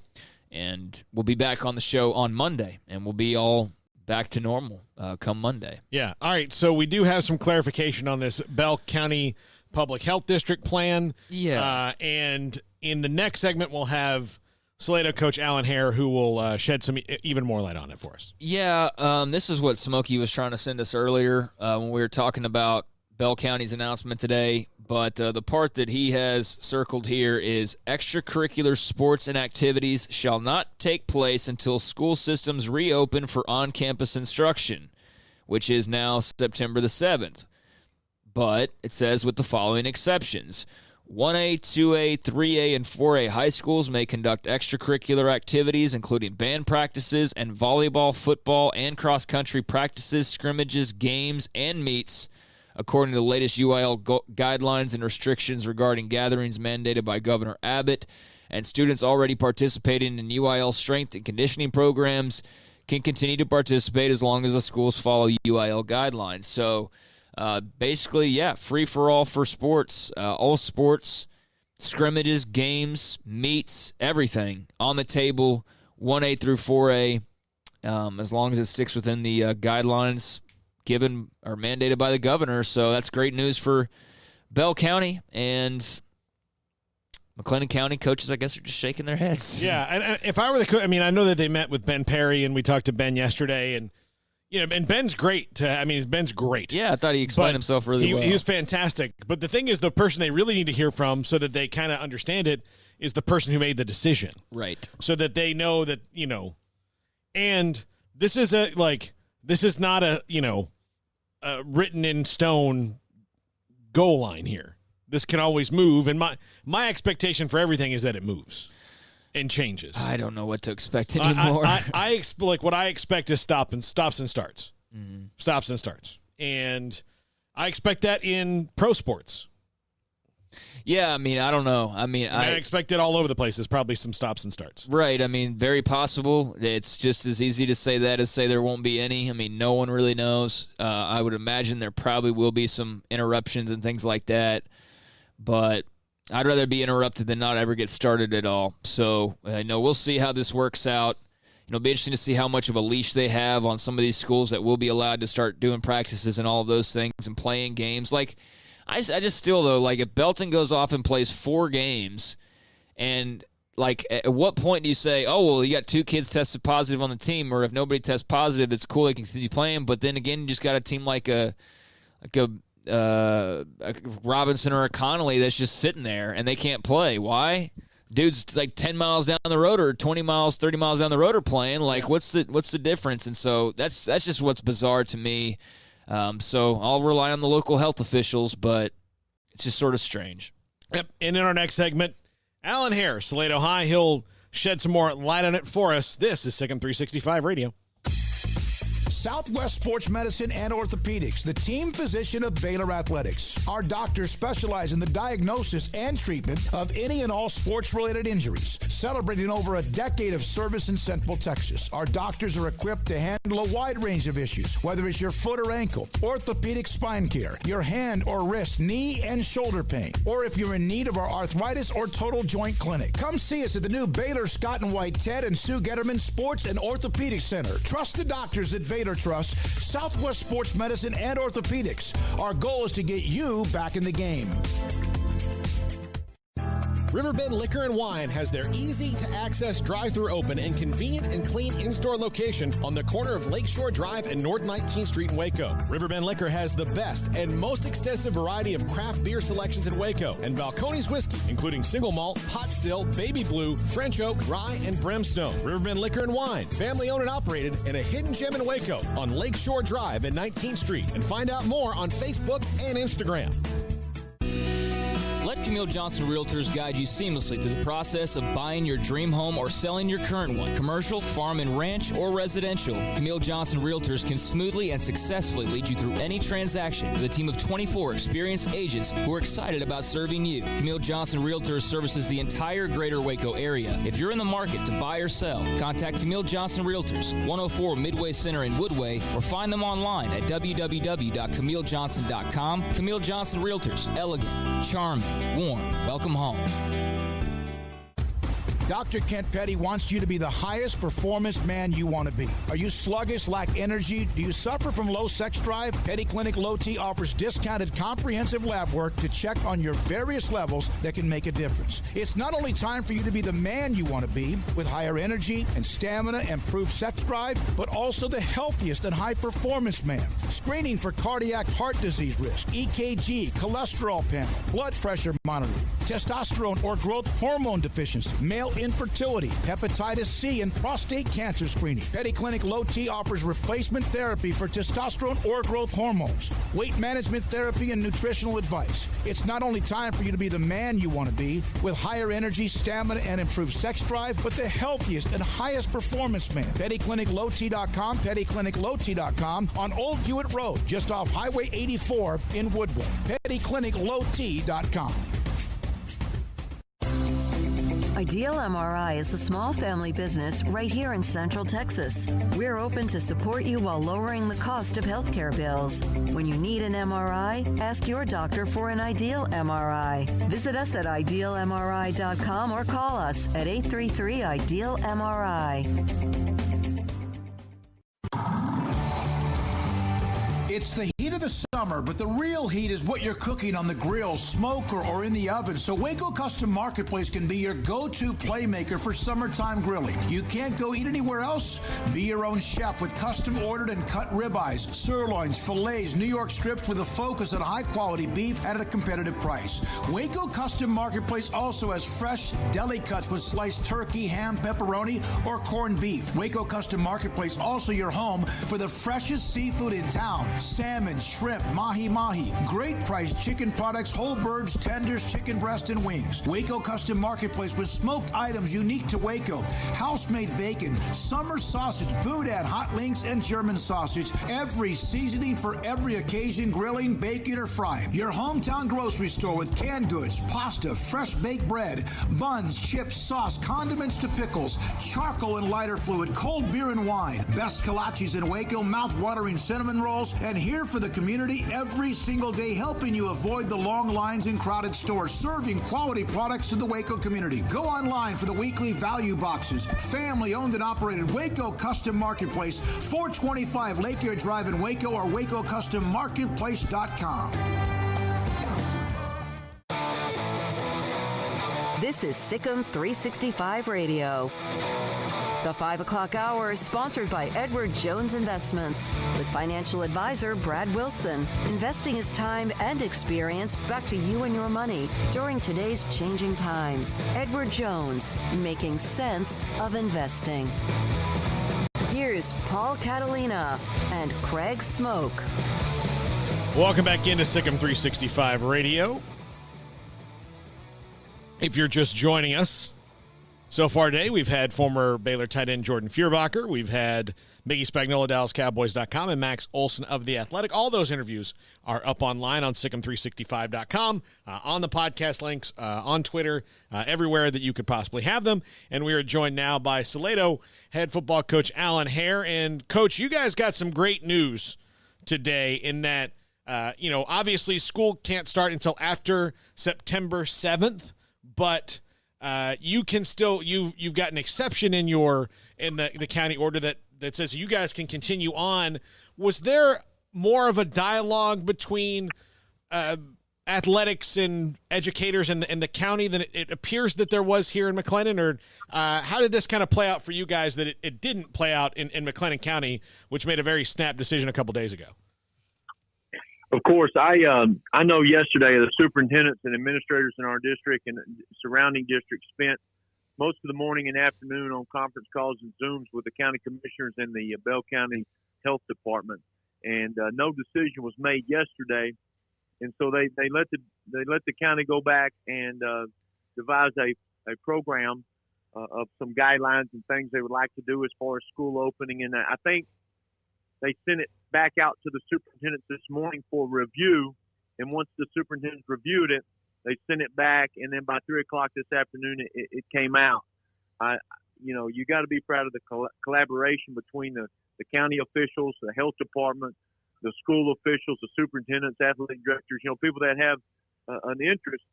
and we'll be back on the show on Monday, and we'll be all back to normal come Monday. Yeah. All right. So we do have some clarification on this Bell County Public Health District plan. Yeah. And in the next segment, we'll have Salado coach Alan Hare, who will shed some even more light on it for us. Yeah. This is what Smokey was trying to send us earlier when we were talking about Bell County's announcement today. But the part that he has circled here is extracurricular sports and activities shall not take place until school systems reopen for on-campus instruction, which is now September the 7th. But it says with the following exceptions. 1A, 2A, 3A, and 4A high schools may conduct extracurricular activities, including band practices and volleyball, football, and cross-country practices, scrimmages, games, and meets, according to the latest UIL guidelines and restrictions regarding gatherings mandated by Governor Abbott. And students already participating in UIL strength and conditioning programs can continue to participate as long as the schools follow UIL guidelines. So, basically, free for all for sports, all sports, scrimmages, games, meets, everything on the table, 1A through 4A, as long as it sticks within the guidelines given or mandated by the governor. So that's great news for Bell County, and McLennan County coaches, I guess, are just shaking their heads. Yeah, and if I were the coach, I mean, I know that they met with Ben Perry, and we talked to Ben yesterday, and And Ben's great. Ben's great. Yeah, I thought he explained himself really well. He was fantastic. But the thing is, the person they really need to hear from so that they kind of understand it is the person who made the decision. Right. So that they know that, and this is not a written in stone goal line here. This can always move. And my expectation for everything is that it moves and changes. I don't know what to expect anymore. What I expect is stops and starts. Mm-hmm. Stops and starts. And I expect that in pro sports. Yeah, I don't know. I expect it all over the place. There's probably some stops and starts. Right. Very possible. It's just as easy to say that as say there won't be any. No one really knows. I would imagine there probably will be some interruptions and things like that. But I'd rather be interrupted than not ever get started at all. So, we'll see how this works out. It'll be interesting to see how much of a leash they have on some of these schools that will be allowed to start doing practices and all of those things and playing games. I just still, though, if Belton goes off and plays 4 games, and, at what point do you say, oh, well, you got 2 kids tested positive on the team, or if nobody tests positive, it's cool, they can continue playing, but then again, you just got a team like a Robinson or a Connolly that's just sitting there and they can't play. Why? Dude's 10 miles down the road or 20 miles, 30 miles down the road are playing. What's the difference? And so that's just what's bizarre to me. So I'll rely on the local health officials, but it's just sort of strange. Yep. And in our next segment, Alan Hare, Salado High. He'll shed some more light on it for us. This is Sikkim 365 Radio. Southwest Sports Medicine and Orthopedics, the team physician of Baylor Athletics. Our doctors specialize in the diagnosis and treatment of any and all sports-related injuries. Celebrating over a decade of service in Central Texas, our doctors are equipped to handle a wide range of issues, whether it's your foot or ankle, orthopedic spine care, your hand or wrist, knee and shoulder pain, or if you're in need of our arthritis or total joint clinic. Come see us at the new Baylor Scott and White Ted and Sue Getterman Sports and Orthopedic Center. Trusted doctors at Baylor Trust, Southwest Sports Medicine and Orthopedics. Our goal is to get you back in the game. Riverbend Liquor and Wine has their easy-to-access drive-thru open and convenient and clean in-store location on the corner of Lakeshore Drive and North 19th Street in Waco. Riverbend Liquor has the best and most extensive variety of craft beer selections in Waco and Balcones whiskey, including single malt, pot still, baby blue, French oak, rye, and brimstone. Riverbend Liquor and Wine, family-owned and operated, and a hidden gem in Waco on Lakeshore Drive and 19th Street. And find out more on Facebook and Instagram. Let Camille Johnson Realtors guide you seamlessly through the process of buying your dream home or selling your current one. Commercial, farm and ranch, or residential, Camille Johnson Realtors can smoothly and successfully lead you through any transaction with a team of 24 experienced agents who are excited about serving you. Camille Johnson Realtors services the entire greater Waco area. If you're in the market to buy or sell, contact Camille Johnson Realtors, 104 Midway Center in Woodway, or find them online at www.camillejohnson.com. Camille Johnson Realtors, elegant, charming, warm. Welcome home. Dr. Kent Petty wants you to be the highest performance man you want to be. Are you sluggish, lack energy? Do you suffer from low sex drive? Petty Clinic Low T offers discounted comprehensive lab work to check on your various levels that can make a difference. It's not only time for you to be the man you want to be with higher energy and stamina and improved sex drive, but also the healthiest and high performance man. Screening for cardiac heart disease risk, EKG, cholesterol panel, blood pressure monitoring, testosterone or growth hormone deficiency, male infertility, hepatitis C, and prostate cancer screening. Petty Clinic Low T offers replacement therapy for testosterone or growth hormones, weight management therapy, and nutritional advice. It's not only time for you to be the man you want to be with higher energy, stamina, and improved sex drive, but the healthiest and highest performance man. PettyClinicLowT.com, PettyClinicLowT.com on Old Hewitt Road, just off Highway 84 in Woodway. PettyClinicLowT.com. Ideal MRI is a small family business right here in Central Texas. We're open to support you while lowering the cost of healthcare bills. When you need an MRI, ask your doctor for an Ideal MRI. Visit us at idealmri.com or call us at 833-IDEAL-MRI. It's the heat of the summer, but the real heat is what you're cooking on the grill, smoker, or in the oven. So Waco Custom Marketplace can be your go-to playmaker for summertime grilling. You can't go eat anywhere else? Be your own chef with custom ordered and cut ribeyes, sirloins, fillets, New York strips with a focus on high-quality beef at a competitive price. Waco Custom Marketplace also has fresh deli cuts with sliced turkey, ham, pepperoni, or corned beef. Waco Custom Marketplace also your home for the freshest seafood in town. Salmon, shrimp, mahi-mahi, great priced chicken products, whole birds, tenders, chicken breast, and wings. Waco Custom Marketplace with smoked items unique to Waco, house-made bacon, summer sausage, boudin, hot links, and German sausage. Every seasoning for every occasion, grilling, baking, or frying. Your hometown grocery store with canned goods, pasta, fresh baked bread, buns, chips, sauce, condiments to pickles, charcoal and lighter fluid, cold beer and wine, best kolaches in Waco, mouth-watering cinnamon rolls, and here for the community every single day, helping you avoid the long lines in crowded stores, serving quality products to the Waco community. Go online for the weekly value boxes. Family owned and operated Waco Custom Marketplace, 425 Lakeyard Drive in Waco, or WacoCustomMarketplace.com. This is Sikkim 365 Radio. The 5 o'clock hour is sponsored by Edward Jones Investments with financial advisor Brad Wilson. Investing his time and experience back to you and your money during today's changing times. Edward Jones, making sense of investing. Here's Paul Catalina and Craig Smoke. Welcome back into Sikkim 365 Radio. If you're just joining us, so far today, we've had former Baylor tight end Jordan Feuerbacher. We've had Miggy Spagnola, DallasCowboys.com, and Max Olson of The Athletic. All those interviews are up online on Sikkim365.com, on the podcast links, on Twitter, everywhere that you could possibly have them. And we are joined now by Salado head football coach Alan Hare. And, Coach, you guys got some great news today in that, obviously school can't start until after September 7th, but you can still you've got an exception in the county order that says you guys can continue on. Was there more of a dialogue between athletics and educators and the county than it appears that there was here in McLennan, or how did this kind of play out for you guys that it didn't play out in McLennan County, which made a very snap decision a couple days ago? Of course, I know yesterday the superintendents and administrators in our district and surrounding districts spent most of the morning and afternoon on conference calls and Zooms with the county commissioners and the Bell County Health Department, and no decision was made yesterday. And so they let the county go back and devise a program of some guidelines and things they would like to do as far as school opening. And I think they sent it back out to the superintendents this morning for review. And once the superintendents reviewed it, they sent it back. And then by 3 o'clock this afternoon, it came out. You got to be proud of the collaboration between the county officials, the health department, the school officials, the superintendents, athletic directors, people that have an interest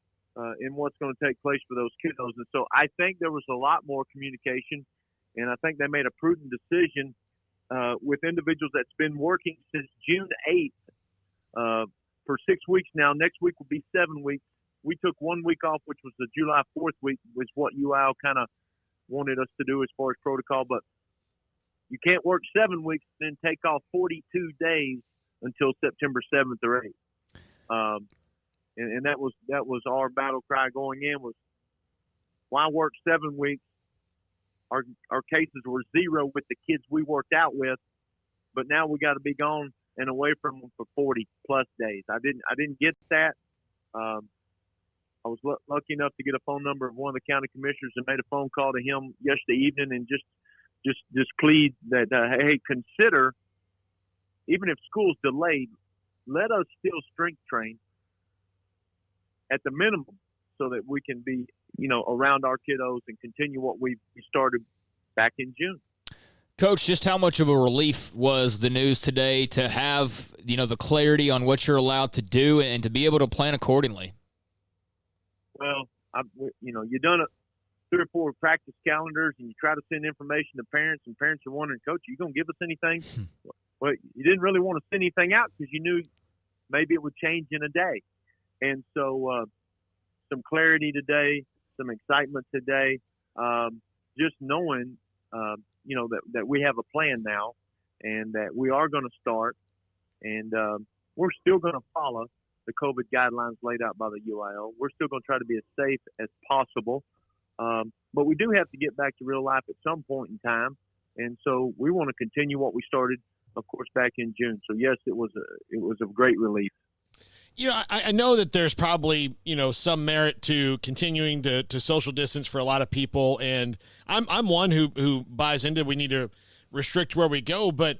in what's going to take place for those kiddos. And so I think there was a lot more communication, and I think they made a prudent decision with individuals that's been working since June 8th for 6 weeks now. Next week will be 7 weeks. We took 1 week off, which was the July 4th week, was what UIL kind of wanted us to do as far as protocol. But you can't work 7 weeks and then take off 42 days until September 7th or 8th. And that was our battle cry going in, was why work 7 weeks? Our cases were zero with the kids we worked out with, but now we got to be gone and away from them for 40 plus days. I didn't get that. I was lucky enough to get a phone number of one of the county commissioners and made a phone call to him yesterday evening and just plead that hey, consider, even if school's delayed, let us still strength train at the minimum so that we can be around our kiddos and continue what we started back in June. Coach, just how much of a relief was the news today to have, the clarity on what you're allowed to do and to be able to plan accordingly? Well, you've done 3 or 4 practice calendars and you try to send information to parents, and parents are wondering, Coach, are you going to give us anything? Well, you didn't really want to send anything out because you knew maybe it would change in a day. And so some clarity today, some excitement today, just knowing, that we have a plan now and that we are going to start. And we're still going to follow the COVID guidelines laid out by the UIL. We're still going to try to be as safe as possible. But we do have to get back to real life at some point in time. And so we want to continue what we started, of course, back in June. So, yes, it was a great relief. I know that there's probably, some merit to continuing to social distance for a lot of people. And I'm one who buys into we need to restrict where we go. But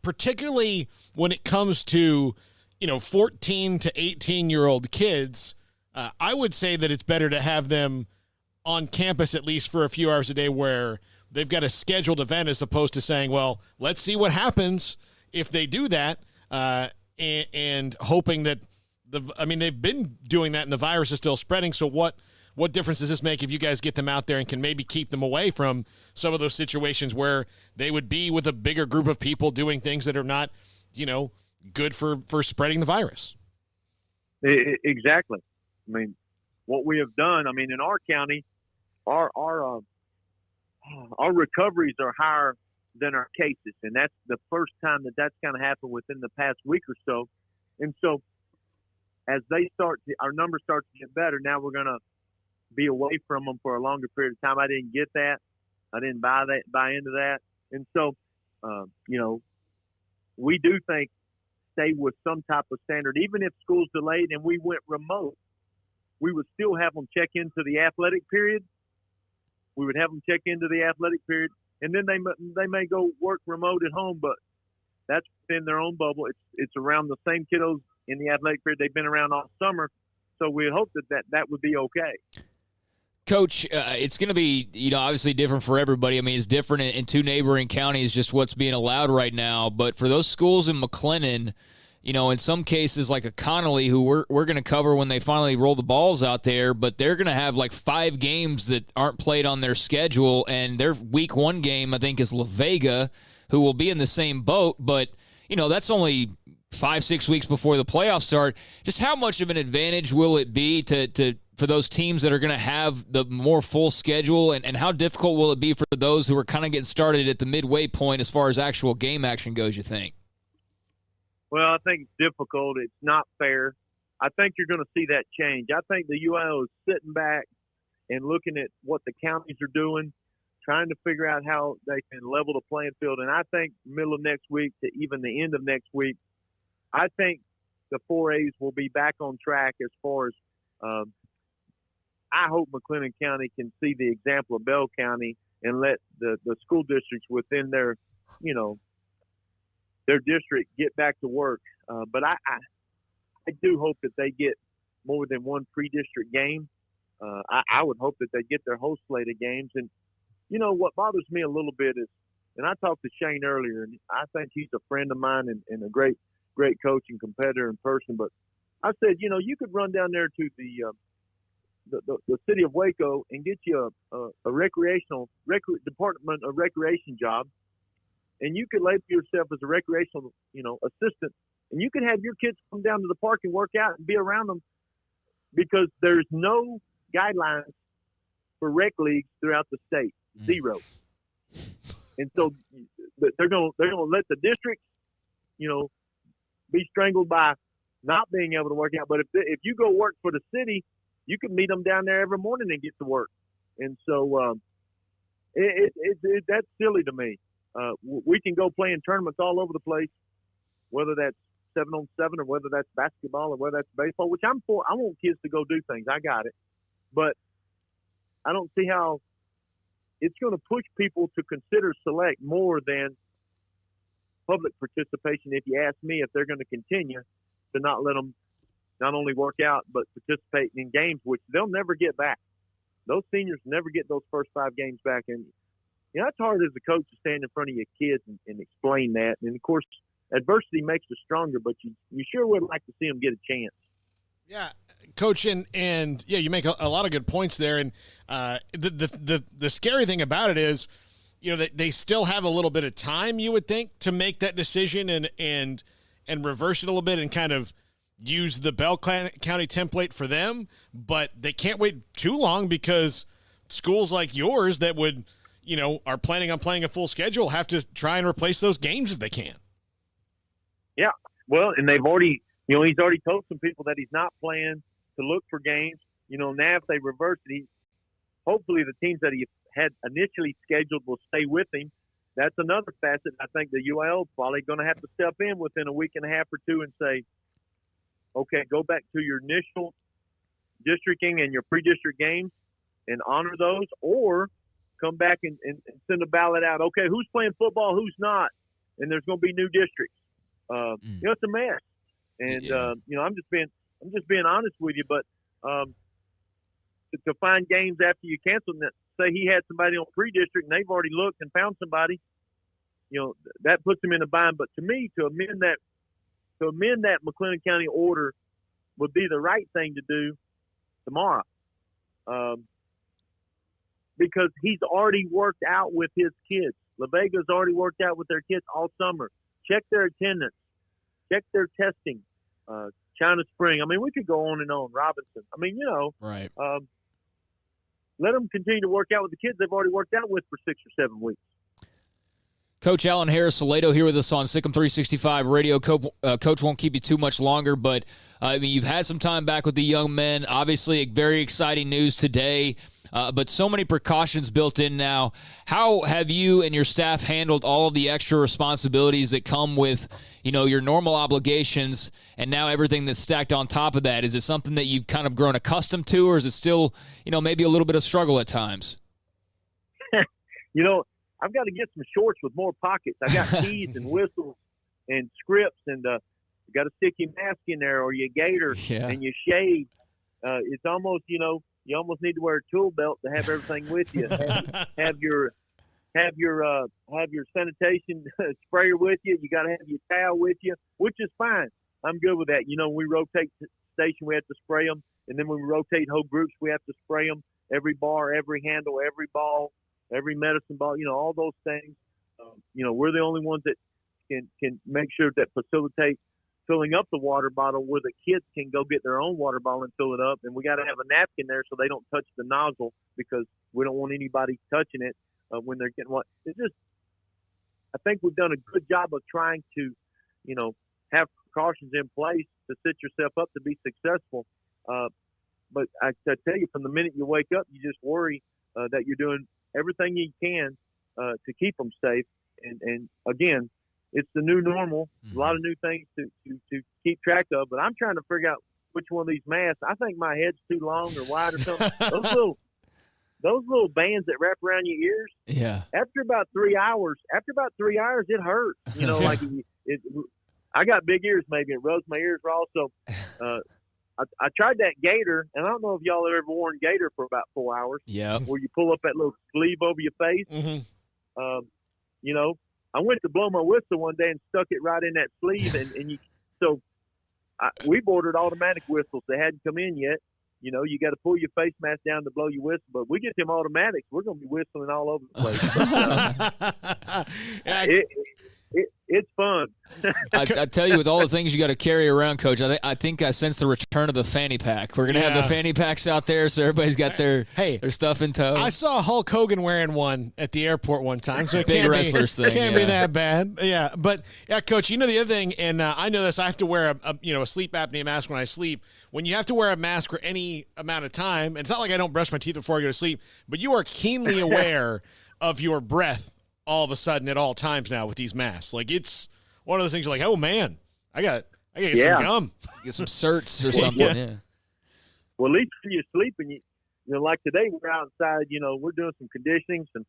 particularly when it comes to, 14 to 18-year-old kids, I would say that it's better to have them on campus at least for a few hours a day where they've got a scheduled event as opposed to saying, well, let's see what happens if they do that, and hoping that they've been doing that and the virus is still spreading. So what difference does this make if you guys get them out there and can maybe keep them away from some of those situations where they would be with a bigger group of people doing things that are not, good for spreading the virus? Exactly. I mean, what we have done, in our county, our recoveries are higher than our cases. And that's the first time that's kind of happened within the past week or so. And so as our numbers start to get better, now we're going to be away from them for a longer period of time. I didn't get that. I didn't buy into that. And so, we do think stay with some type of standard. Even if school's delayed and we went remote, we would still have them check into the athletic period. We would have them check into the athletic period, and then they may go work remote at home, but that's within their own bubble. It's around the same kiddos in the athletic period they've been around all summer, so we hope that would be okay. Coach, it's going to be, obviously different for everybody. It's different in two neighboring counties, just what's being allowed right now. But for those schools in McLennan, in some cases like a Connolly, who we're going to cover when they finally roll the balls out there, but they're going to have like 5 games that aren't played on their schedule. And their week 1 game, I think, is La Vega, who will be in the same boat. But, that's only 5-6 weeks before the playoffs start. Just how much of an advantage will it be for those teams that are going to have the more full schedule, and how difficult will it be for those who are kind of getting started at the midway point as far as actual game action goes, you think? Well, I think it's difficult. It's not fair. I think you're going to see that change. I think the UIL is sitting back and looking at what the counties are doing, trying to figure out how they can level the playing field. And I think middle of next week to even the end of next week, I think the 4As will be back on track as far as I hope McLennan County can see the example of Bell County and let the school districts within their district get back to work. But I do hope that they get more than one pre-district game. I would hope that they get their whole slate of games. And, what bothers me a little bit is, and I talked to Shane earlier, and I think he's a friend of mine and a great coach and competitor in person. But I said, you could run down there to the city of Waco and get you a recreational Department of Recreation job, and you could label yourself as a recreational, assistant, and you could have your kids come down to the park and work out and be around them, because there's no guidelines for rec leagues throughout the state, 0. And so they're going to let the districts, be strangled by not being able to work out. But if you go work for the city, you can meet them down there every morning and get to work. And so that's silly to me. We can go play in tournaments all over the place, whether that's 7-on-7 or whether that's basketball or whether that's baseball, which I'm for. I want kids to go do things. I got it. But I don't see how it's going to push people to consider select more than public participation, if you ask me, if they're going to continue to not let them not only work out but participate in games, which they'll never get back. Those seniors never get those first 5 games back. And it's hard as a coach to stand in front of your kids and explain that. And, of course, adversity makes us stronger, but you sure would like to see them get a chance. Yeah, Coach, and you make a lot of good points there. And the scary thing about it is, they still have a little bit of time, you would think, to make that decision and reverse it a little bit and kind of, use the Bell County template for them, but they can't wait too long because schools like yours that would, are planning on playing a full schedule have to try and replace those games if they can. Yeah. Well, and they've already, he's already told some people that he's not playing to look for games. Now if they reverse it, hopefully the teams that he had initially scheduled will stay with him. That's another facet. I think the UL is probably going to have to step in within a week and a half or two and say, okay, go back to your initial districting and your pre-district games and honor those, or come back and send a ballot out. Okay, who's playing football, who's not? And there's going to be new districts. It's a mess. And, I'm just being honest with you, but to find games after you cancel them, say he had somebody on pre-district and they've already looked and found somebody, that puts him in a bind. But to me, to amend that McLennan County order would be the right thing to do tomorrow, because he's already worked out with his kids. La Vega's already worked out with their kids all summer. Check their attendance, check their testing. China Spring. I mean, we could go on and on. Robinson. I mean, right. Let them continue to work out with the kids they've already worked out with for 6 or 7 weeks. Coach Alan Harris Salado here with us on Sikkim 365 Radio. Coach won't keep you too much longer, but you've had some time back with the young men. Obviously, very exciting news today, but so many precautions built in now. How have you and your staff handled all of the extra responsibilities that come with, your normal obligations, and now everything that's stacked on top of that? Is it something that you've kind of grown accustomed to, or is it still, maybe a little bit of struggle at times? I've got to get some shorts with more pockets. I got keys and whistles and scripts, and you got to stick your mask in there or your gator and your shade. It's almost, you almost need to wear a tool belt to have everything with you. Have your sanitation sprayer with you. You got to have your towel with you, which is fine. I'm good with that. We rotate station, we have to spray them, and then when we rotate whole groups, we have to spray them. Every bar, every handle, every ball, every medicine ball. All those things. We're the only ones that can make sure that facilitate filling up the water bottle where the kids can go get their own water bottle and fill it up. And we got to have a napkin there so they don't touch the nozzle, because we don't want anybody touching it when they're getting what. It's just, I think we've done a good job of trying to, have precautions in place to set yourself up to be successful. But I tell you, from the minute you wake up, you just worry that you're doing everything you can to keep them safe. And again, it's the new normal. A lot of new things to keep track of. But I'm trying to figure out which one of these masks. I think my head's too long or wide or something. Those little bands that wrap around your ears. Yeah. After about 3 hours, it hurts. Like I got big ears. Maybe it rubs my ears raw. So I tried that gator, and I don't know if y'all have ever worn gator for about 4 hours. Yeah. Where you pull up that little sleeve over your face. Mm-hmm. I went to blow my whistle one day and stuck it right in that sleeve, we've ordered automatic whistles. They hadn't come in yet. You got to pull your face mask down to blow your whistle, but we get them automatics. We're going to be whistling all over the place. It's fun. I tell you, with all the things you got to carry around, Coach, I think I sense the return of the fanny pack. We're going to have the fanny packs out there, so everybody's got their stuff in tow. I saw Hulk Hogan wearing one at the airport one time. So it big wrestlers thing. It can't be that bad. Yeah, but Coach, the other thing, and I know this. I have to wear a sleep apnea mask when I sleep. When you have to wear a mask for any amount of time, it's not like I don't brush my teeth before I go to sleep, but you are keenly aware of your breath all of a sudden at all times now with these masks. Like, it's one of those things you're like, oh man, I got to get some gum. Get some certs or something. Yeah. Well, at least when you're sleeping, like today we're outside, we're doing some conditioning, some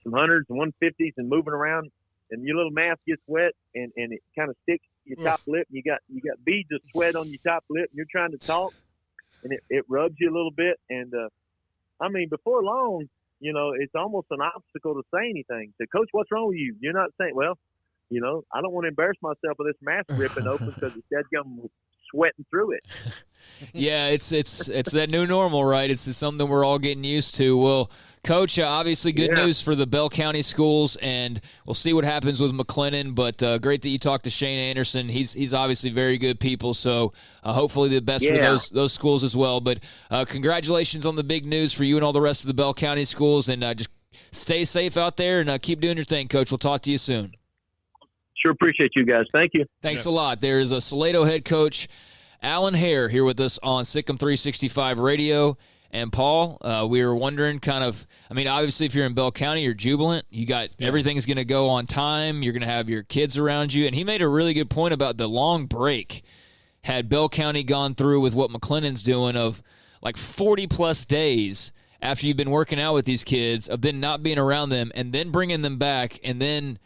100s and 150s and moving around, and your little mask gets wet and it kind of sticks to your top lip, and you got beads of sweat on your top lip, and you're trying to talk, and it rubs you a little bit. And before long, it's almost an obstacle to say anything. Say, Coach, what's wrong with you? You're not saying, well, I don't want to embarrass myself with this mask ripping open because it's dead gum sweating through it. Yeah, it's that new normal, right? It's something we're all getting used to. Well, Coach, obviously good news for the Bell County schools, and we'll see what happens with McLennan, but great that you talked to Shane Anderson. He's obviously very good people, so hopefully the best for those schools as well. But congratulations on the big news for you and all the rest of the Bell County schools, and just stay safe out there and keep doing your thing, Coach. We'll talk to you soon. Sure appreciate you guys. Thank you. Thanks a lot. There's a Salado head coach, Alan Hare, here with us on Sikkim 365 Radio. And, Paul, we were wondering obviously if you're in Bell County, you're jubilant. You got everything's going to go on time. You're going to have your kids around you. And he made a really good point about the long break. Had Bell County gone through with what McLennan's doing of like 40-plus days after you've been working out with these kids, of then not being around them and then bringing them back and then,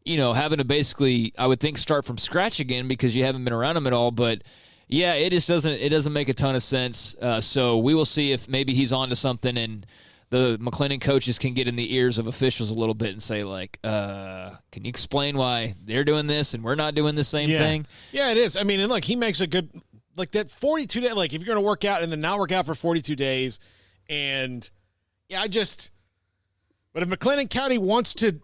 having to basically, I would think, start from scratch again because you haven't been around them at all. But yeah, it doesn't make a ton of sense. So we will see if maybe he's on to something and the McLennan coaches can get in the ears of officials a little bit and say, like, can you explain why they're doing this and we're not doing the same thing? Yeah, it is. I mean, and look, he makes a good, like that 42 day, like if you're going to work out and then not work out for 42 days and but if McLennan County wants to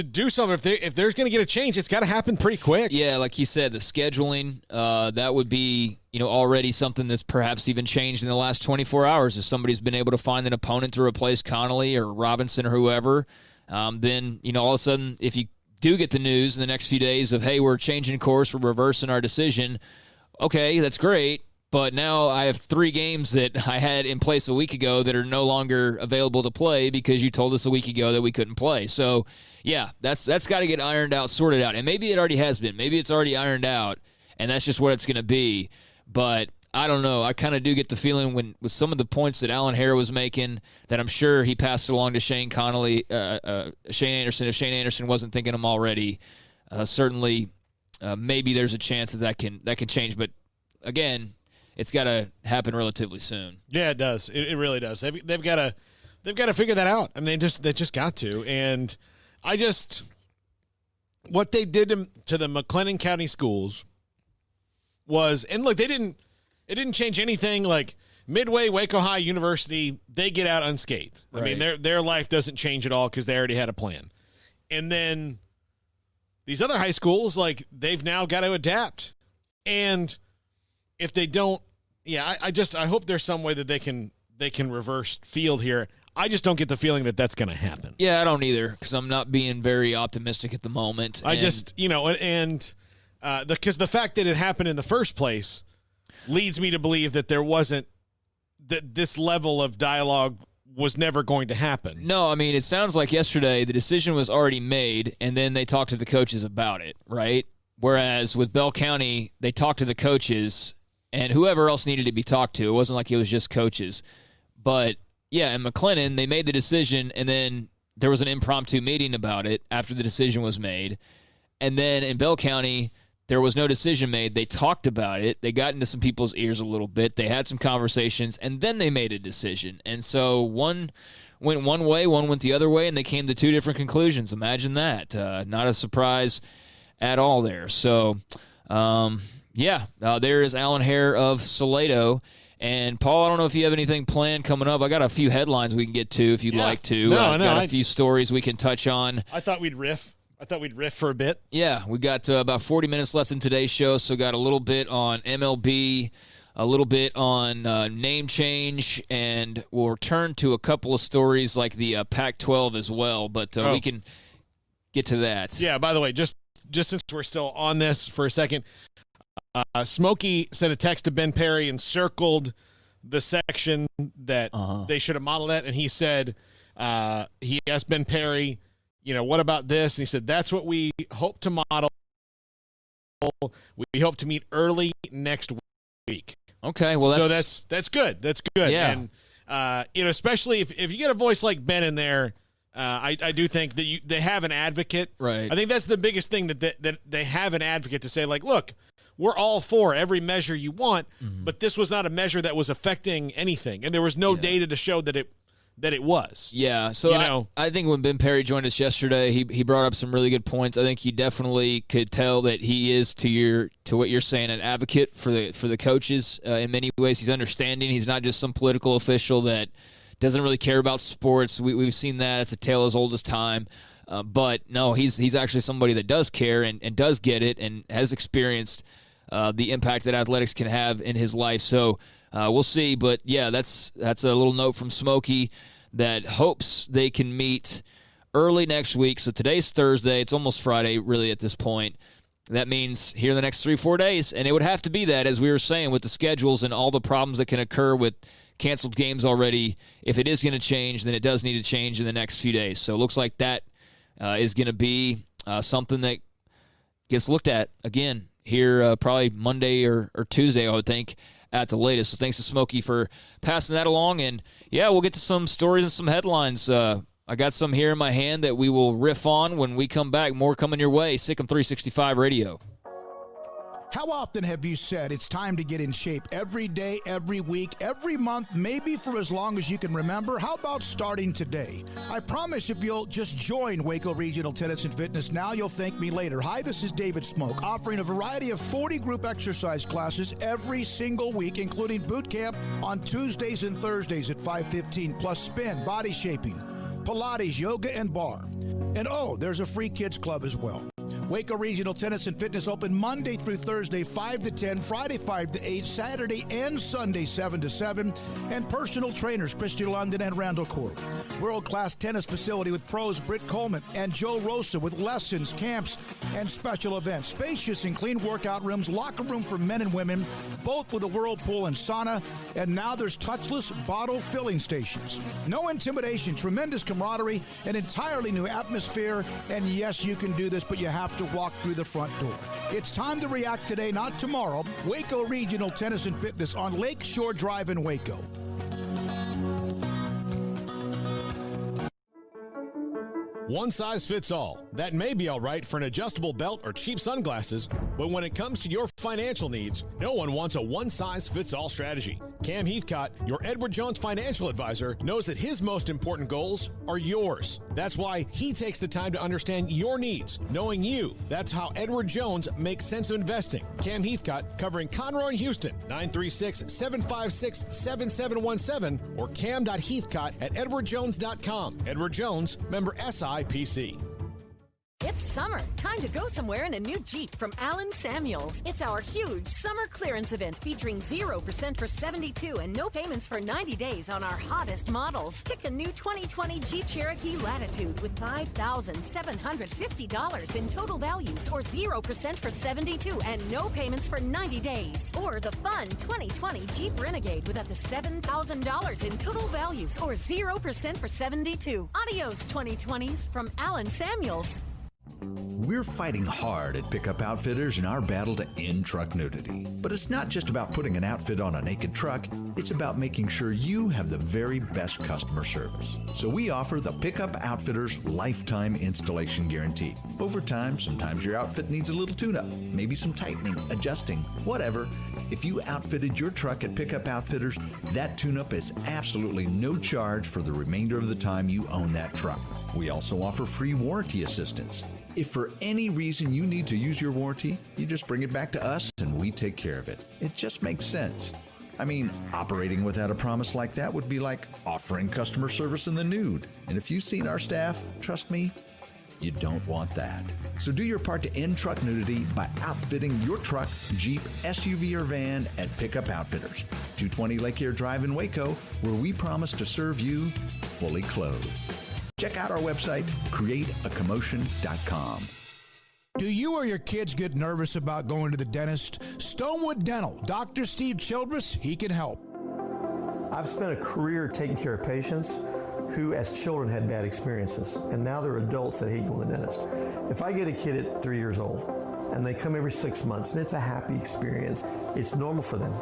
do something, if there's going to get a change, it's got to happen pretty quick. Yeah, like he said, the scheduling, that would be, already something that's perhaps even changed in the last 24 hours. If somebody's been able to find an opponent to replace Connolly or Robinson or whoever, then, all of a sudden, if you do get the news in the next few days of, hey, we're changing course, we're reversing our decision, okay, that's great. But now I have 3 games that I had in place a week ago that are no longer available to play because you told us a week ago that we couldn't play. So, yeah, that's got to get ironed out, sorted out. And maybe it already has been. Maybe it's already ironed out, and that's just what it's going to be. But I don't know. I kind of do get the feeling with some of the points that Alan Hare was making that I'm sure he passed along to Shane Anderson. If Shane Anderson wasn't thinking them already, certainly maybe there's a chance that can change. But, again, it's got to happen relatively soon. Yeah, it does. It really does. They've got to figure that out. I mean, they just got to. And what they did to the McLennan County schools was, and look, it didn't change anything. Like Midway, Waco High, University, they get out unscathed. I mean, their life doesn't change at all because they already had a plan. And then these other high schools, like, they've now got to adapt. And if they don't, I hope there's some way that they can reverse field here. I just don't get the feeling that that's going to happen. Yeah, I don't either, because I'm not being very optimistic at the moment. Because the fact that it happened in the first place leads me to believe that that this level of dialogue was never going to happen. No, I mean, it sounds like yesterday the decision was already made, and then they talked to the coaches about it, right? Whereas with Bell County, they talked to the coaches and whoever else needed to be talked to. It wasn't like it was just coaches. But, yeah, in McLennan, they made the decision, and then there was an impromptu meeting about it after the decision was made. And then in Bell County, there was no decision made. They talked about it. They got into some people's ears a little bit. They had some conversations, and then they made a decision. And so one went one way, one went the other way, and they came to 2 different conclusions. Imagine that. Not a surprise at all there. So, there is Alan Hare of Salado. And, Paul, I don't know if you have anything planned coming up. I got a few headlines we can get to if you'd like to. Got a few stories we can touch on. I thought we'd riff for a bit. Yeah, we got about 40 minutes left in today's show, so got a little bit on MLB, a little bit on name change, and we'll return to a couple of stories like the Pac-12 as well, but we can get to that. Yeah, by the way, just since we're still on this for a second, Smokey sent a text to Ben Perry and circled the section that they should have modeled at, and he said he asked Ben Perry, what about this? And he said, that's what we hope to model. We hope to meet early next week. Okay, well, that's good. That's good. Yeah. And, especially if you get a voice like Ben in there, I do think that they have an advocate. Right. I think that's the biggest thing, that they have an advocate to say, like, look, we're all for every measure you want, but this was not a measure that was affecting anything, and there was no data to show that it was. Yeah, so I think when Ben Perry joined us yesterday, he brought up some really good points. I think he definitely could tell that he is, to what you're saying, an advocate for the coaches in many ways. He's understanding. He's not just some political official that doesn't really care about sports. We've seen that. It's a tale as old as time. But no, he's actually somebody that does care and does get it and has experienced the impact that athletics can have in his life. So we'll see. But, yeah, that's a little note from Smokey that hopes they can meet early next week. So today's Thursday. It's almost Friday, really, at this point. That means here in the next 3-4 days. And it would have to be that, as we were saying, with the schedules and all the problems that can occur with canceled games already. If it is going to change, then it does need to change in the next few days. So it looks like that is going to be something that gets looked at again here probably Monday or Tuesday, I would think, at the latest. So thanks to Smokey for passing that along. And, yeah, we'll get to some stories and some headlines. I got some here in my hand that we will riff on when we come back. More coming your way. Sikkim 365 Radio. How often have you said it's time to get in shape every day, every week, every month, maybe for as long as you can remember? How about starting today? I promise if you'll just join Waco Regional Tennis and Fitness now, you'll thank me later. Hi, this is David Smoke, offering a variety of 40 group exercise classes every single week, including boot camp on Tuesdays and Thursdays at 5:15, plus spin, body shaping, Pilates, yoga, and bar. And there's a free kids club as well. Waco Regional Tennis and Fitness open Monday through Thursday, 5 to 10, Friday, 5 to 8, Saturday and Sunday, 7 to 7, and personal trainers, Christy London and Randall Corley. World-class tennis facility with pros Britt Coleman and Joe Rosa with lessons, camps, and special events. Spacious and clean workout rooms, locker room for men and women, both with a whirlpool and sauna, and now there's touchless bottle filling stations. No intimidation, tremendous camaraderie, an entirely new atmosphere, and yes, you can do this, but you have to walk through the front door. It's time to react today, not tomorrow. Waco Regional Tennis and Fitness on Lakeshore Drive in Waco. One size fits all. That may be all right for an adjustable belt or cheap sunglasses, but when it comes to your financial needs, no one wants a one-size-fits-all strategy. Cam Heathcott, your Edward Jones financial advisor, knows that his most important goals are yours. That's why he takes the time to understand your needs, knowing you. That's how Edward Jones makes sense of investing. Cam Heathcott, covering Conroe and Houston, 936-756-7717 or cam.heathcott@edwardjones.com. Edward Jones, member SIPC. It's summer. Time to go somewhere in a new Jeep from Allen Samuels. It's our huge summer clearance event featuring 0% for 72 and no payments for 90 days on our hottest models. Pick a new 2020 Jeep Cherokee Latitude with $5,750 in total values or 0% for 72 and no payments for 90 days. Or the fun 2020 Jeep Renegade with up to $7,000 in total values or 0% for 72. Adios 2020s from Allen Samuels. We're fighting hard at Pickup Outfitters in our battle to end truck nudity. But it's not just about putting an outfit on a naked truck, it's about making sure you have the very best customer service. So we offer the Pickup Outfitters Lifetime Installation Guarantee. Over time, sometimes your outfit needs a little tune-up, maybe some tightening, adjusting, whatever. If you outfitted your truck at Pickup Outfitters, that tune-up is absolutely no charge for the remainder of the time you own that truck. We also offer free warranty assistance. If for any reason you need to use your warranty, you just bring it back to us and we take care of it. It just makes sense. I mean, operating without a promise like that would be like offering customer service in the nude. And if you've seen our staff, trust me, you don't want that. So do your part to end truck nudity by outfitting your truck, Jeep, SUV, or van at Pickup Outfitters, 220 Lake Air Drive in Waco, where we promise to serve you fully clothed. Check out our website, createacommotion.com. Do you or your kids get nervous about going to the dentist? Stonewood Dental, Dr. Steve Childress, he can help. I've spent a career taking care of patients who as children had bad experiences, and now they're adults that hate going to the dentist. If I get a kid at 3 years old and they come every 6 months and it's a happy experience, it's normal for them.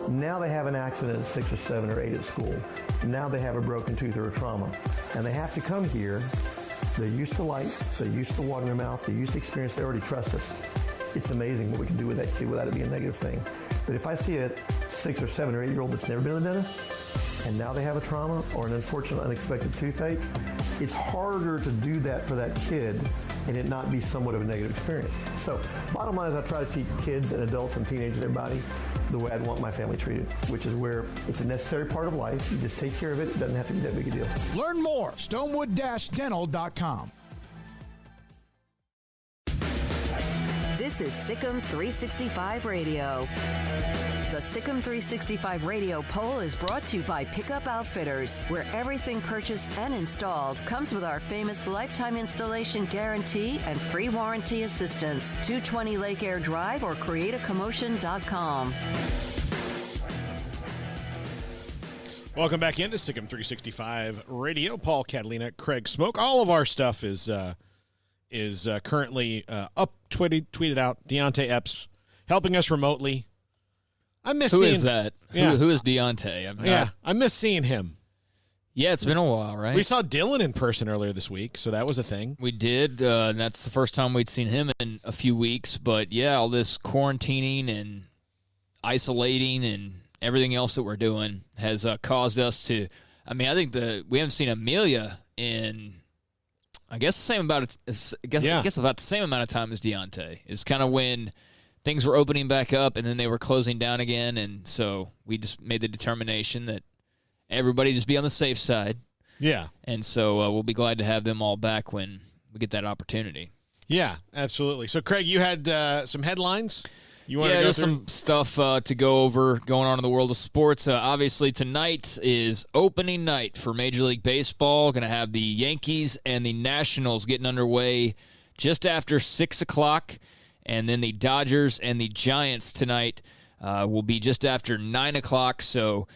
Now they have an accident at 6 or 7 or 8 at school. Now they have a broken tooth or a trauma, and they have to come here. They're used to lights, they're used to water in their mouth, they're used to experience, they already trust us. It's amazing what we can do with that kid without it being a negative thing. But if I see a 6 or 7 or 8-year-old that's never been to the dentist, and now they have a trauma or an unfortunate unexpected toothache, it's harder to do that for that kid and it not be somewhat of a negative experience. So bottom line is I try to teach kids and adults and teenagers and everybody, the way I'd want my family treated, which is where it's a necessary part of life. You just take care of it. It doesn't have to be that big a deal. Learn more, stonewood-dental.com. This is Sikkim 365 Radio. The Sikkim 365 Radio poll is brought to you by Pickup Outfitters, where everything purchased and installed comes with our famous lifetime installation guarantee and free warranty assistance. 220 Lake Air Drive or createacommotion.com. Welcome back into Sikkim 365 Radio. Paul Catalina, Craig Smoke. All of our stuff is currently up, tweeted out. Deontay Epps helping us remotely. I miss Who seeing is that? Yeah. Who is Deontay? I miss seeing him. Yeah, it's been a while, right? We saw Dylan in person earlier this week, so that was a thing. We did, and that's the first time we'd seen him in a few weeks. But, yeah, all this quarantining and isolating and everything else that we're doing has caused us to – I mean, I think we haven't seen Amelia in – I guess about the same amount of time as Deontay. It's kind of when things were opening back up and then they were closing down again, and so we just made the determination that everybody just be on the safe side. Yeah. And so we'll be glad to have them all back when we get that opportunity. Yeah, absolutely. So, Craig, you had some headlines you want to go just through? some stuff to go over going on in the world of sports. Obviously, tonight is opening night for Major League Baseball. Going to have the Yankees and the Nationals getting underway just after 6 o'clock. And then the Dodgers and the Giants tonight will be just after 9 o'clock. So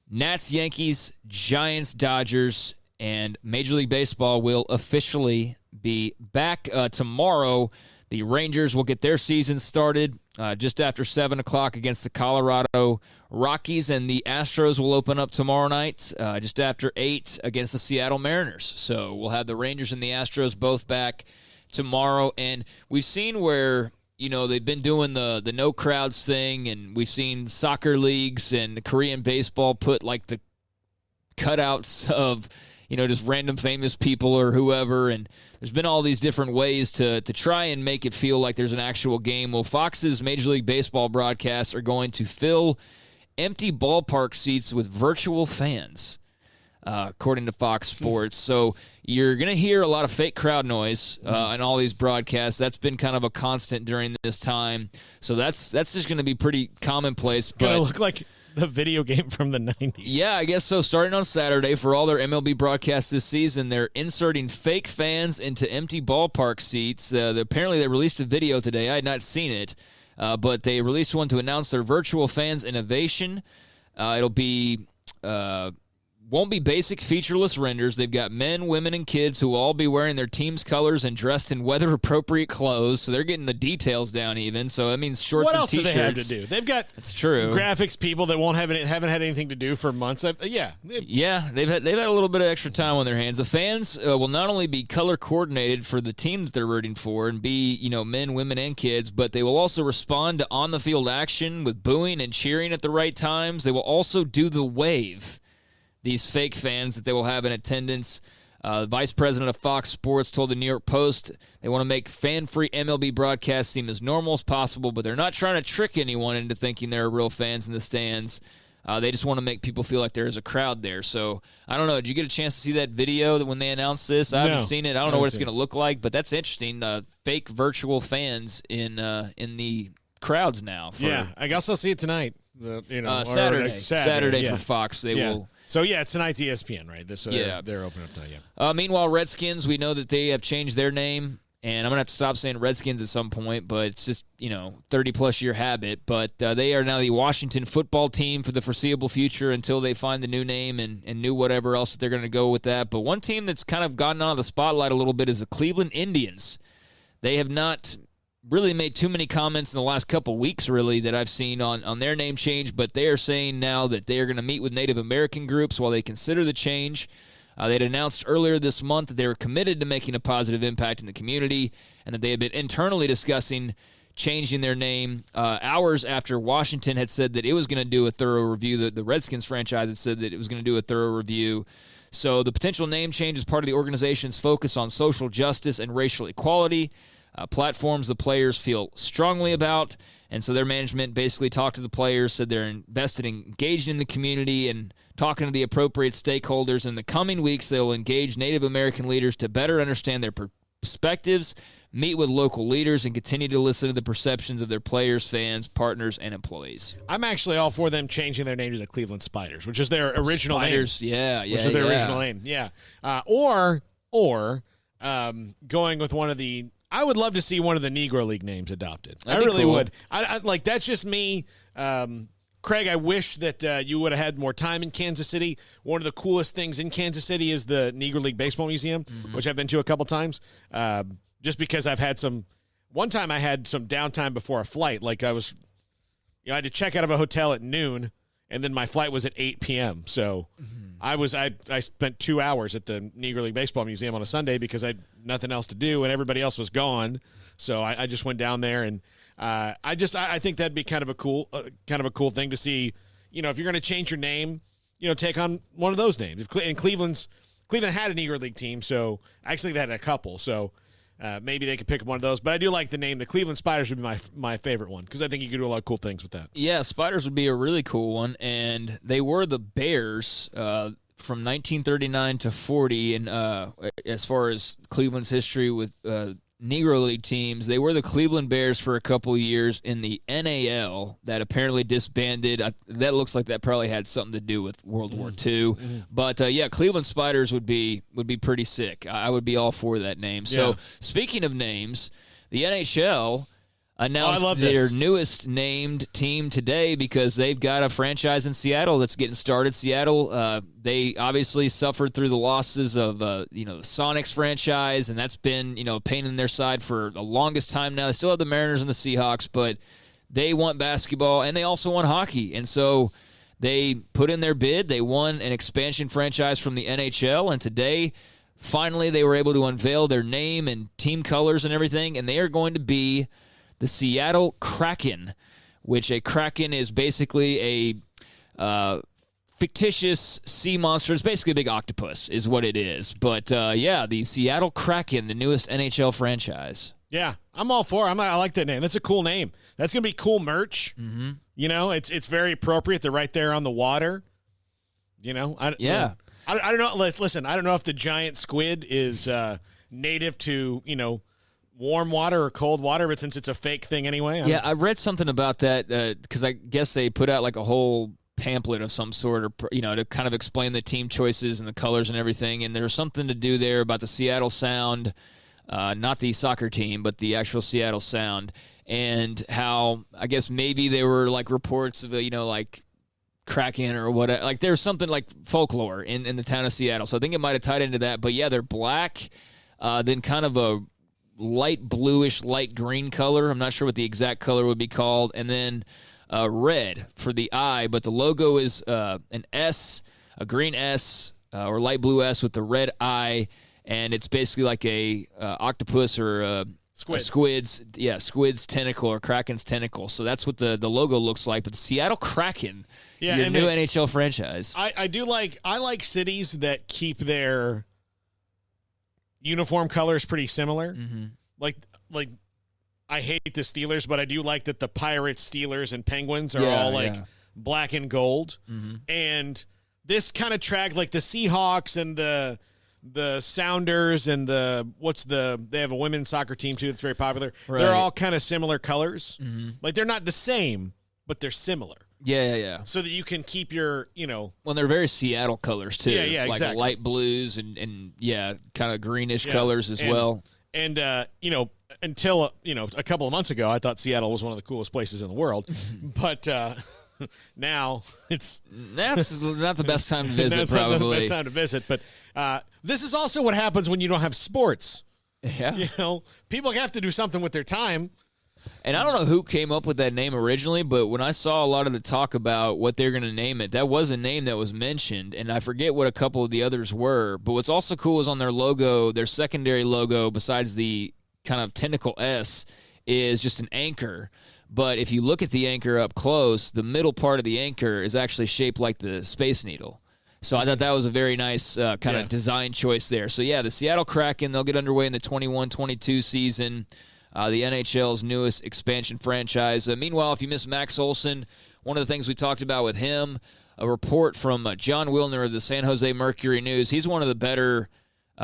Nats, Yankees, Giants, Dodgers, and Major League Baseball will officially be back tomorrow. The Rangers will get their season started just after 7 o'clock against the Colorado Rockies, and the Astros will open up tomorrow night just after 8 against the Seattle Mariners. So we'll have the Rangers and the Astros both back tomorrow. And we've seen where, they've been doing the no crowds thing, and we've seen soccer leagues and Korean baseball put like the cutouts of, just random famous people or whoever. And there's been all these different ways to try and make it feel like there's an actual game. Well, Fox's Major League Baseball broadcasts are going to fill empty ballpark seats with virtual fans, according to Fox Sports. So you're going to hear a lot of fake crowd noise in all these broadcasts. That's been kind of a constant during this time. So that's just going to be pretty commonplace. It's going to look like the video game from the 90s. Yeah, I guess so. Starting on Saturday, for all their MLB broadcasts this season, they're inserting fake fans into empty ballpark seats. Apparently they released a video today. I had not seen it, but they released one to announce their virtual fans innovation. It'll be... won't be basic featureless renders. They've got men, women, and kids who will all be wearing their team's colors and dressed in weather-appropriate clothes. So they're getting the details down even. So that means shorts and T-shirts. What else do they have to do? They've got That's true. graphics people that haven't had anything to do for months. Yeah, they've had a little bit of extra time on their hands. The fans will not only be color-coordinated for the team that they're rooting for and be, men, women, and kids, but they will also respond to on-the-field action with booing and cheering at the right times. They will also do the wave. These fake fans that they will have in attendance. The vice president of Fox Sports told the New York Post they want to make fan-free MLB broadcasts seem as normal as possible, but they're not trying to trick anyone into thinking there are real fans in the stands. They just want to make people feel like there is a crowd there. So, I don't know. Did you get a chance to see that video when they announced this? I haven't seen it. I don't know what it's going to look like, but that's interesting. Fake virtual fans in the crowds now. I guess I'll see it tonight. Saturday for Fox. They will. So, it's tonight's ESPN, right? They're open up tonight, meanwhile, Redskins, we know that they have changed their name, and I'm going to have to stop saying Redskins at some point, but it's just, 30-plus year habit. But they are now the Washington football team for the foreseeable future until they find the new name and new whatever else that they're going to go with that. But one team that's kind of gotten out of the spotlight a little bit is the Cleveland Indians. They have not really made too many comments in the last couple weeks, really, that I've seen on their name change, but they are saying now that they are going to meet with Native American groups while they consider the change. They'd announced earlier this month that they were committed to making a positive impact in the community and that they had been internally discussing changing their name hours after Washington had said that it was going to do a thorough review. The Redskins franchise had said that it was going to do a thorough review. So the potential name change is part of the organization's focus on social justice and racial equality. Platforms the players feel strongly about, And so their management basically talked to the players, said they're engaged in the community and talking to the appropriate stakeholders. In the coming weeks, they will engage Native American leaders to better understand their perspectives, meet with local leaders, and continue to listen to the perceptions of their players, fans, partners, and employees. I'm actually all for them changing their name to the Cleveland Spiders, which is their original Spiders, name. yeah. Which is their original name, yeah. Or going with one of the – I would love to see one of the Negro League names adopted. I really would. I like, that's just me. Craig, I wish that you would have had more time in Kansas City. One of the coolest things in Kansas City is the Negro League Baseball Museum, which I've been to a couple times. Just because I've had one time I had some downtime before a flight. Like I had to check out of a hotel at noon, and then my flight was at 8 p.m. So I spent 2 hours at the Negro League Baseball Museum on a Sunday because I had nothing else to do, and everybody else was gone. So I just went down there, and I think that'd be kind of a cool thing to see. You know, if you're going to change your name, you know, take on one of those names. And Cleveland had a Negro League team, so actually they had a couple. So maybe they could pick one of those. But I do like the name. The Cleveland Spiders would be my favorite one because I think you could do a lot of cool things with that. Yeah, Spiders would be a really cool one. And they were the Bears from 1939 to 40. And as far as Cleveland's history with Negro League teams, they were the Cleveland Bears for a couple of years in the NAL that apparently disbanded. That looks like that probably had something to do with World War II. But yeah, Cleveland Spiders would be pretty sick. I would be all for that name. So speaking of names, the NHL announced their newest named team today because they've got a franchise in Seattle that's getting started. Seattle, they obviously suffered through the losses of the Sonics franchise, and that's been a pain in their side for the longest time now. They still have the Mariners and the Seahawks, but they want basketball and they also want hockey, and so they put in their bid. They won an expansion franchise from the NHL, and today, finally, they were able to unveil their name and team colors and everything, and they are going to be the Seattle Kraken, which a Kraken is basically a fictitious sea monster. It's basically a big octopus is what it is. But, the Seattle Kraken, the newest NHL franchise. Yeah, I'm all for it. I like that name. That's a cool name. That's going to be cool merch. Mm-hmm. You know, it's very appropriate. They're right there on the water. You know? I don't know. Listen, I don't know if the giant squid is native to, warm water or cold water, but since it's a fake thing anyway. I read something about that because I guess they put out like a whole pamphlet of some sort, or to kind of explain the team choices and the colors and everything. And there's something to do there about the Seattle Sound, not the soccer team, but the actual Seattle Sound, and how I guess maybe there were like reports of like Kraken or whatever. Like there's something like folklore in the town of Seattle. So I think it might have tied into that. But yeah, they're black, then kind of a light bluish, light green color. I'm not sure what the exact color would be called. And then red for the eye, but the logo is an S, a green S, or light blue S with the red eye, and it's basically like a octopus or a squid's tentacle or Kraken's tentacle. So that's what the logo looks like. But the Seattle Kraken, your new NHL franchise. I like cities that keep their uniform colors pretty similar. Mm-hmm. Like I hate the Steelers, but I do like that the Pirates, Steelers, and Penguins are all black and gold. Mm-hmm. And this kind of track, like the Seahawks and the Sounders and they have a women's soccer team too that's very popular. Right. They're all kind of similar colors. Mm-hmm. Like they're not the same, but they're similar. Yeah. So that you can keep your, Well, they're very Seattle colors, too. Yeah, like exactly. Light blues and kind of greenish colors as well. And, until, a couple of months ago, I thought Seattle was one of the coolest places in the world. But now that's not the best time to visit, that's probably. Not the best time to visit. But this is also what happens when you don't have sports. Yeah. People have to do something with their time. And I don't know who came up with that name originally, but when I saw a lot of the talk about what they're going to name it, that was a name that was mentioned, and I forget what a couple of the others were. But what's also cool is on their logo, their secondary logo, besides the kind of tentacle S, is just an anchor. But if you look at the anchor up close, the middle part of the anchor is actually shaped like the Space Needle. So I thought that was a very nice kind of design choice there. So, yeah, the Seattle Kraken, they'll get underway in the 21-22 season. the NHL's newest expansion franchise. Meanwhile, if you missed Max Olson, one of the things we talked about with him, a report from John Wilner of the San Jose Mercury News. He's one of the better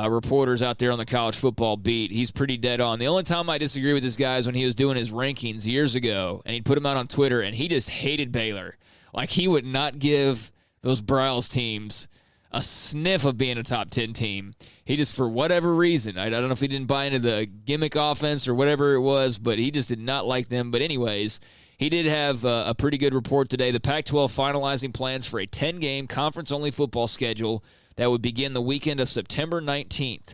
reporters out there on the college football beat. He's pretty dead on. The only time I disagree with this guy is when he was doing his rankings years ago, and he'd put them out on Twitter, and he just hated Baylor. Like, he would not give those Bryles teams a sniff of being a top 10 team. He just, for whatever reason, I don't know if he didn't buy into the gimmick offense or whatever it was, but he just did not like them. But anyways, he did have a pretty good report today. The Pac-12 finalizing plans for a 10-game conference-only football schedule that would begin the weekend of September 19th.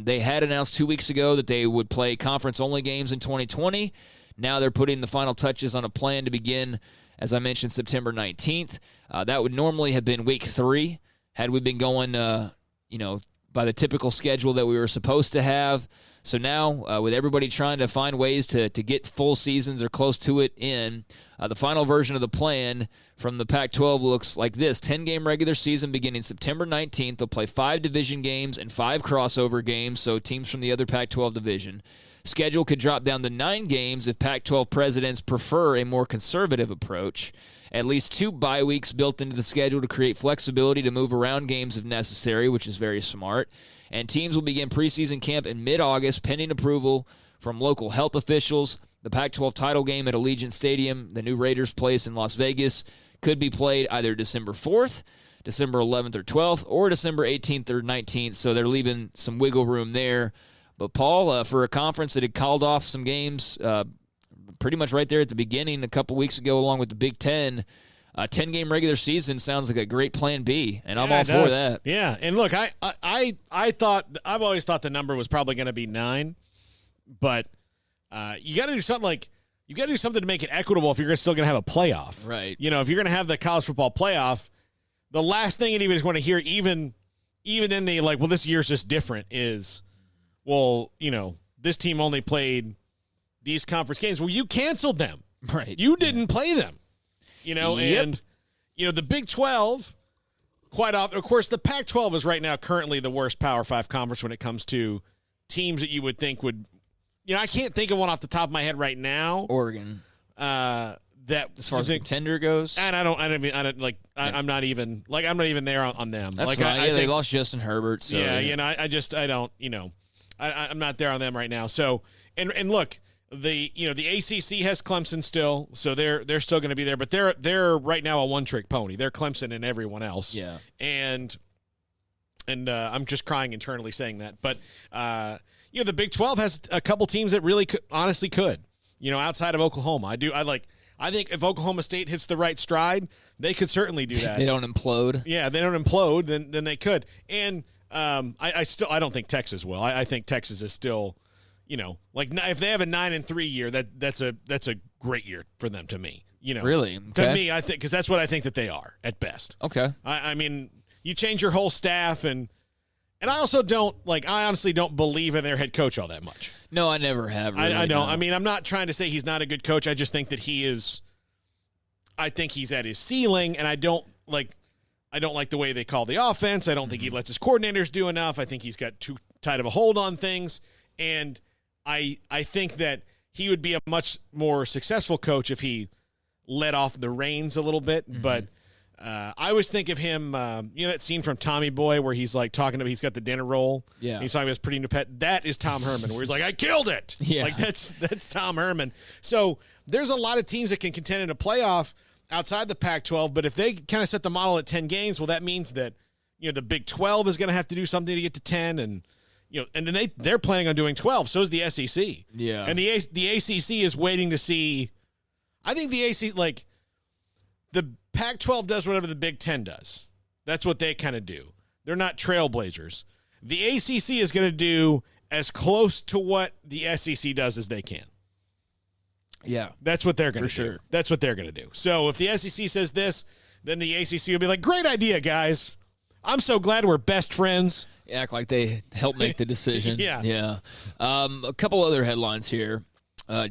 They had announced 2 weeks ago that they would play conference-only games in 2020. Now they're putting the final touches on a plan to begin, as I mentioned, September 19th. That would normally have been week 3 had we been going, by the typical schedule that we were supposed to have. So now, with everybody trying to find ways to get full seasons or close to it in, the final version of the plan from the Pac-12 looks like this. 10-game regular season beginning September 19th. They'll play 5 division games and 5 crossover games, so teams from the other Pac-12 division. Schedule could drop down to 9 games if Pac-12 presidents prefer a more conservative approach. At least 2 bye weeks built into the schedule to create flexibility to move around games if necessary, which is very smart. And teams will begin preseason camp in mid-August, pending approval from local health officials. The Pac-12 title game at Allegiant Stadium, the new Raiders place in Las Vegas, could be played either December 4th, December 11th or 12th, or December 18th or 19th, so they're leaving some wiggle room there. But, Paul, for a conference that had called off some games pretty much right there at the beginning a couple weeks ago along with the Big Ten, a 10-game regular season sounds like a great plan B, and I'm all for that. Yeah, and look, I've always thought the number was probably going to be 9, but you got to do something to make it equitable if you're still going to have a playoff. Right. You know, if you're going to have the college football playoff, the last thing anybody's going to hear, even in the well, this year's just different, is, well, this team only played these conference games. Well, you canceled them. Right. You didn't play them. Yep. And, the Big 12, quite often, of course, the Pac-12 is right now currently the worst Power 5 conference when it comes to teams that you would think would, I can't think of one off the top of my head right now. Oregon. That as far as the contender goes. And I'm not even there on them. That's fine. They lost Justin Herbert. So I'm not there on them right now. So, and look, the ACC has Clemson still, so they're still going to be there, but they're right now a one-trick pony. They're Clemson and everyone else. Yeah. And I'm just crying internally saying that, but the Big 12 has a couple teams that really honestly could, outside of Oklahoma. I think if Oklahoma State hits the right stride, they could certainly do that. They don't implode. Yeah, they don't implode, then they could. And I don't think Texas will. I think Texas is still, if they have a 9-3 year, that's a great year for them to me. Really? Okay. To me, I think, because that's what I think that they are at best. Okay. I mean, you change your whole staff, and I also don't I honestly don't believe in their head coach all that much. No, I never have. Really, I don't. No. I mean, I'm not trying to say he's not a good coach. I just think that he is. I think he's at his ceiling, and I don't like the way they call the offense. I don't think he lets his coordinators do enough. I think he's got too tight of a hold on things, and I think that he would be a much more successful coach if he let off the reins a little bit. Mm-hmm. But I always think of him, that scene from Tommy Boy where he's talking about he's got the dinner roll. Yeah. And he's talking about his pretty new pet. That is Tom Herman, where he's like, I killed it. Yeah. That's Tom Herman. So there's a lot of teams that can contend in a playoff outside the Pac-12, but if they kind of set the model at 10 games, well, that means that, the Big 12 is going to have to do something to get to 10, and, and then they're planning on doing 12. So is the SEC. Yeah. And the ACC is waiting to see. I think the ACC, the Pac-12 does whatever the Big 10 does. That's what they kind of do. They're not trailblazers. The ACC is going to do as close to what the SEC does as they can. Yeah. That's what they're going to do. Sure. That's what they're going to do. So if the SEC says this, then the ACC will be like, great idea, guys. I'm so glad we're best friends. Act like they helped make the decision. Yeah. A couple other headlines here.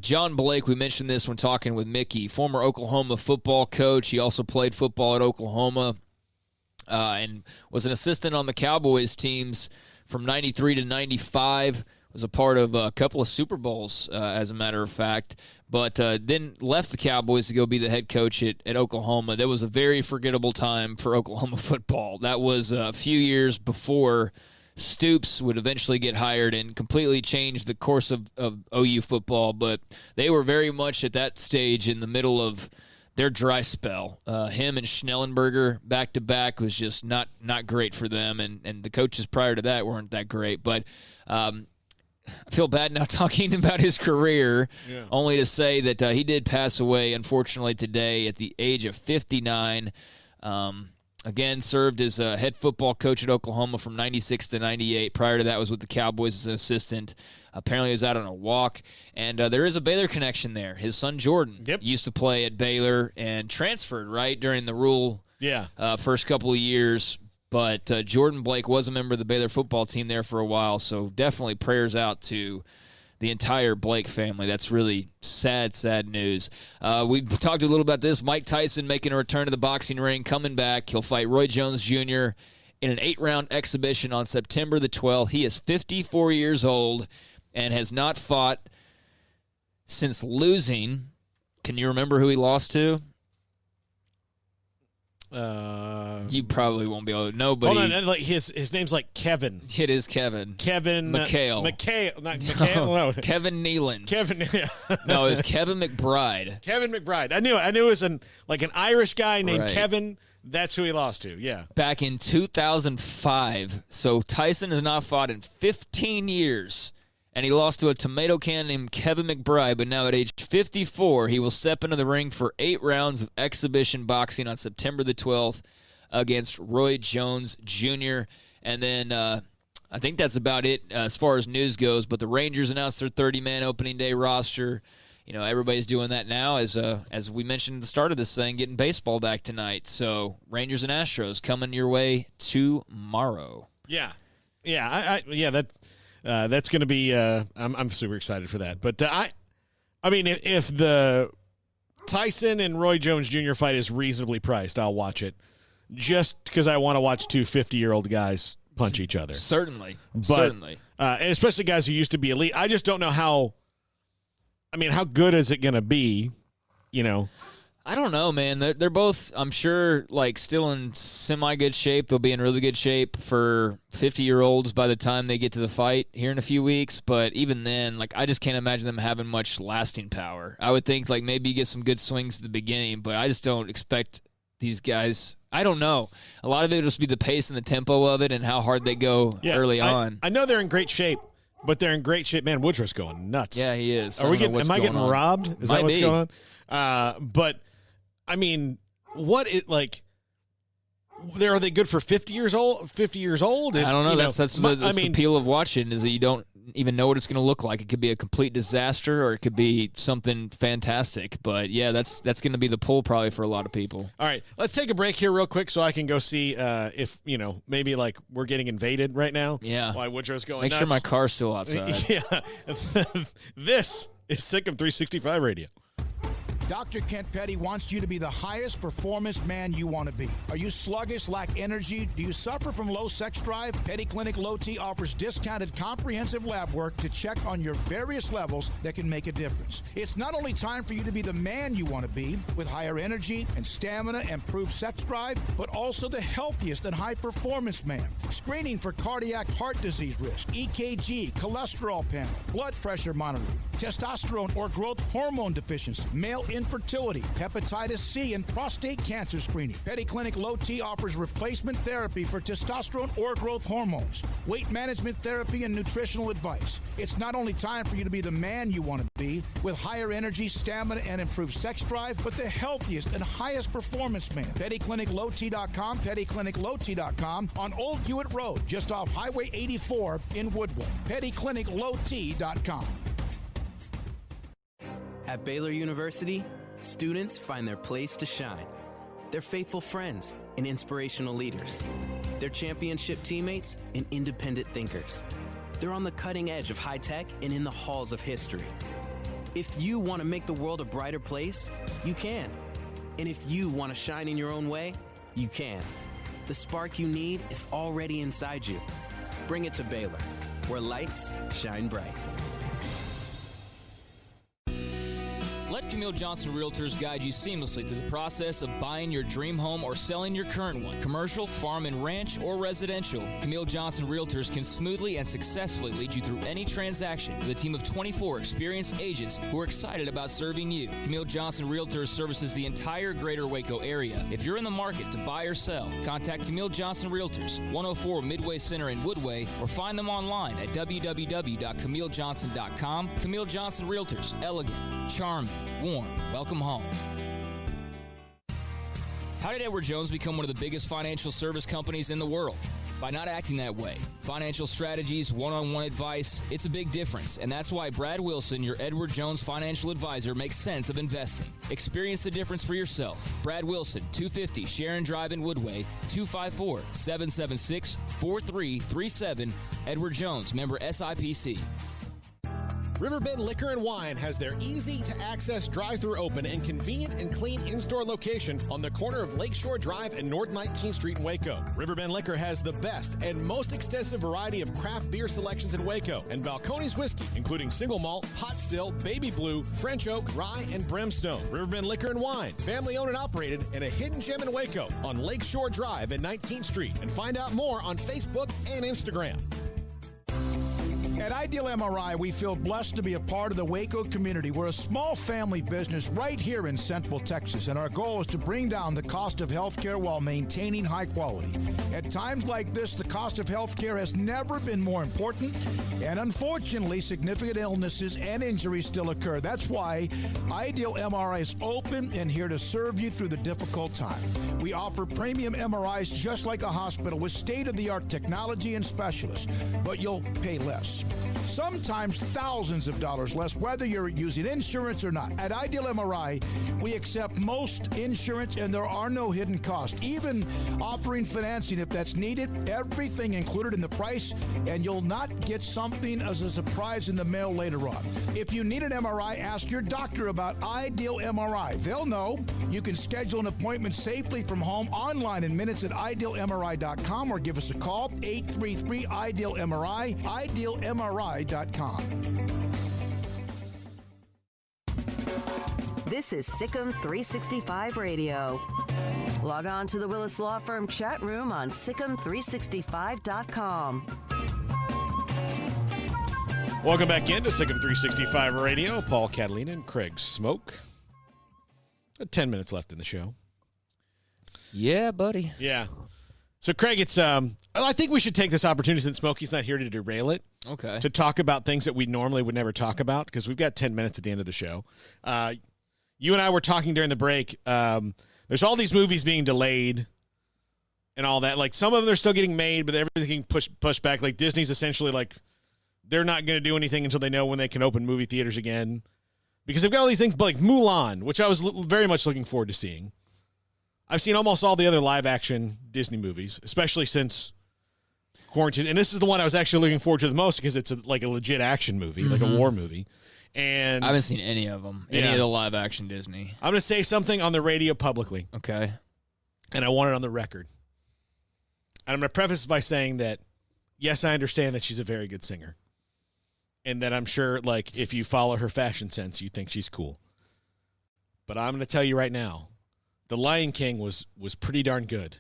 John Blake, we mentioned this when talking with Mickey, former Oklahoma football coach. He also played football at Oklahoma and was an assistant on the Cowboys teams from 93 to 95. was a part of a couple of Super Bowls, as a matter of fact, but then left the Cowboys to go be the head coach at Oklahoma. That was a very forgettable time for Oklahoma football. That was a few years before Stoops would eventually get hired and completely change the course of OU football, but they were very much at that stage in the middle of their dry spell. Him and Schnellenberger back-to-back was just not great for them, and the coaches prior to that weren't that great. But I feel bad now talking about his career, only to say that he did pass away, unfortunately, today at the age of 59. Again, served as a head football coach at Oklahoma from 96 to 98. Prior to that was with the Cowboys as an assistant. Apparently he was out on a walk. And there is a Baylor connection there. His son Jordan used to play at Baylor and transferred, right, during the Rule first couple of years. But Jordan Blake was a member of the Baylor football team there for a while. So definitely prayers out to the entire Blake family. That's really sad, sad news. We talked a little about this. Mike Tyson making a return to the boxing ring, coming back. He'll fight Roy Jones Jr. in an 8-round exhibition on September the 12th. He is 54 years old and has not fought since losing. Can you remember who he lost to? You probably won't be able to. Nobody. Hold on, like his name's like Kevin. It is Kevin. Kevin McHale. Not McHale. No. Kevin Nealon. Kevin. No, it's Kevin McBride. Kevin McBride. I knew it was an Irish guy named Kevin. That's who he lost to. Yeah. Back in 2005. So Tyson has not fought in 15 years. And he lost to a tomato can named Kevin McBride, but now at age 54, he will step into the ring for 8 rounds of exhibition boxing on September the 12th against Roy Jones Jr. And then I think that's about it as far as news goes, but the Rangers announced their 30-man opening day roster. You know, everybody's doing that now, as we mentioned at the start of this thing, getting baseball back tonight. So Rangers and Astros coming your way tomorrow. Yeah. That's going to be. I'm super excited for that. But I mean, if the Tyson and Roy Jones Jr. fight is reasonably priced, I'll watch it, just because I want to watch two 50-year-old guys punch each other. Certainly. And especially guys who used to be elite. I just don't know how. I mean, how good is it going to be? You know. I don't know, man. They're both, I'm sure, like still in semi-good shape. They'll be in really good shape for 50-year-olds by the time they get to the fight here in a few weeks. But even then, like I just can't imagine them having much lasting power. I would think like maybe you get some good swings at the beginning, but I just don't expect these guys. I don't know. A lot of it will just be the pace and the tempo of it and how hard they go early on. I know they're in great shape. But they're in great shape. Man, Woodruff's going nuts. Yeah, he is. Am I getting robbed? Is that what's going on? But I mean, are they good for 50 years old? 50 years old? I don't know. That's the appeal of watching is that you don't even know what it's going to look like. It could be a complete disaster or it could be something fantastic. But yeah, that's going to be the pull probably for a lot of people. All right, let's take a break here real quick so I can go see if maybe like we're getting invaded right now. Yeah. Why Woodrow's going Make nuts. sure my car's still outside. Yeah. This is Sikkim 365 Radio. Dr. Kent Petty wants you to be the highest performance man you want to be. Are you sluggish, lack energy? Do you suffer from low sex drive? Petty Clinic Low T offers discounted comprehensive lab work to check on your various levels that can make a difference. It's not only time for you to be the man you want to be with higher energy and stamina and improved sex drive, but also the healthiest and high performance man. Screening for cardiac heart disease risk, EKG, cholesterol panel, blood pressure monitoring, testosterone or growth hormone deficiency, male infertility, hepatitis C, and prostate cancer screening. Petty Clinic Low T offers replacement therapy for testosterone or growth hormones, weight management therapy, and nutritional advice. It's not only time for you to be the man you want to be with higher energy, stamina, and improved sex drive, but the healthiest and highest performance man. PettyClinicLowT.com, PettyClinicLowT.com on Old Hewitt Road, just off Highway 84 in Woodway. PettyClinicLowT.com. At Baylor University, students find their place to shine. They're faithful friends and inspirational leaders. They're championship teammates and independent thinkers. They're on the cutting edge of high tech and in the halls of history. If you want to make the world a brighter place, you can. And if you want to shine in your own way, you can. The spark you need is already inside you. Bring it to Baylor. where lights shine bright. Let Camille Johnson Realtors guide you seamlessly through the process of buying your dream home or selling your current one. Commercial, farm and ranch, or residential, Camille Johnson Realtors can smoothly and successfully lead you through any transaction with a team of 24 experienced agents who are excited about serving you. Camille Johnson Realtors services the entire greater Waco area. If you're in the market to buy or sell, contact Camille Johnson Realtors, 104 Midway Center in Woodway, or find them online at www.camillejohnson.com. Camille Johnson Realtors, elegant, charming, warm. Welcome home. How did Edward Jones become one of the biggest financial service companies in the world? By not acting that way. Financial strategies, one-on-one advice, it's a big difference. And that's why Brad Wilson, your Edward Jones financial advisor, makes sense of investing. Experience the difference for yourself. Brad Wilson, 250 Sharon Drive in Woodway, 254-776-4337. Edward Jones, member SIPC. Riverbend Liquor and Wine has their easy-to-access drive-thru open and convenient and clean in-store location on the corner of Lakeshore Drive and North 19th Street in Waco. Riverbend Liquor has the best and most extensive variety of craft beer selections in Waco and Balcones whiskey, including single malt, hot still, baby blue, French oak, rye, and brimstone. Riverbend Liquor and Wine, family-owned and operated, and a hidden gem in Waco on Lakeshore Drive and 19th Street. And find out more on Facebook and Instagram. At Ideal MRI, we feel blessed to be a part of the Waco community. We're a small family business right here in Central Texas, and our goal is to bring down the cost of healthcare while maintaining high quality. At times like this, the cost of healthcare has never been more important, and unfortunately, significant illnesses and injuries still occur. That's why Ideal MRI is open and here to serve you through the difficult time. We offer premium MRIs just like a hospital with state-of-the-art technology and specialists, but you'll pay less. Sometimes thousands of dollars less, whether you're using insurance or not. At Ideal MRI, we accept most insurance and there are no hidden costs. Even offering financing if that's needed, everything included in the price, and you'll not get something as a surprise in the mail later on. If you need an MRI, ask your doctor about Ideal MRI. They'll know. You can schedule an appointment safely from home online in minutes at idealmri.com or give us a call, 833-IDEAL-MRI, idealmri.com. This is Sikkim 365 Radio. Log on to the Willis Law Firm chat room on Sikkim365.com. Welcome back into Sikkim 365 Radio. Paul Catalina and Craig Smoke. 10 minutes left in the show. Yeah, buddy. Yeah. So, Craig, it's I think we should take this opportunity, since Smokey's not here to derail it, okay, to talk about things that we normally would never talk about, because we've got 10 minutes at the end of the show. You and I were talking during the break. There's all these movies being delayed and all that. Like, some of them are still getting made, but everything pushed back. Like, Disney's essentially like, they're not going to do anything until they know when they can open movie theaters again, because they've got all these things like Mulan, which I was very much looking forward to seeing. I've seen almost all the other live-action Disney movies, especially since quarantine. And this is the one I was actually looking forward to the most, because it's like a legit action movie, like a war movie. And I haven't seen any of them, any of the live-action Disney. I'm going to say something on the radio publicly. Okay. And I want it on the record. And I'm going to preface by saying that, yes, I understand that she's a very good singer. And that I'm sure, like, if you follow her fashion sense, you think she's cool. But I'm going to tell you right now, The Lion King was pretty darn good,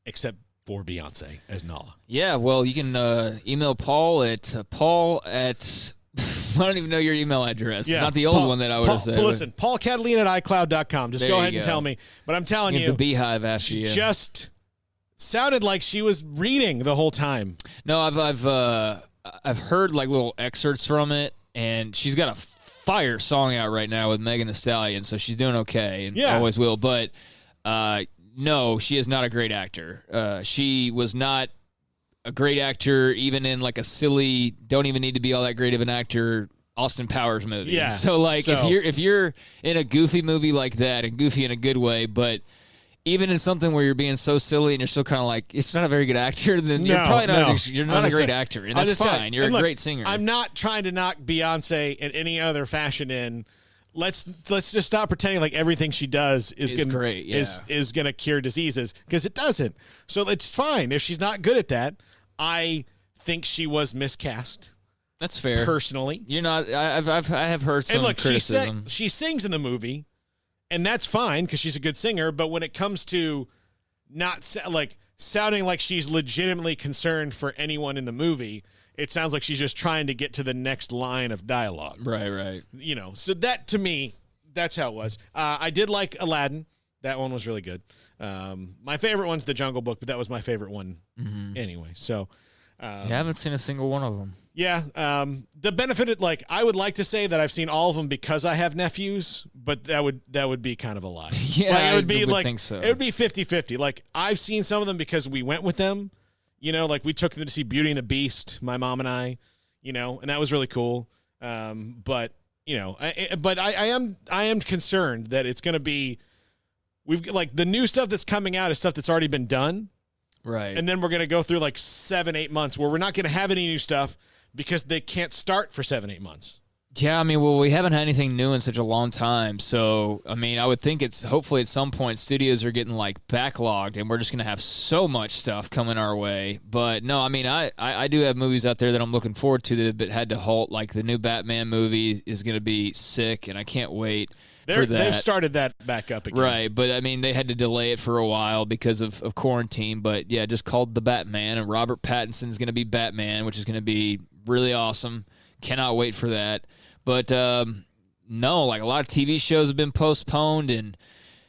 except for Beyonce as Nala. Yeah, well, you can email Paul at I don't even know your email address. Yeah, it's not the old one that I would have said. Listen, Paul Catalina at iCloud.com. Just go ahead and tell me. But I'm telling you, the Beehive asked you. Just sounded like she was reading the whole time. No, I've heard like little excerpts from it, and she's got a fire song out right now with Megan Thee Stallion, so she's doing okay, and always will. But no, she is not a great actor. She was not a great actor even in like a silly, don't even need to be all that great of an actor, Austin Powers movie. Yeah. So if you're in a goofy movie like that, and goofy in a good way, but even in something where you're being so silly and you're still kind of like, it's not a very good actor, then you're probably not. You're not a great actor, and that's fine. You're a great singer. I'm not trying to knock Beyonce in any other fashion. Let's just stop pretending like everything she does is gonna cure diseases, because it doesn't. So it's fine if she's not good at that. I think she was miscast. That's fair. Personally, you're not. I have heard some and look, criticism. she sings in the movie, and that's fine because she's a good singer. But when it comes to not sounding like she's legitimately concerned for anyone in the movie, it sounds like she's just trying to get to the next line of dialogue. Right. So that to me, that's how it was. I did like Aladdin. That one was really good. My favorite one's The Jungle Book, but that was my favorite one anyway. So. I haven't seen a single one of them. Yeah. The benefit, I would like to say that I've seen all of them because I have nephews, but that would be kind of a lie. Yeah, it would be think so. It would be 50-50. Like, I've seen some of them because we went with them. We took them to see Beauty and the Beast, my mom and I, and that was really cool. But I am concerned that it's going to be, the new stuff that's coming out is stuff that's already been done. Right. And then we're going to go through 7-8 months where we're not going to have any new stuff because they can't start for 7-8 months. Yeah, we haven't had anything new in such a long time. So, I would think it's hopefully at some point studios are getting backlogged and we're just going to have so much stuff coming our way. But no, I do have movies out there that I'm looking forward to that had to halt. Like the new Batman movie is going to be sick and I can't wait. They've started that back up again. Right, but they had to delay it for a while because of quarantine. But yeah, just called The Batman, and Robert Pattinson's going to be Batman, which is going to be really awesome. Cannot wait for that. But no, a lot of TV shows have been postponed, and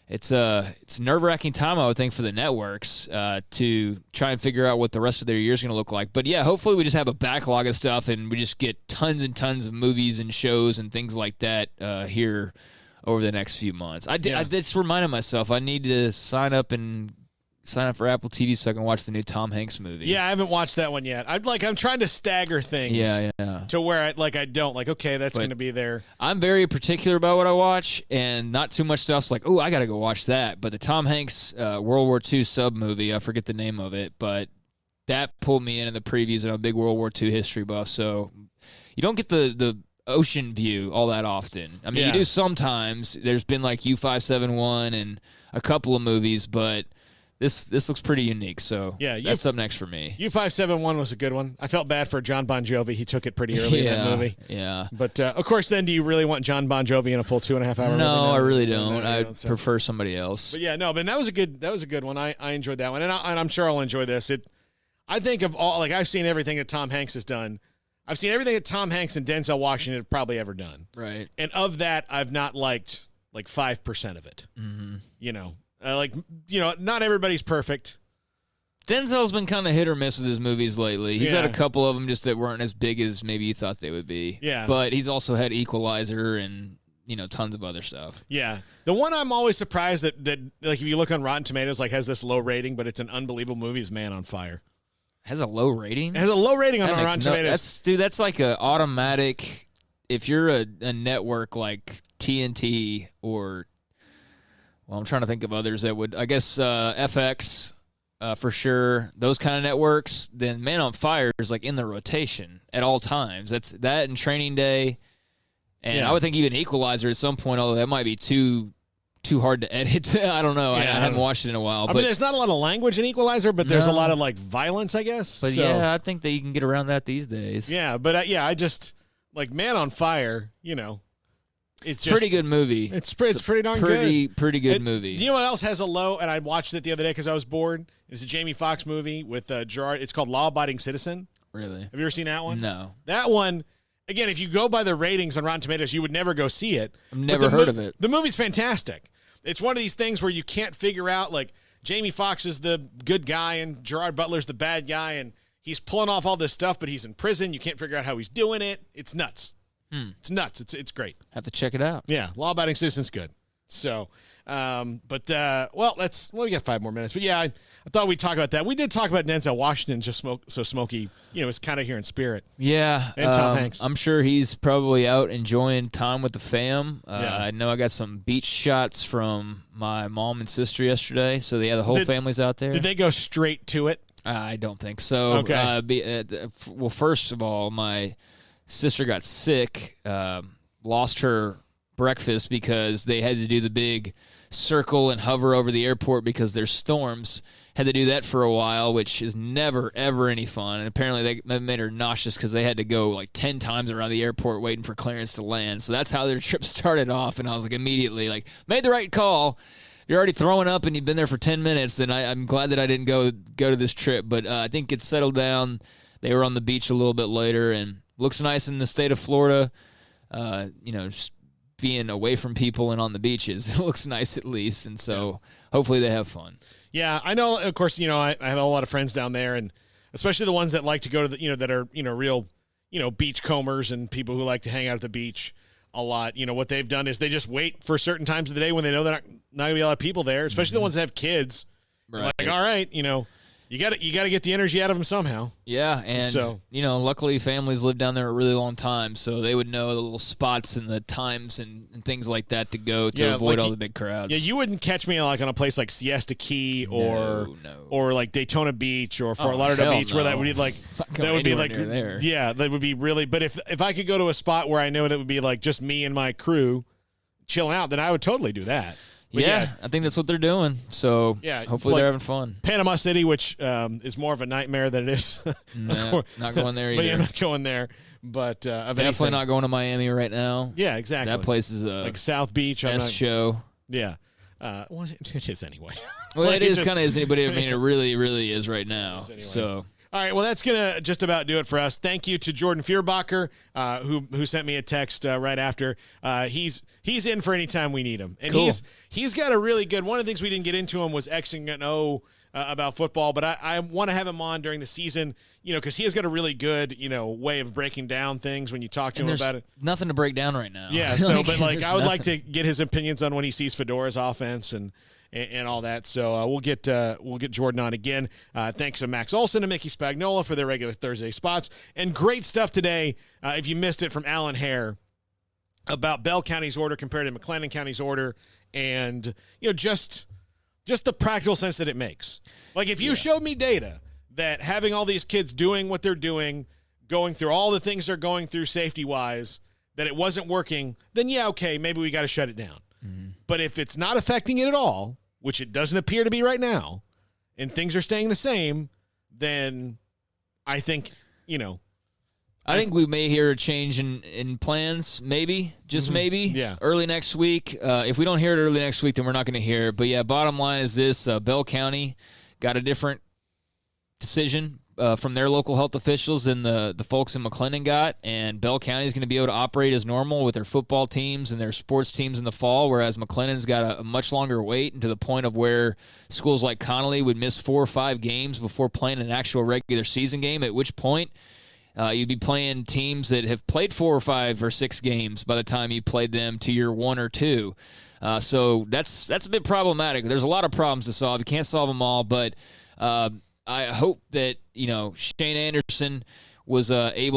it's a nerve-wracking time, I would think, for the networks to try and figure out what the rest of their year is going to look like. But yeah, hopefully we just have a backlog of stuff, and we just get tons and tons of movies and shows and things like that here over the next few months. I just reminded myself I need to sign up for Apple TV so I can watch the new Tom Hanks movie. Yeah, I haven't watched that one yet. I'm trying to stagger things. Yeah. To where I don't okay, that's going to be there. I'm very particular about what I watch, and not too much stuff's oh, I got to go watch that. But the Tom Hanks World War II sub movie, I forget the name of it, but that pulled me in the previews, and I'm a big World War II history buff, so you don't get the ocean view all that often. You do sometimes. There's been U-571 and a couple of movies, but this looks pretty unique. So yeah, that's up next for me. U-571 was a good one. I felt bad for John Bon Jovi. He took it pretty early in that movie. Yeah. But of course, then do you really want John Bon Jovi in a full 2.5 hour movie? No, I really don't. I prefer somebody else. But yeah, no, but that was a good one. I enjoyed that one, and I'm sure I'll enjoy this. I think of all I've seen everything that Tom Hanks has done. I've seen everything that Tom Hanks and Denzel Washington have probably ever done. Right. And of that, I've not liked 5% of it. Mm-hmm. Not everybody's perfect. Denzel's been kind of hit or miss with his movies lately. He's had a couple of them just that weren't as big as maybe you thought they would be. Yeah. But he's also had Equalizer and, tons of other stuff. Yeah. The one I'm always surprised that if you look on Rotten Tomatoes, has this low rating, but it's an unbelievable movie, is Man on Fire. Has a low rating? It has a low rating on Rotten Tomatoes. That's like an automatic. If you're a network like TNT or, I'm trying to think of others that would, I guess FX for sure. Those kind of networks. Then Man on Fire is in the rotation at all times. That's that and Training Day, and I would think even Equalizer at some point. Although that might be too hard to edit. I don't know. I haven't watched it in a while. But there's not a lot of language in Equalizer, but there's a lot of violence, I guess. But yeah, I think that you can get around that these days. Yeah, but I just Man on Fire. It's just pretty good movie. It's pretty darn good. Pretty good movie. Do you know what else has a low? And I watched it the other day because I was bored. It's a Jamie Foxx movie with Gerard. It's called Law Abiding Citizen. Really? Have you ever seen that one? No. That one. Again, if you go by the ratings on Rotten Tomatoes, you would never go see it. I've never heard of it. The movie's fantastic. It's one of these things where you can't figure out, Jamie Foxx is the good guy and Gerard Butler's the bad guy, and he's pulling off all this stuff, but he's in prison. You can't figure out how he's doing it. It's nuts. It's nuts. It's great. Have to check it out. Yeah, Law Abiding Citizen's good. So, we got 5 more minutes. But yeah, I thought we'd talk about that. We did talk about Denzel Washington, so Smokey, is kind of here in spirit. Yeah. And Tom Hanks. I'm sure he's probably out enjoying time with the fam. I know I got some beach shots from my mom and sister yesterday, so the whole family's out there. Did they go straight to it? I don't think so. Okay. First of all, my sister got sick, lost her breakfast because they had to do the big circle and hover over the airport because there's storms. Had to do that for a while, which is never, ever any fun. And apparently that made her nauseous because they had to go like 10 times around the airport waiting for clearance to land. So that's how their trip started off. And I was like, immediately, like, made the right call. You're already throwing up and you've been there for 10 minutes. Then I'm glad that I didn't go to this trip. But I think it's settled down. They were on the beach a little bit later, and looks nice in the state of Florida. Just being away from people and on the beaches, it looks nice at least. And so hopefully they have fun. Yeah, I know. Of course, I have a lot of friends down there, and especially the ones that like to go to the, that are, real, beach combers and people who like to hang out at the beach a lot. What they've done is they just wait for certain times of the day when they know they're not going to be a lot of people there, especially the ones that have kids. Right. Like, all right, you got to get the energy out of them somehow. Yeah, and luckily families live down there a really long time, so they would know the little spots and the times and things like that to go to avoid all the big crowds. Yeah, you wouldn't catch me on a place like Siesta Key or like Daytona Beach or Fort Lauderdale Beach where that would be like that would be like there. Yeah, that would be really. But if I could go to a spot where I know that would be like just me and my crew chilling out, then I would totally do that. But I think that's what they're doing. So hopefully they're having fun. Panama City, which is more of a nightmare than it is. No, not going there either. But I'm not going there. But definitely not going to Miami right now. Yeah, exactly. That place is like South Beach. Show. Yeah. Well, it is anyway. Well, it is kind of is anybody. I mean, it really, really is right now. Anyway. So. All right, well, that's going to just about do it for us. Thank you to Jordan Fierbacher, who sent me a text right after. He's in for any time we need him. And cool. He's got a really good – one of the things we didn't get into him was Xing and O about football, but I want to have him on during the season, because he has got a really good, way of breaking down things when you talk to him about it. Nothing to break down right now. Yeah, so but I would like to get his opinions on when he sees Fedora's offense and all that. So we'll get Jordan on again. Thanks to Max Olson and Mickey Spagnola for their regular Thursday spots. And great stuff today, if you missed it, from Alan Hare about Bell County's order compared to McLennan County's order, and just the practical sense that it makes. Like if you showed me data that having all these kids doing what they're doing, going through all the things they're going through safety-wise, that it wasn't working, then okay, maybe we got to shut it down. Mm-hmm. But if it's not affecting it at all, which it doesn't appear to be right now, and things are staying the same, then I think, I think we may hear a change in plans, maybe, just maybe, early next week. If we don't hear it early next week, then we're not going to hear it. But, bottom line is this. Bell County got a different decision from their local health officials than the folks in McLennan got, and Bell County is going to be able to operate as normal with their football teams and their sports teams in the fall, whereas McLennan's got a much longer wait, and to the point of where schools like Connolly would miss 4 or 5 games before playing an actual regular season game, at which point you'd be playing teams that have played 4 or 5 or 6 games by the time you played them to your 1 or 2. So that's a bit problematic. There's a lot of problems to solve. You can't solve them all, but I hope that, Shane Anderson was able